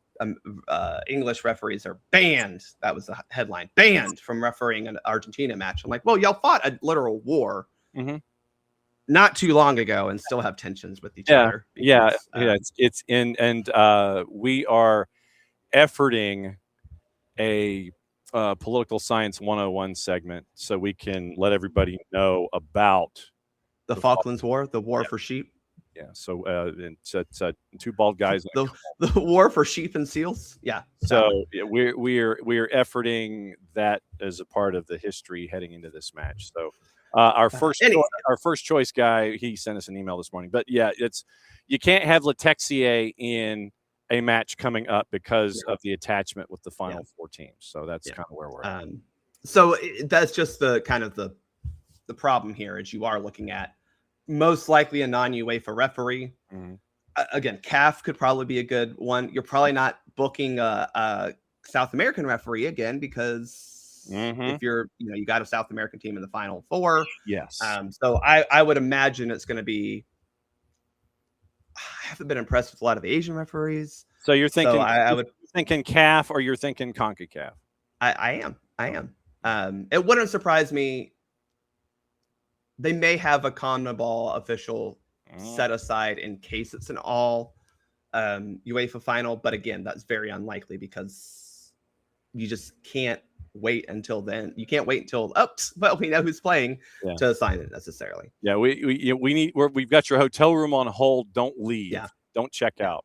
English referees are banned. That was the headline, banned from refereeing an Argentina match. I'm like, well, y'all fought a literal war not too long ago and still have tensions with each other. Because, it's in, and we are efforting a political science 101 segment so we can let everybody know about the Falklands War, the war for sheep. Yeah, so it's two bald guys. The war for sheep and seals. Yeah. So we're efforting that as a part of the history heading into this match. So our first choice guy, he sent us an email this morning. But yeah, you can't have Letexier in a match coming up because of the attachment with the final 4 teams. So that's kind of where we're at. So that's just the kind of the problem here is you are looking at most likely a non-UEFA referee. Again, CAF could probably be a good one. You're probably not booking a South American referee again because if you're, you got a South American team in the Final Four. Yes. So I would imagine it's going to be. I haven't been impressed with a lot of the Asian referees. So you're thinking, so I would thinking CAF or you're thinking CONCACAF? I am. It wouldn't surprise me. They may have a CONMEBOL official set aside in case it's an all UEFA final. But again, that's very unlikely because you just can't wait until then. You can't wait until, well, we know who's playing to assign it necessarily. Yeah, we've got your hotel room on hold. Don't leave. Yeah. Don't check out.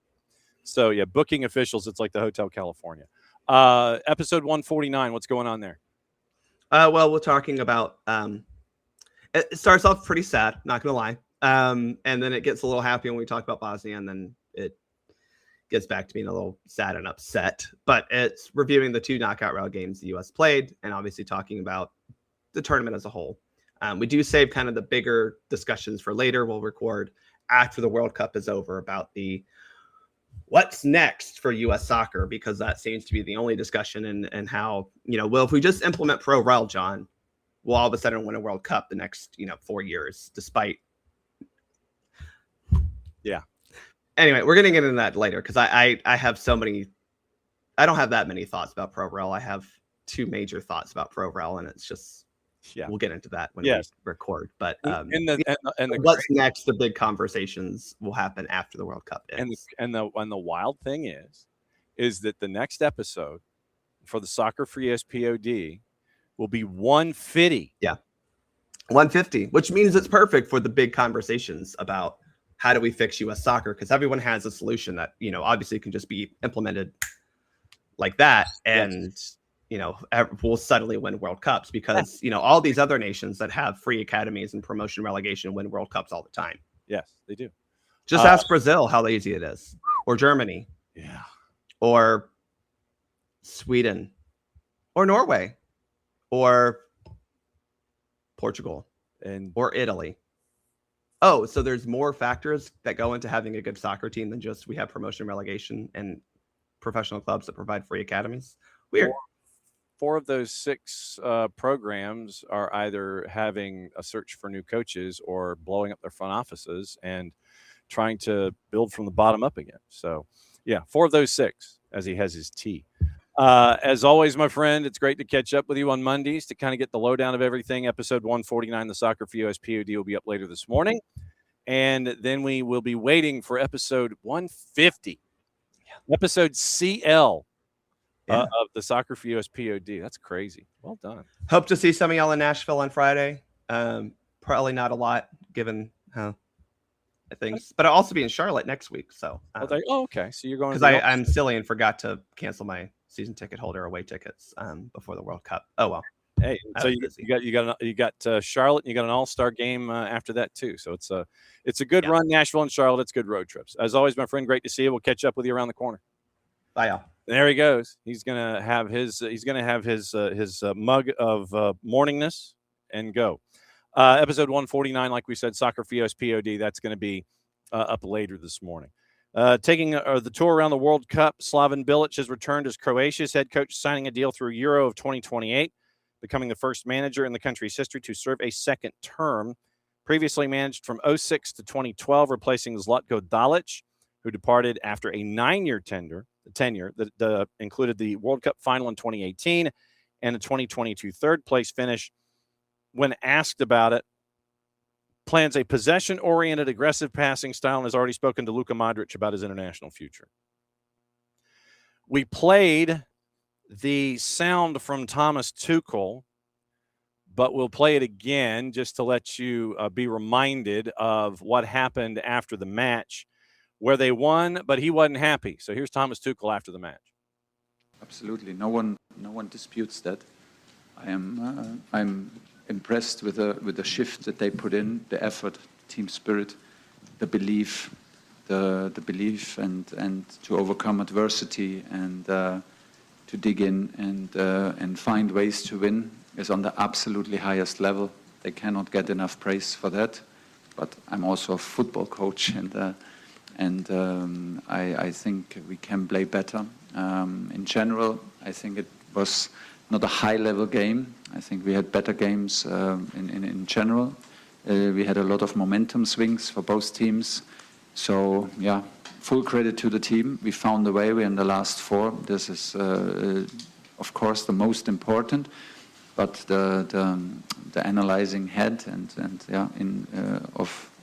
So, yeah, booking officials, it's like the Hotel California. Episode 149, what's going on there? Well, we're talking about it starts off pretty sad, not going to lie. And then it gets a little happy when we talk about Bosnia, and then it gets back to being a little sad and upset. But it's reviewing the 2 knockout round games the U.S. played and obviously talking about the tournament as a whole. We do save kind of the bigger discussions for later. We'll record after the World Cup is over about the what's next for U.S. soccer, because that seems to be the only discussion and how, well, if we just implement Pro Rel, John, we'll all of a sudden win a World Cup the next, 4 years, despite. Yeah. Anyway, we're going to get into that later because I have so many. I don't have that many thoughts about Pro Rel. I have 2 major thoughts about Pro Rel, and it's just. Yeah, we'll get into that when we record. But what's next? The big conversations will happen after the World Cup ends. And the wild thing is that the next episode for the Soccer Free SPOD will be 150. Yeah, 150, which means it's perfect for the big conversations about how do we fix U.S. soccer, because everyone has a solution that obviously can just be implemented like that, and. Will suddenly win World Cups because, all these other nations that have free academies and promotion relegation win World Cups all the time. Yes, they do. Just ask Brazil how easy it is, or Germany. Yeah. Or Sweden, or Norway, or Portugal, or Italy. Oh, so there's more factors that go into having a good soccer team than just we have promotion relegation and professional clubs that provide free academies. Weird. 4 of those 6 programs are either having a search for new coaches or blowing up their front offices and trying to build from the bottom up again. So, 4 of those 6, as he has his tea. As always, my friend, it's great to catch up with you on Mondays to kind of get the lowdown of everything. Episode 149, the Soccer for USPOD, will be up later this morning. And then we will be waiting for episode 150, episode CL. Of the Soccer for USPOD. That's crazy. Well done. Hope to see some of y'all in Nashville on Friday. Probably not a lot given how things, but I'll also be in Charlotte next week. So, okay. So you're going because I'm silly and forgot to cancel my season ticket holder away tickets before the World Cup. Oh well. Hey, so you got Charlotte. And you got an all-star game after that too. So it's a good run. Nashville and Charlotte. It's good road trips. As always, my friend. Great to see you. We'll catch up with you around the corner. Bye, y'all. There he goes. He's gonna have his mug of morningness and go. Episode 149, like we said, Soccer for USPOD. That's going to be up later this morning. Taking the tour around the World Cup, Slaven Bilic has returned as Croatia's head coach, signing a deal through Euro of 2028, becoming the first manager in the country's history to serve a second term. Previously managed from 2006 to 2012, replacing Zlatko Dalic, who departed after a 9-year tenure that included the World Cup final in 2018 and a 2022 third-place finish. When asked about it, plans a possession-oriented, aggressive passing style and has already spoken to Luka Modric about his international future. We played the sound from Thomas Tuchel, but we'll play it again just to let you be reminded of what happened after the match, where they won, but he wasn't happy. So here's Thomas Tuchel after the match. Absolutely, no one disputes that. I'm impressed with the shift that they put in, the effort, team spirit, the belief, the belief and to overcome adversity and to dig in and find ways to win is on the absolutely highest level. They cannot get enough praise for that. But I'm also a football coach, and I think we can play better. In general, I think it was not a high-level game. I think we had better games in general. We had a lot of momentum swings for both teams. So, yeah, full credit to the team. We found a way. We're in the last four. This is, of course, the most important. But the analyzing head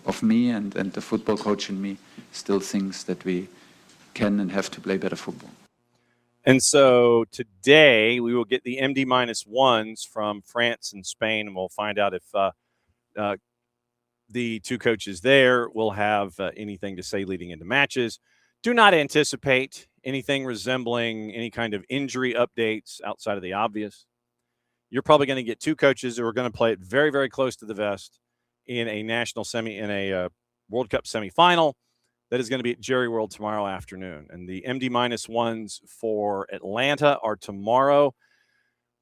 of me and the football coach in me still thinks that we can and have to play better football. And so today we will get the MD-1s from France and Spain, and we'll find out if the two coaches there will have anything to say leading into matches. Do not anticipate anything resembling any kind of injury updates outside of the obvious. You're probably going to get two coaches who are going to play it very, very close to the vest in a World Cup semifinal that is going to be at Jerry World tomorrow afternoon. And the MD-1s for Atlanta are tomorrow.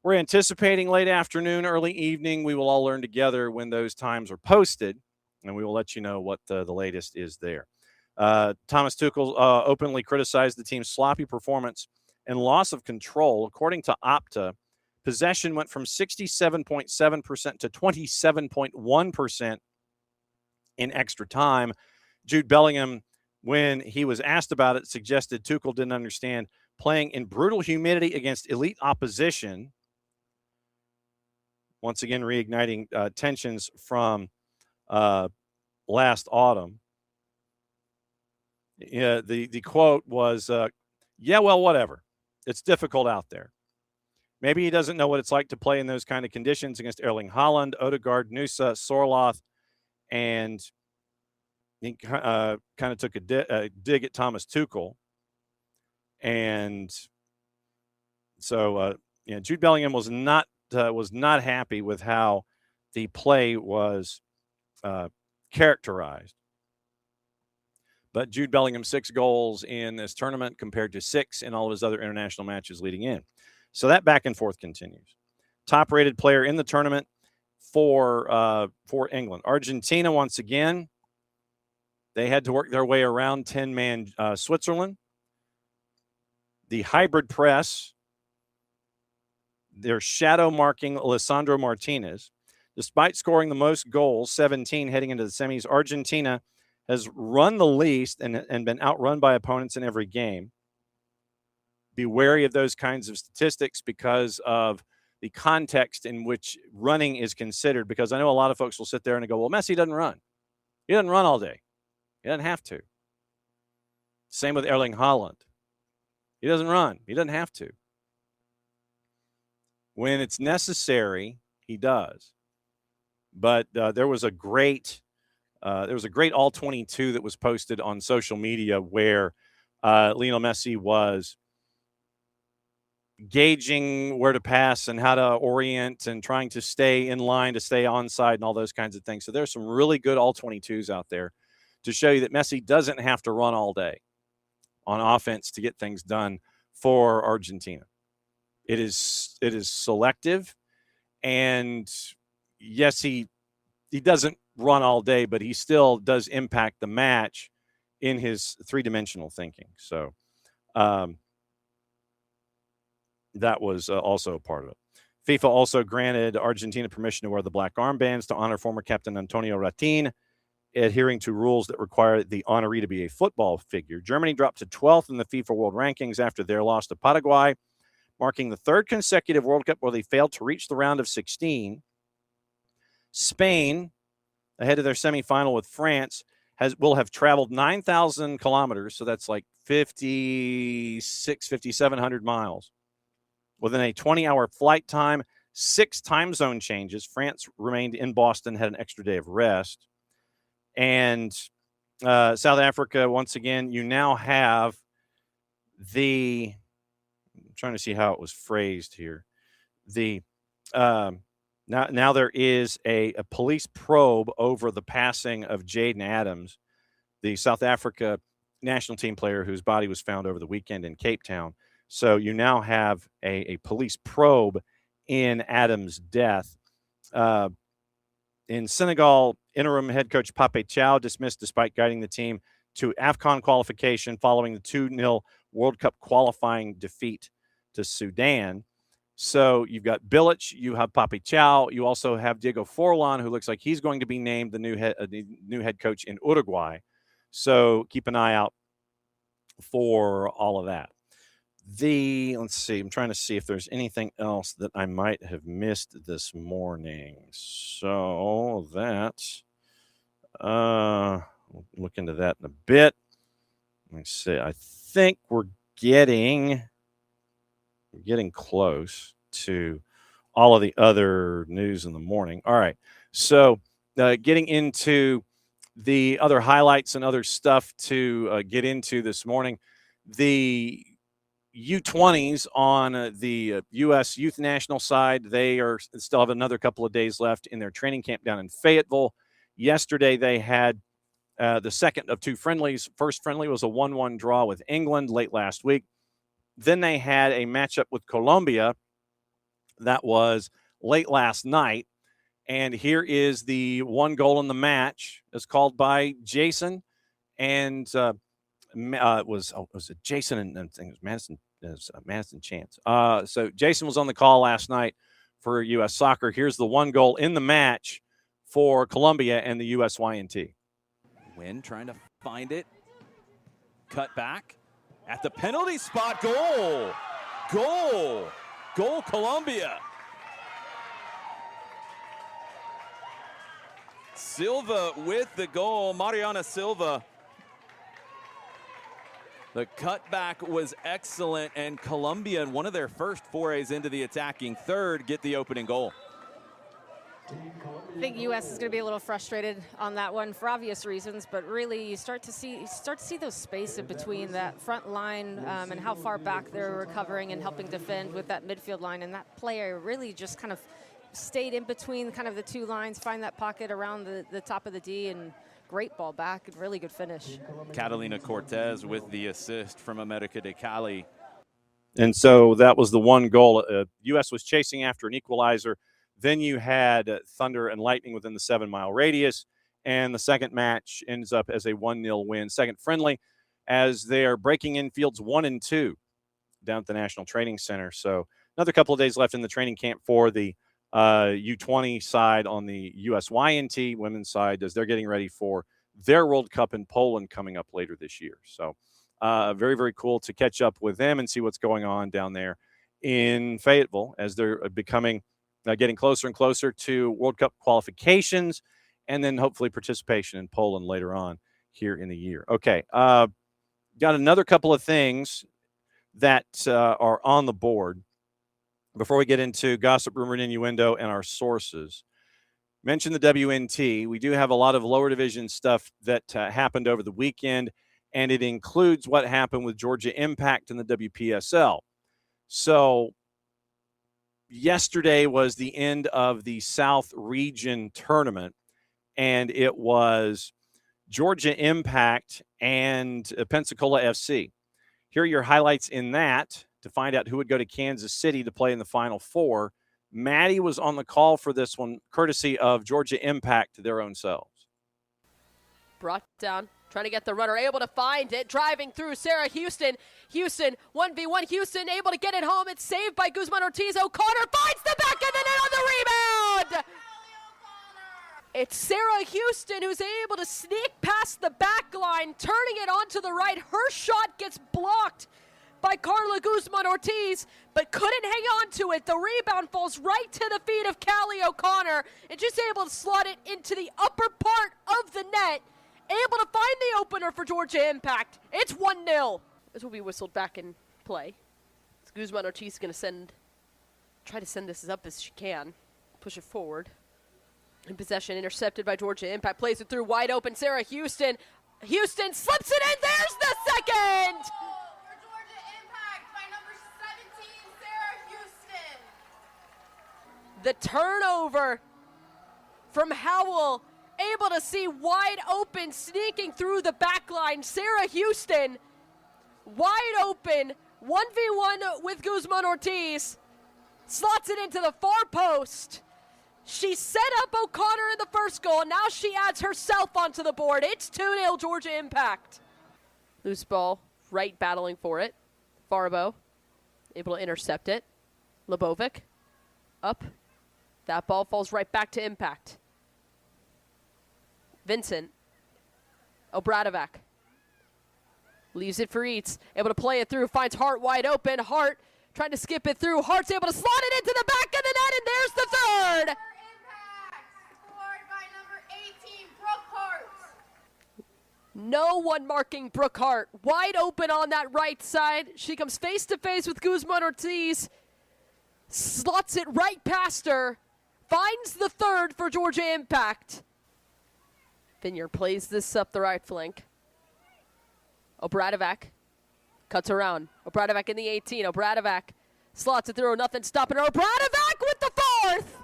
We're anticipating late afternoon, early evening. We will all learn together when those times are posted, and we will let you know what the latest is there. Thomas Tuchel openly criticized the team's sloppy performance and loss of control. According to Opta, possession went from 67.7% to 27.1% in extra time. Jude Bellingham, when he was asked about it, suggested Tuchel didn't understand playing in brutal humidity against elite opposition. Once again, reigniting tensions from last autumn. Yeah, the quote was, yeah, well, whatever. It's difficult out there. Maybe he doesn't know what it's like to play in those kind of conditions against Erling Haaland, Odegaard, Nusa, Sorloth, and he kind of took a dig at Thomas Tuchel. And so, Jude Bellingham was not happy with how the play was characterized. But Jude Bellingham, 6 goals in this tournament compared to 6 in all of his other international matches leading in. So that back and forth continues. Top-rated player in the tournament for England. Argentina, once again, they had to work their way around 10-man Switzerland. The hybrid press, they're shadow marking Alessandro Martinez. Despite scoring the most goals, 17 heading into the semis, Argentina has run the least and been outrun by opponents in every game. Be wary of those kinds of statistics because of the context in which running is considered, because I know a lot of folks will sit there and go, well, Messi doesn't run. He doesn't run all day. He doesn't have to. Same with Erling Haaland. He doesn't run. He doesn't have to. When it's necessary, he does. But there was a great all 22 that was posted on social media where Lionel Messi was gauging where to pass and how to orient and trying to stay in line, to stay onside and all those kinds of things. So there's some really good all 22s out there to show you that Messi doesn't have to run all day on offense to get things done for Argentina. It is selective, and yes, he doesn't run all day, but he still does impact the match in his three-dimensional thinking. So that was also a part of it. FIFA also granted Argentina permission to wear the black armbands to honor former captain Antonio Ratin, adhering to rules that require the honoree to be a football figure. Germany dropped to 12th in the FIFA World Rankings after their loss to Paraguay, marking the third consecutive World Cup where they failed to reach the round of 16. Spain, ahead of their semifinal with France, will have traveled 9,000 kilometers, so that's like 5,700 miles, within a 20-hour flight time, 6 time zone changes. France remained in Boston, had an extra day of rest. And South Africa, once again, you now have I'm trying to see how it was phrased here. Now there is a police probe over the passing of Jaden Adams. The South Africa national team player whose body was found over the weekend in Cape Town. So you now have a police probe in Adams' death. In Senegal, interim head coach Pape Thiaw dismissed despite guiding the team to AFCON qualification following the 2-0 World Cup qualifying defeat to Sudan. So you've got Bilic, you have Pape Thiaw, you also have Diego Forlan, who looks like he's going to be named the new head coach in Uruguay. So keep an eye out for all of that. Let's see, I'm trying to see if there's anything else that I might have missed this morning. So we'll look into that in a bit. Let me see. I think we're getting close to all of the other news in the morning. All right. So getting into the other highlights and other stuff to get into this morning, the U20s on the U.S. Youth National side, they still have another couple of days left in their training camp down in Fayetteville. Yesterday, they had the second of two friendlies. First friendly was a 1-1 draw with England late last week. Then they had a matchup with Colombia that was late last night. And here is the one goal in the match. It's called by Jason. And was it Jason and I think it was Madison Chance. So Jason was on the call last night for U.S. Soccer. Here's the one goal in the match for Colombia and the USYNT. Wynn trying to find it. Cut back at the penalty spot. Goal, Colombia. Silva with the goal, Mariana Silva. The cutback was excellent, and Colombia, in one of their first forays into the attacking third, get the opening goal. I think U.S. is going to be a little frustrated on that one for obvious reasons, but really you start to see those space in between that front line and how far back they're recovering and helping defend with that midfield line, and that player really just kind of stayed in between kind of the two lines, find that pocket around the top of the D, and great ball back and really good finish. Catalina Cortez with the assist from America de Cali. And so that was the one goal. U.S. was chasing after an equalizer. Then you had Thunder and Lightning within the 7-mile radius. And the second match ends up as a 1-0 win. Second friendly as they are breaking in fields 1 and 2 down at the National Training Center. So another couple of days left in the training camp for the U20 side on the USYNT women's side as they're getting ready for their World Cup in Poland coming up later this year. So very, very cool to catch up with them and see what's going on down there in Fayetteville as they're getting closer and closer to World Cup qualifications and then hopefully participation in Poland later on here in the year. Okay, got another couple of things that are on the board. Before we get into gossip, rumor, and innuendo and our sources, mention the WNT. We do have a lot of lower division stuff that happened over the weekend, and it includes what happened with Georgia Impact in the WPSL. So yesterday was the end of the South Region tournament, and it was Georgia Impact and Pensacola FC. Here are your highlights in that. To find out who would go to Kansas City to play in the Final Four. Maddie was on the call for this one, courtesy of Georgia Impact to their own selves. Brought down, trying to get the runner, able to find it, driving through Sarah Houston. Houston, 1v1, Houston able to get it home. It's saved by Guzman Ortiz. O'Connor finds the back of the net on the rebound. It's Sarah Houston who's able to sneak past the back line, turning it onto the right. Her shot gets blocked by Carla Guzman Ortiz, but couldn't hang on to it. The rebound falls right to the feet of Callie O'Connor and just able to slot it into the upper part of the net. Able to find the opener for Georgia Impact. It's 1-0. This will be whistled back in play. So Guzman Ortiz is going to try to send this as up as she can. Push it forward. In possession, intercepted by Georgia Impact. Plays it through wide open. Sarah Houston. Houston slips it in. There's the second. The turnover from Howell able to see wide open, sneaking through the back line. Sarah Houston, wide open, 1v1 with Guzman Ortiz, slots it into the far post. She set up O'Connor in the first goal. Now she adds herself onto the board. It's 2-0 Georgia Impact. Loose ball, right battling for it. Farbo, able to intercept it. Lebovic, up. That ball falls right back to Impact. Vincent, Obradovac, leaves it for Eats. Able to play it through, finds Hart wide open. Hart trying to skip it through. Hart's able to slot it into the back of the net, and there's the third. No one marking Brooke Hart. Wide open on that right side. She comes face to face with Guzman Ortiz. Slots it right past her. Finds the third for Georgia Impact. Vineyard plays this up the right flank. Obradovac cuts around. Obradovac in the 18. Obradovac slots it through. Nothing stopping her. Obradovac with the fourth.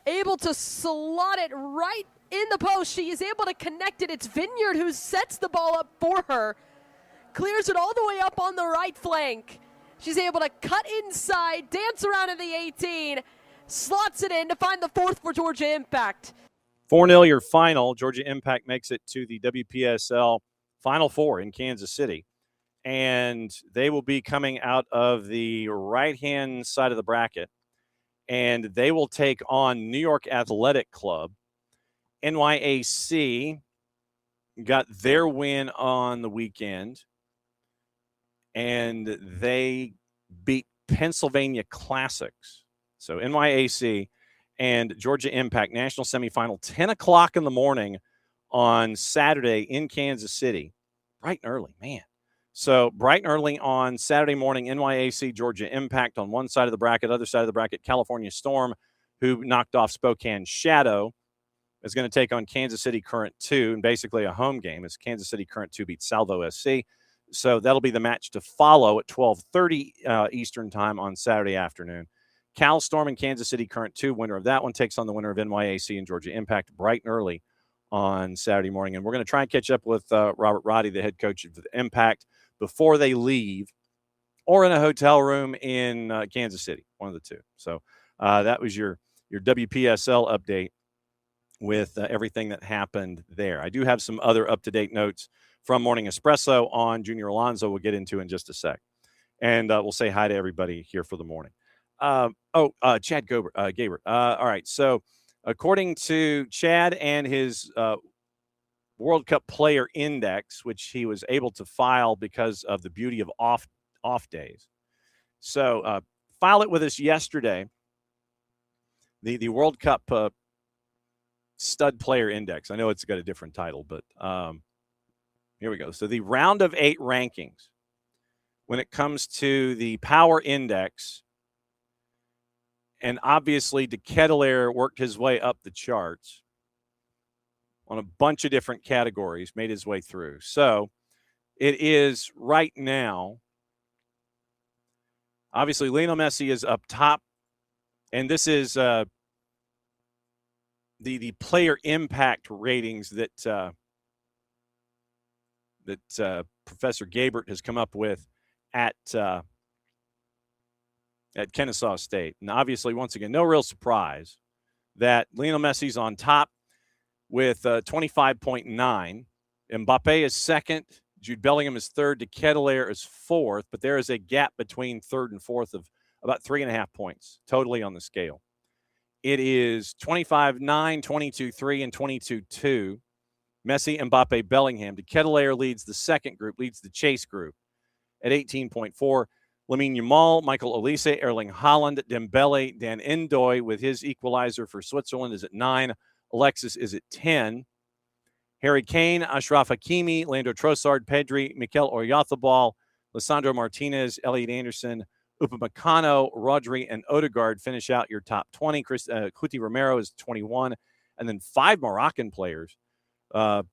Able to slot it right in the post. She is able to connect it. It's Vineyard who sets the ball up for her. Clears it all the way up on the right flank. She's able to cut inside, dance around in the 18, slots it in to find the fourth for Georgia Impact. 4-0 your final. Georgia Impact makes it to the WPSL Final Four in Kansas City. And they will be coming out of the right-hand side of the bracket. And they will take on New York Athletic Club. NYAC got their win on the weekend, and they beat Pennsylvania Classics. So NYAC and Georgia Impact, national semifinal, 10 o'clock in the morning on Saturday in Kansas City. Bright and early, man. So bright and early on Saturday morning, NYAC, Georgia Impact on one side of the bracket, other side of the bracket, California Storm, who knocked off Spokane Shadow, is going to take on Kansas City Current 2, and basically a home game as Kansas City Current 2 beats Salvo SC. So that'll be the match to follow at 12:30 Eastern time on Saturday afternoon. Cal Storm and Kansas City Current 2, winner of that one, takes on the winner of NYAC and Georgia Impact bright and early on Saturday morning. And we're going to try and catch up with Robert Roddy, the head coach of the Impact, before they leave, or in a hotel room in Kansas City, one of the two. So that was your WPSL update with everything that happened there. I do have some other up-to-date notes from Morning Espresso on Junior Alonso we'll get into in just a sec. And we'll say hi to everybody here for the morning. Chad Gabert. All right, so according to Chad and his World Cup Player Index, which he was able to file because of the beauty of off days. So file it with us yesterday. The World Cup Stud Player Index. I know it's got a different title, but here we go. So the round of 8 rankings when it comes to the Power Index, and obviously de Ketelaere worked his way up the charts on a bunch of different categories, made his way through. So it is right now, obviously Lionel Messi is up top, and this is the player impact ratings that Professor Gabert has come up with at Kennesaw State. And obviously, once again, no real surprise that Lionel Messi's on top with 25.9. Mbappe is second. Jude Bellingham is third. De Ketelaere is fourth. But there is a gap between third and fourth of about 3.5 points totally on the scale. It is 25-9, 22-3, and 22-2. Messi, Mbappe, Bellingham. De Ketelaere leads the second group, leads the chase group at 18.4. Lamine Yamal, Michael Olise, Erling Haaland, Dembele, Dan Ndoye with his equalizer for Switzerland is at 9. Alexis is at 10. Harry Kane, Ashraf Hakimi, Leandro Trossard, Pedri, Mikel Oyarzabal, Lisandro Martinez, Elliot Anderson, Upamecano, Rodri, and Odegaard finish out your top 20. Cuti Romero is 21. And then 5 Moroccan players are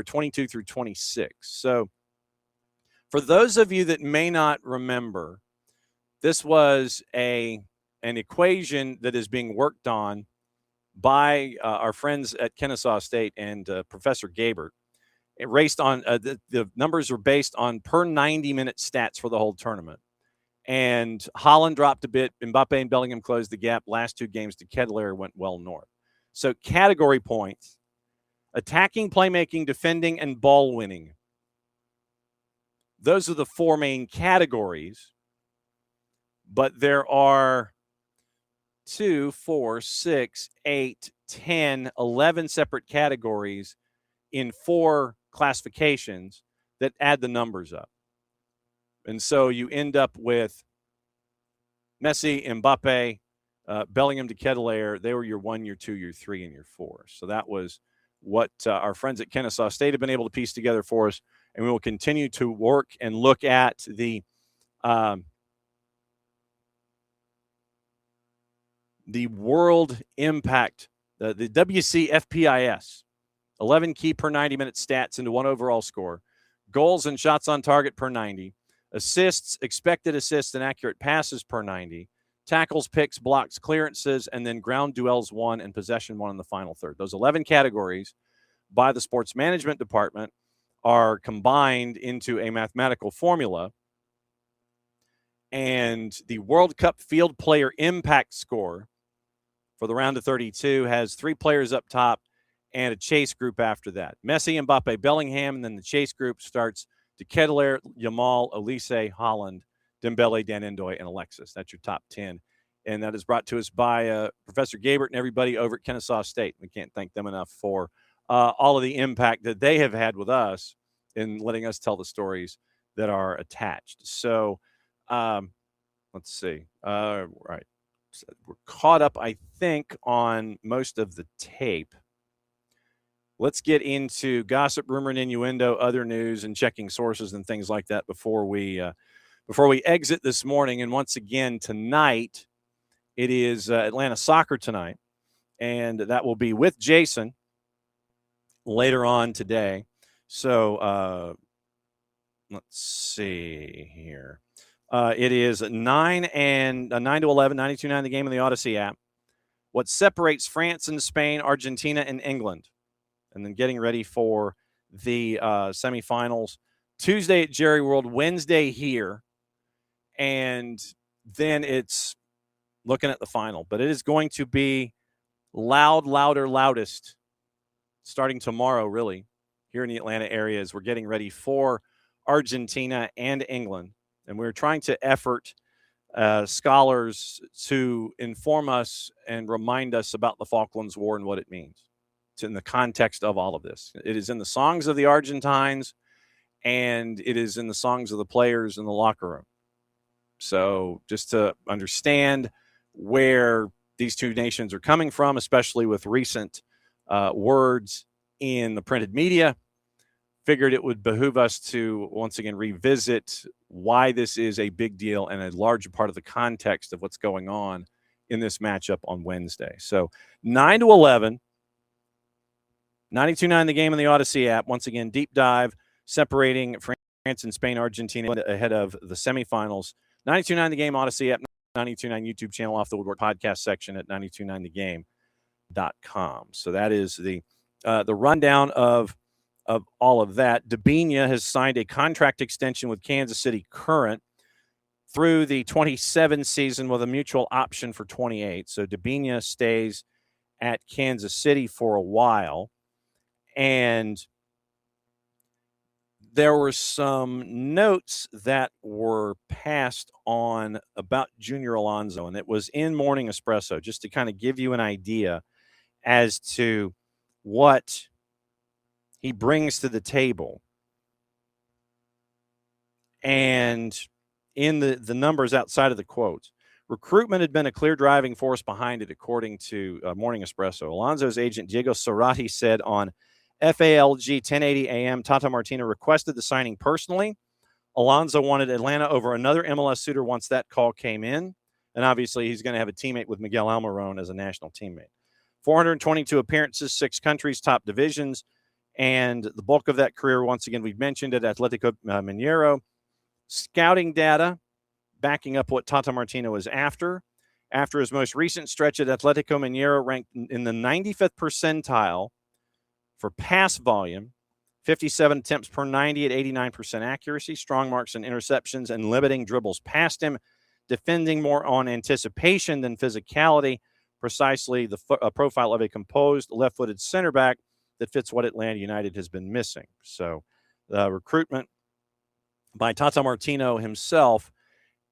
22 through 26. So for those of you that may not remember, this was an an equation that is being worked on by our friends at Kennesaw State and Professor Gabert. Based on the numbers are based on per 90-minute stats for the whole tournament. And Holland dropped a bit. Mbappe and Bellingham closed the gap. Last two games to Keeler went well north. So category points, attacking, playmaking, defending, and ball winning. Those are the four main categories. But there are 2, 4, 6, 8, 10, 11 separate categories in 4 classifications that add the numbers up. And so you end up with Messi, Mbappe, Bellingham to Keeler. They were your 1, your 2, your 3, and your 4. So that was what our friends at Kennesaw State have been able to piece together for us. And we will continue to work and look at the world impact, the WCFPIS, 11 key per 90-minute stats into one overall score, goals and shots on target per 90, assists, expected assists, and accurate passes per 90, tackles, picks, blocks, clearances, and then ground duels 1 and possession 1 in the final third. Those 11 categories by the sports management department are combined into a mathematical formula, and the World Cup field player impact score for the round of 32 has 3 players up top and a chase group after that. Messi, Mbappe, Bellingham, and then the chase group starts to Keeler, Yamal, Elise, Holland, Dembele, Dan Ndoye, and Alexis. That's your top 10. And that is brought to us by Professor Gabert and everybody over at Kennesaw State. We can't thank them enough for all of the impact that they have had with us in letting us tell the stories that are attached. So let's see. Right. So we're caught up, I think, on most of the tape. Let's get into gossip, rumor, and innuendo, other news, and checking sources and things like that before we exit this morning. And once again, tonight, it is Atlanta soccer tonight, and that will be with Jason later on today. So let's see here. It is 9 to 11, 92.9 the game in the Odyssey app. What separates France and Spain, Argentina, and England? And then getting ready for the semifinals. Tuesday at Jerry World, Wednesday here. And then it's looking at the final. But it is going to be loud, louder, loudest starting tomorrow, really, here in the Atlanta area as we're getting ready for Argentina and England. And we're trying to effort scholars to inform us and remind us about the Falklands War and what it means. It's in the context of all of this. It is in the songs of the Argentines, and it is in the songs of the players in the locker room. So just to understand where these two nations are coming from, especially with recent words in the printed media, figured it would behoove us to once again revisit why this is a big deal and a larger part of the context of what's going on in this matchup on Wednesday. So 9 to 11, 92.9 the game in the Odyssey app. Once again, deep dive separating France and Spain, Argentina ahead of the semifinals. 92.9 the game Odyssey app, 92.9 YouTube channel, Off the Woodwork podcast section at 929thegame.com. So that is the rundown of all of that. Debinha has signed a contract extension with Kansas City Current through the 27 season with a mutual option for 28. So Debinha stays at Kansas City for a while. And there were some notes that were passed on about Junior Alonso, and it was in Morning Espresso, just to kind of give you an idea as to what he brings to the table. And in the numbers outside of the quotes, recruitment had been a clear driving force behind it, according to Morning Espresso. Alonso's agent, Diego Cerati, said on FALG 1080 AM, Tata Martino requested the signing personally. Alonso wanted Atlanta over another MLS suitor once that call came in. And obviously, he's going to have a teammate with Miguel Almiron as a national teammate. 422 appearances, 6 countries, top divisions. And the bulk of that career, once again, we've mentioned at Atletico Mineiro. Scouting data backing up what Tata Martino is after. After his most recent stretch at Atletico Mineiro, ranked in the 95th percentile for pass volume, 57 attempts per 90 at 89% accuracy, strong marks and interceptions, and limiting dribbles past him, defending more on anticipation than physicality, precisely the profile of a composed left-footed center back that fits what Atlanta United has been missing. So the recruitment by Tata Martino himself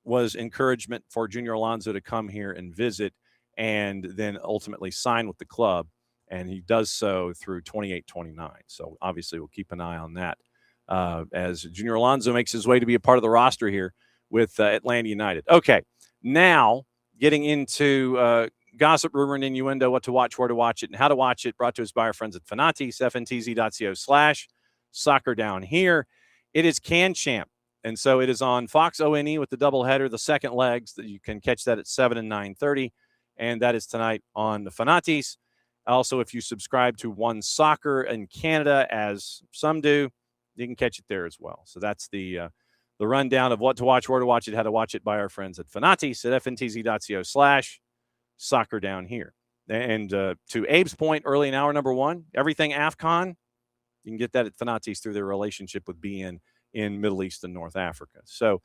was encouragement for Junior Alonso to come here and visit and then ultimately sign with the club. And he does so through 28-29. So obviously we'll keep an eye on that as Junior Alonso makes his way to be a part of the roster here with Atlanta United. Okay, now getting into gossip, rumor, and innuendo, what to watch, where to watch it, and how to watch it, brought to us by our friends at Fanatis, ftntz.co/soccer down here. It is Can Champ. And so it is on Fox ONE with the doubleheader, the second legs, that you can catch that at 7 and 9:30. And that is tonight on the Fanatis. Also, if you subscribe to One Soccer in Canada, as some do, you can catch it there as well. So that's the rundown of what to watch, where to watch it, how to watch it by our friends at Fanatis at ftntz.co/soccer down here. And to Abe's point early in hour number one, everything AFCON, you can get that at Fanatis through their relationship with BN in Middle East and North Africa. So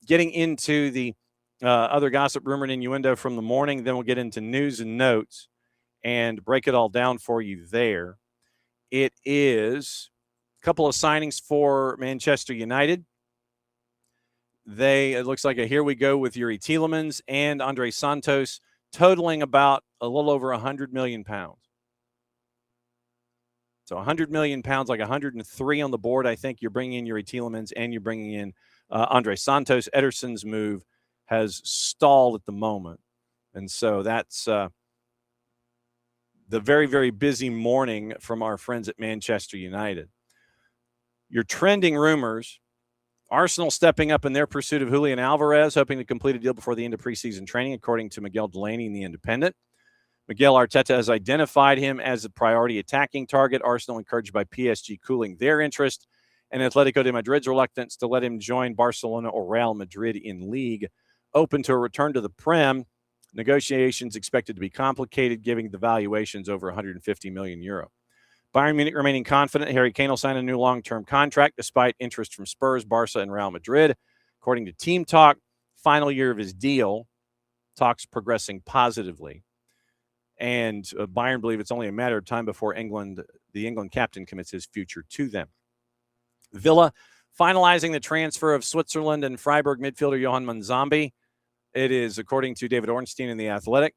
getting into the other gossip, rumor, and innuendo from the morning, then we'll get into news and notes and break it all down for you there. It is a couple of signings for Manchester United. It looks like a here we go with Yuri Tielemans and Andre Santos, totaling about a little over 100 million pounds. So 100 million pounds, like 103 on the board. I think you're bringing in Yuri Tielemans and you're bringing in Andre Santos. Ederson's move has stalled at the moment. And so that's the very, very busy morning from our friends at Manchester United. Your trending rumors, Arsenal stepping up in their pursuit of Julian Alvarez, hoping to complete a deal before the end of preseason training, according to Miguel Delaney in The Independent. Miguel Arteta has identified him as a priority attacking target. Arsenal encouraged by PSG cooling their interest, and Atletico de Madrid's reluctance to let him join Barcelona or Real Madrid in league. Open to a return to the Prem. Negotiations expected to be complicated, giving the valuations over 150 million euro. Bayern Munich remaining confident Harry Kane will sign a new long-term contract despite interest from Spurs, Barca, and Real Madrid. According to Team Talk, final year of his deal, talks progressing positively. And Bayern believe it's only a matter of time before the England captain commits his future to them. Villa finalizing the transfer of Switzerland and Freiburg midfielder Johan Manzambi. It is, according to David Ornstein in The Athletic,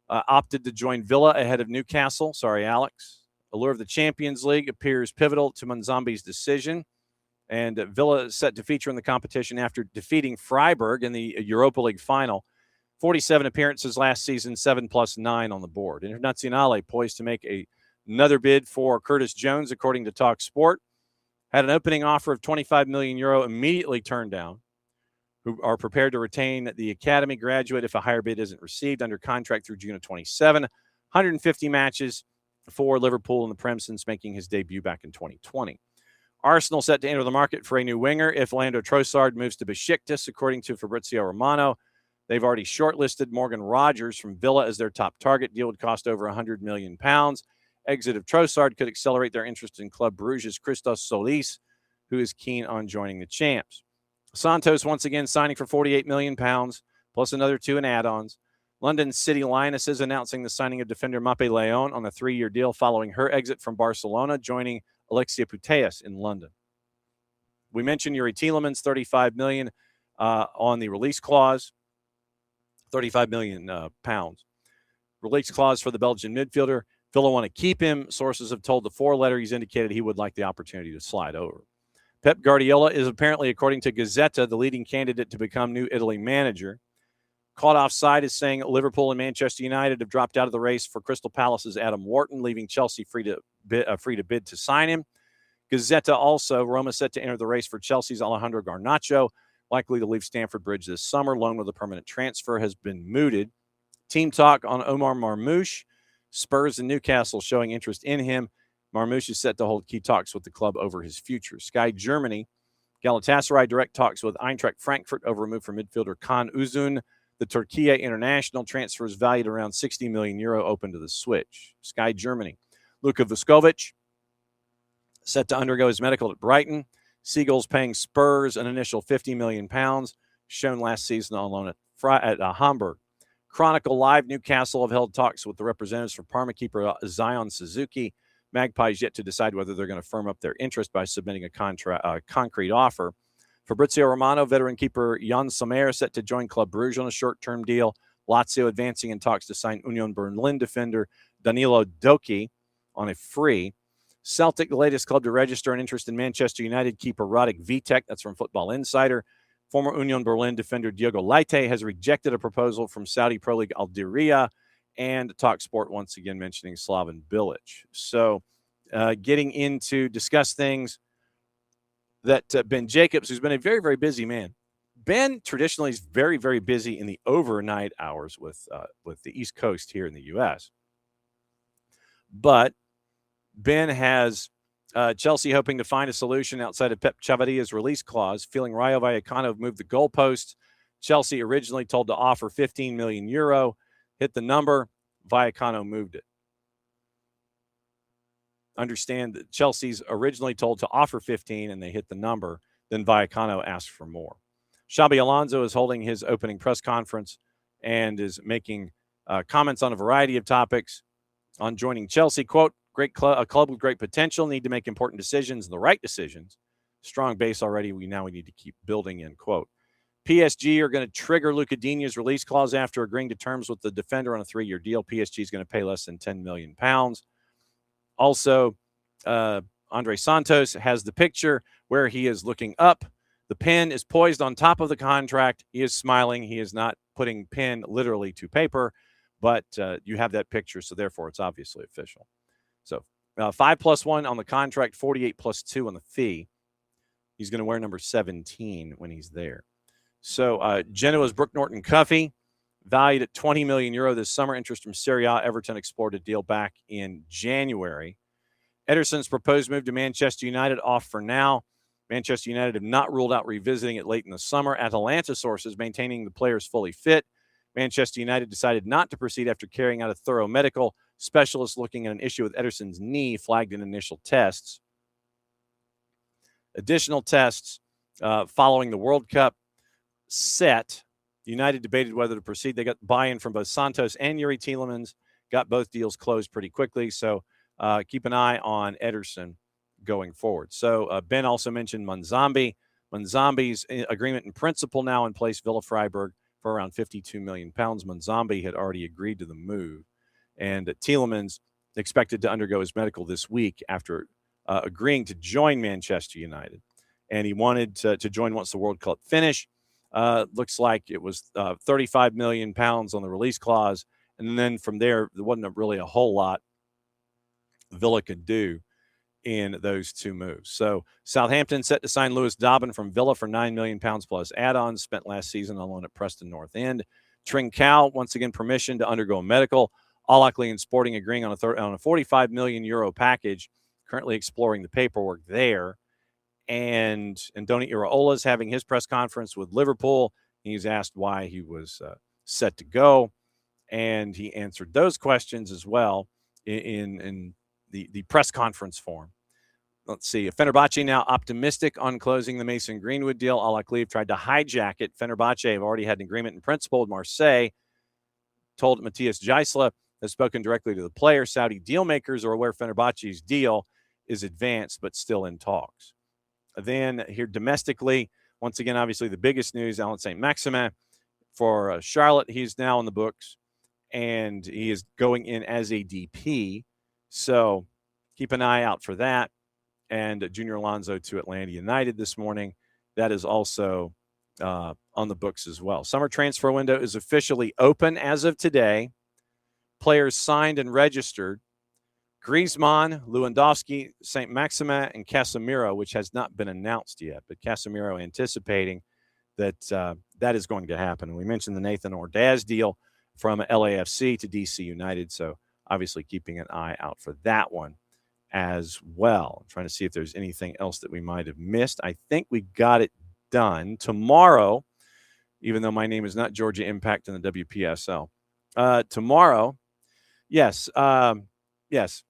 opted to join Villa ahead of Newcastle. Sorry, Alex. Allure of the Champions League appears pivotal to Manzambi's decision. And Villa is set to feature in the competition after defeating Freiburg in the Europa League final. 47 appearances last season, 7+9 on the board. Internazionale poised to make another bid for Curtis Jones, according to Talk Sport. Had an opening offer of 25 million euro, immediately turned down, who are prepared to retain the academy graduate if a higher bid isn't received, under contract through June of 27. 150 matches for Liverpool in the Prem since making his debut back in 2020. Arsenal set to enter the market for a new winger if Leandro Trossard moves to Besiktas, according to Fabrizio Romano. They've already shortlisted Morgan Rogers from Villa as their top target. Deal would cost over 100 million pounds. Exit of Trossard could accelerate their interest in Club Bruges' Christos Solis, who is keen on joining the champs. Santos once again signing for 48 million pounds, plus another 2 in add-ons. London City Lionesses announcing the signing of defender Mape Leon on a 3-year deal following her exit from Barcelona, joining Alexia Putellas in London. We mentioned Yuri Tielemans, 35 million on the release clause. 35 million pounds. Release clause for the Belgian midfielder. Villa want to keep him. Sources have told the 4-letter he's indicated he would like the opportunity to slide over. Pep Guardiola is apparently, according to Gazzetta, the leading candidate to become new Italy manager. Caught offside is saying Liverpool and Manchester United have dropped out of the race for Crystal Palace's Adam Wharton, leaving Chelsea free to bid to sign him. Gazzetta also, Roma set to enter the race for Chelsea's Alejandro Garnacho, likely to leave Stamford Bridge this summer. Loan with a permanent transfer has been mooted. Team Talk on Omar Marmoush. Spurs and Newcastle showing interest in him. Marmoush is set to hold key talks with the club over his future. Sky Germany. Galatasaray direct talks with Eintracht Frankfurt over a move for midfielder Kaan Uzun. The Turquia international transfer is valued around 60 million euro, open to the switch. Sky Germany. Luka Vuskovic, set to undergo his medical at Brighton. Seagulls paying Spurs an initial £50 million, shown last season on loan at Hamburg. Chronicle Live, Newcastle have held talks with the representatives for Parma keeper Zion Suzuki. Magpies yet to decide whether they're going to firm up their interest by submitting a concrete offer. Fabrizio Romano, veteran keeper Jan Sommer, set to join Club Brugge on a short-term deal. Lazio advancing in talks to sign Union Berlin defender Danilo Doki on a free. Celtic, the latest club to register an interest in Manchester United keeper Radik Vitek. That's from Football Insider. Former Union Berlin defender Diogo Leite has rejected a proposal from Saudi Pro League Algeria, and TalkSport once again mentioning Slaven Bilic. So getting into discuss things that Ben Jacobs, who's been a very, very busy man. Ben traditionally is very, very busy in the overnight hours with the East Coast here in the U.S. But Ben has Chelsea hoping to find a solution outside of Pep Chavadia's release clause, feeling Rayo Vallecano have moved the goalposts. Chelsea originally told to offer 15 million euro, hit the number, Vallecano moved it. Understand that Chelsea's originally told to offer 15 and they hit the number, then Vallecano asked for more. Xabi Alonso is holding his opening press conference and is making comments on a variety of topics on joining Chelsea. Quote, a club with great potential, need to make important decisions, the right decisions. Strong base already, we need to keep building, end quote. PSG are going to trigger Luca Digne's release clause after agreeing to terms with the defender on a 3-year deal. PSG is going to pay less than £10 million. Also, Andre Santos has the picture where he is looking up. The pen is poised on top of the contract. He is smiling. He is not putting pen literally to paper, but you have that picture, so therefore it's obviously official. So 5+1 on the contract, 48+2 on the fee. He's going to wear number 17 when he's there. So Genoa's Brooke Norton-Cuffy, valued at 20 million euro this summer. Interest from Serie A. Everton explored a deal back in January. Ederson's proposed move to Manchester United off for now. Manchester United have not ruled out revisiting it late in the summer. Atalanta sources maintaining the player is fully fit. Manchester United decided not to proceed after carrying out a thorough medical. Specialists looking at an issue with Ederson's knee flagged in initial tests. Additional tests following the World Cup set. United debated whether to proceed. They got buy-in from both Santos and Yuri Tielemans, got both deals closed pretty quickly. So keep an eye on Ederson going forward. So Ben also mentioned Monzambi. Monzambi's agreement in principle now in place, Villa Freiburg, for around £52 million. Monzambi had already agreed to the move. And Tielemans expected to undergo his medical this week after agreeing to join Manchester United. And he wanted to join once the World Cup finished. Looks like it was £35 million on the release clause. And then from there wasn't really a whole lot Villa could do in those two moves. So Southampton set to sign Lewis Dobbin from Villa for £9 million plus add-ons, spent last season on loan at Preston North End. Trincao, once again, permission to undergo a medical. All-Ackley and Sporting agreeing on a €45 million package, currently exploring the paperwork there. And Andoni Iraola is having his press conference with Liverpool. He's asked why he was set to go, and he answered those questions as well in the press conference form. Let's see. Fenerbahce now optimistic on closing the Mason Greenwood deal. Al-Aklif tried to hijack it. Fenerbahce have already had an agreement in principle with Marseille. Told Matthias Geisler has spoken directly to the player. Saudi deal makers are aware Fenerbahce's deal is advanced but still in talks. Then here domestically, once again, obviously the biggest news, Alan St. Maximin for Charlotte. He's now in the books, and he is going in as a DP. So keep an eye out for that. And Junior Alonso to Atlanta United this morning. That is also on the books as well. Summer transfer window is officially open as of today. Players signed and registered. Griezmann, Lewandowski, St. Maximin, and Casemiro, which has not been announced yet, but Casemiro anticipating that that is going to happen. And we mentioned the Nathan Ordaz deal from LAFC to DC United, so obviously keeping an eye out for that one as well. I'm trying to see if there's anything else that we might have missed. I think we got it done. Tomorrow, even though my name is not Georgia Impact in the WPSL. Tomorrow, yes. Yes.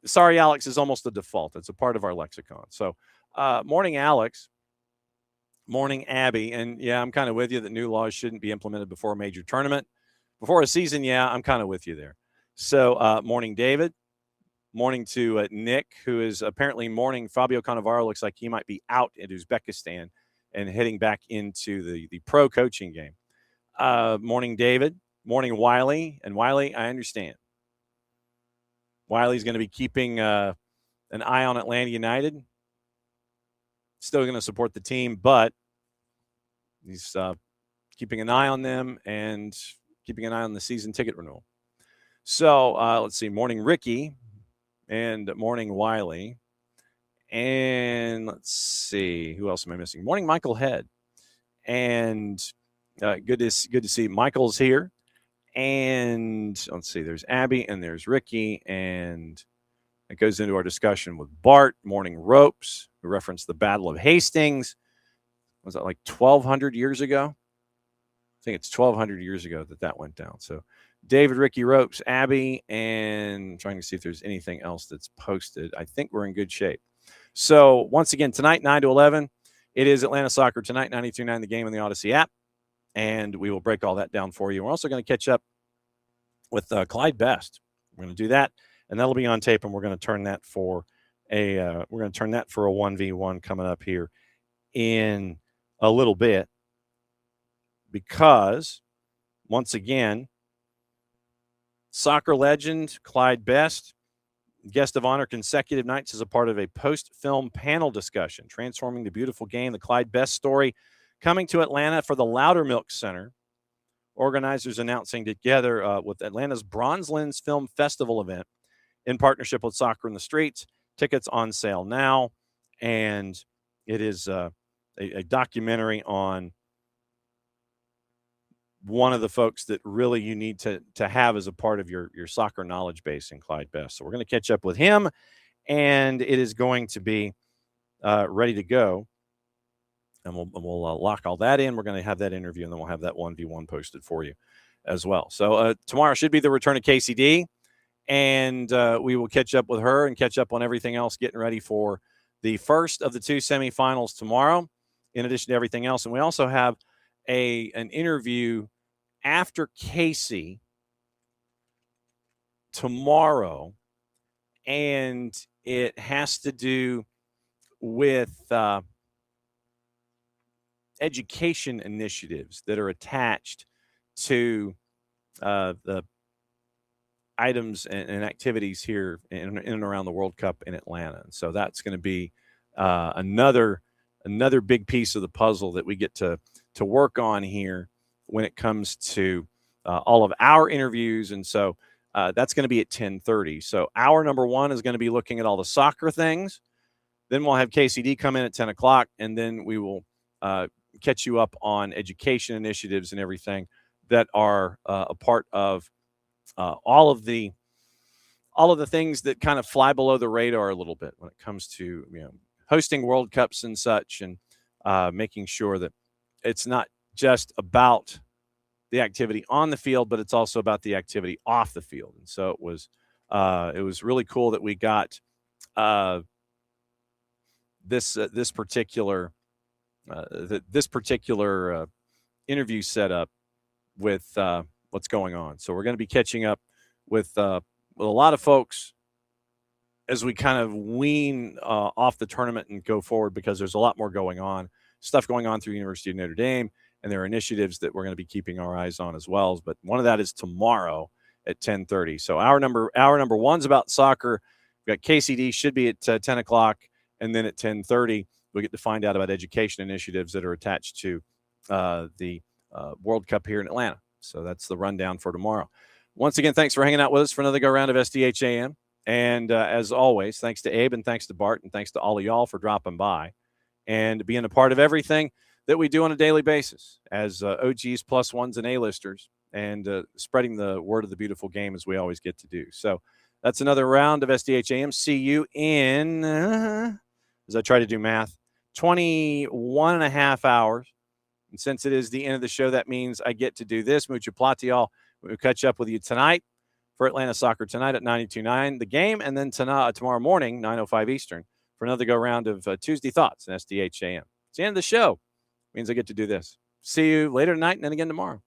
Sorry, Alex is almost a default. It's a part of our lexicon. So, morning, Alex. Morning, Abby. And yeah, I'm kind of with you that new laws shouldn't be implemented before a major tournament. Before a season, yeah, I'm kind of with you there. So, morning, David. Morning to Nick, who is apparently mourning. Fabio Cannavaro looks like he might be out in Uzbekistan and heading back into the pro coaching game. Morning, David. Morning, Wiley. And Wiley, I understand. Wiley's going to be keeping an eye on Atlanta United. Still going to support the team, but he's keeping an eye on them and keeping an eye on the season ticket renewal. So let's see. Morning, Ricky. And morning, Wiley. And let's see. Who else am I missing? Morning, Michael Head. And good to see Michael's here. And let's see. There's Abby and there's Ricky. And it goes into our discussion with Bart. Morning, Ropes. We referenced the Battle of Hastings. Was that like 1,200 years ago? I think it's 1,200 years ago that went down. So David, Ricky, Ropes, Abby, and trying to see if there's anything else that's posted. I think we're in good shape. So once again, tonight, 9 to 11, it is Atlanta Soccer Tonight, 92.9 The Game in the Odyssey app. And we will break all that down for you. We're also going to catch up with Clyde Best. We're going to do that, and that'll be on tape, and we're going to turn that for a 1v1 coming up here in a little bit, because once again, soccer legend Clyde Best, guest of honor consecutive nights as a part of a post-film panel discussion, transforming the beautiful game, the Clyde Best story, coming to Atlanta for the Loudermilk Center. Organizers announcing together with Atlanta's Bronze Lens Film Festival event in partnership with Soccer in the Streets. Tickets on sale now, and it is a documentary on one of the folks that really you need to have as a part of your soccer knowledge base in Clyde Best. So we're going to catch up with him, and it is going to be ready to go. And we'll lock all that in. We're going to have that interview, and then we'll have that 1v1 posted for you as well. So tomorrow should be the return of KCD, and we will catch up with her and catch up on everything else, getting ready for the first of the two semifinals tomorrow, in addition to everything else. And we also have an interview after Casey tomorrow, and it has to do with education initiatives that are attached to the items and activities here in and around the World Cup in Atlanta. And so that's going to be another big piece of the puzzle that we get to work on here when it comes to all of our interviews. And so that's going to be at 10:30. So hour number one is going to be looking at all the soccer things. Then we'll have KCD come in at 10 o'clock, and then we will catch you up on education initiatives and everything that are a part of all of the things that kind of fly below the radar a little bit when it comes to hosting World Cups and such, and making sure that it's not just about the activity on the field, but it's also about the activity off the field. And so it was really cool that we got this particular interview set up with what's going on. So we're going to be catching up with a lot of folks as we kind of wean off the tournament and go forward, because there's a lot more stuff going on through University of Notre Dame, and there are initiatives that we're going to be keeping our eyes on as well. But one of that is tomorrow at 10:30. So hour number one's about soccer. We've got KCD should be at 10 o'clock, and then at 10:30 we get to find out about education initiatives that are attached to the World Cup here in Atlanta. So that's the rundown for tomorrow. Once again, thanks for hanging out with us for another go-round of SDH AM. And as always, thanks to Abe, and thanks to Bart, and thanks to all of y'all for dropping by and being a part of everything that we do on a daily basis as OGs, plus ones, and A-listers, and spreading the word of the beautiful game as we always get to do. So that's another round of SDH AM. See you in, as I try to do math, 21 and a half hours. And since it is the end of the show, that means I get to do this. Mucho platial. We'll catch up with you tonight for Atlanta Soccer tonight at 92.9, the game, and then tomorrow morning, 9:05 Eastern, for another go-round of Tuesday Thoughts in SDH AM. It's the end of the show. It means I get to do this. See you later tonight and then again tomorrow.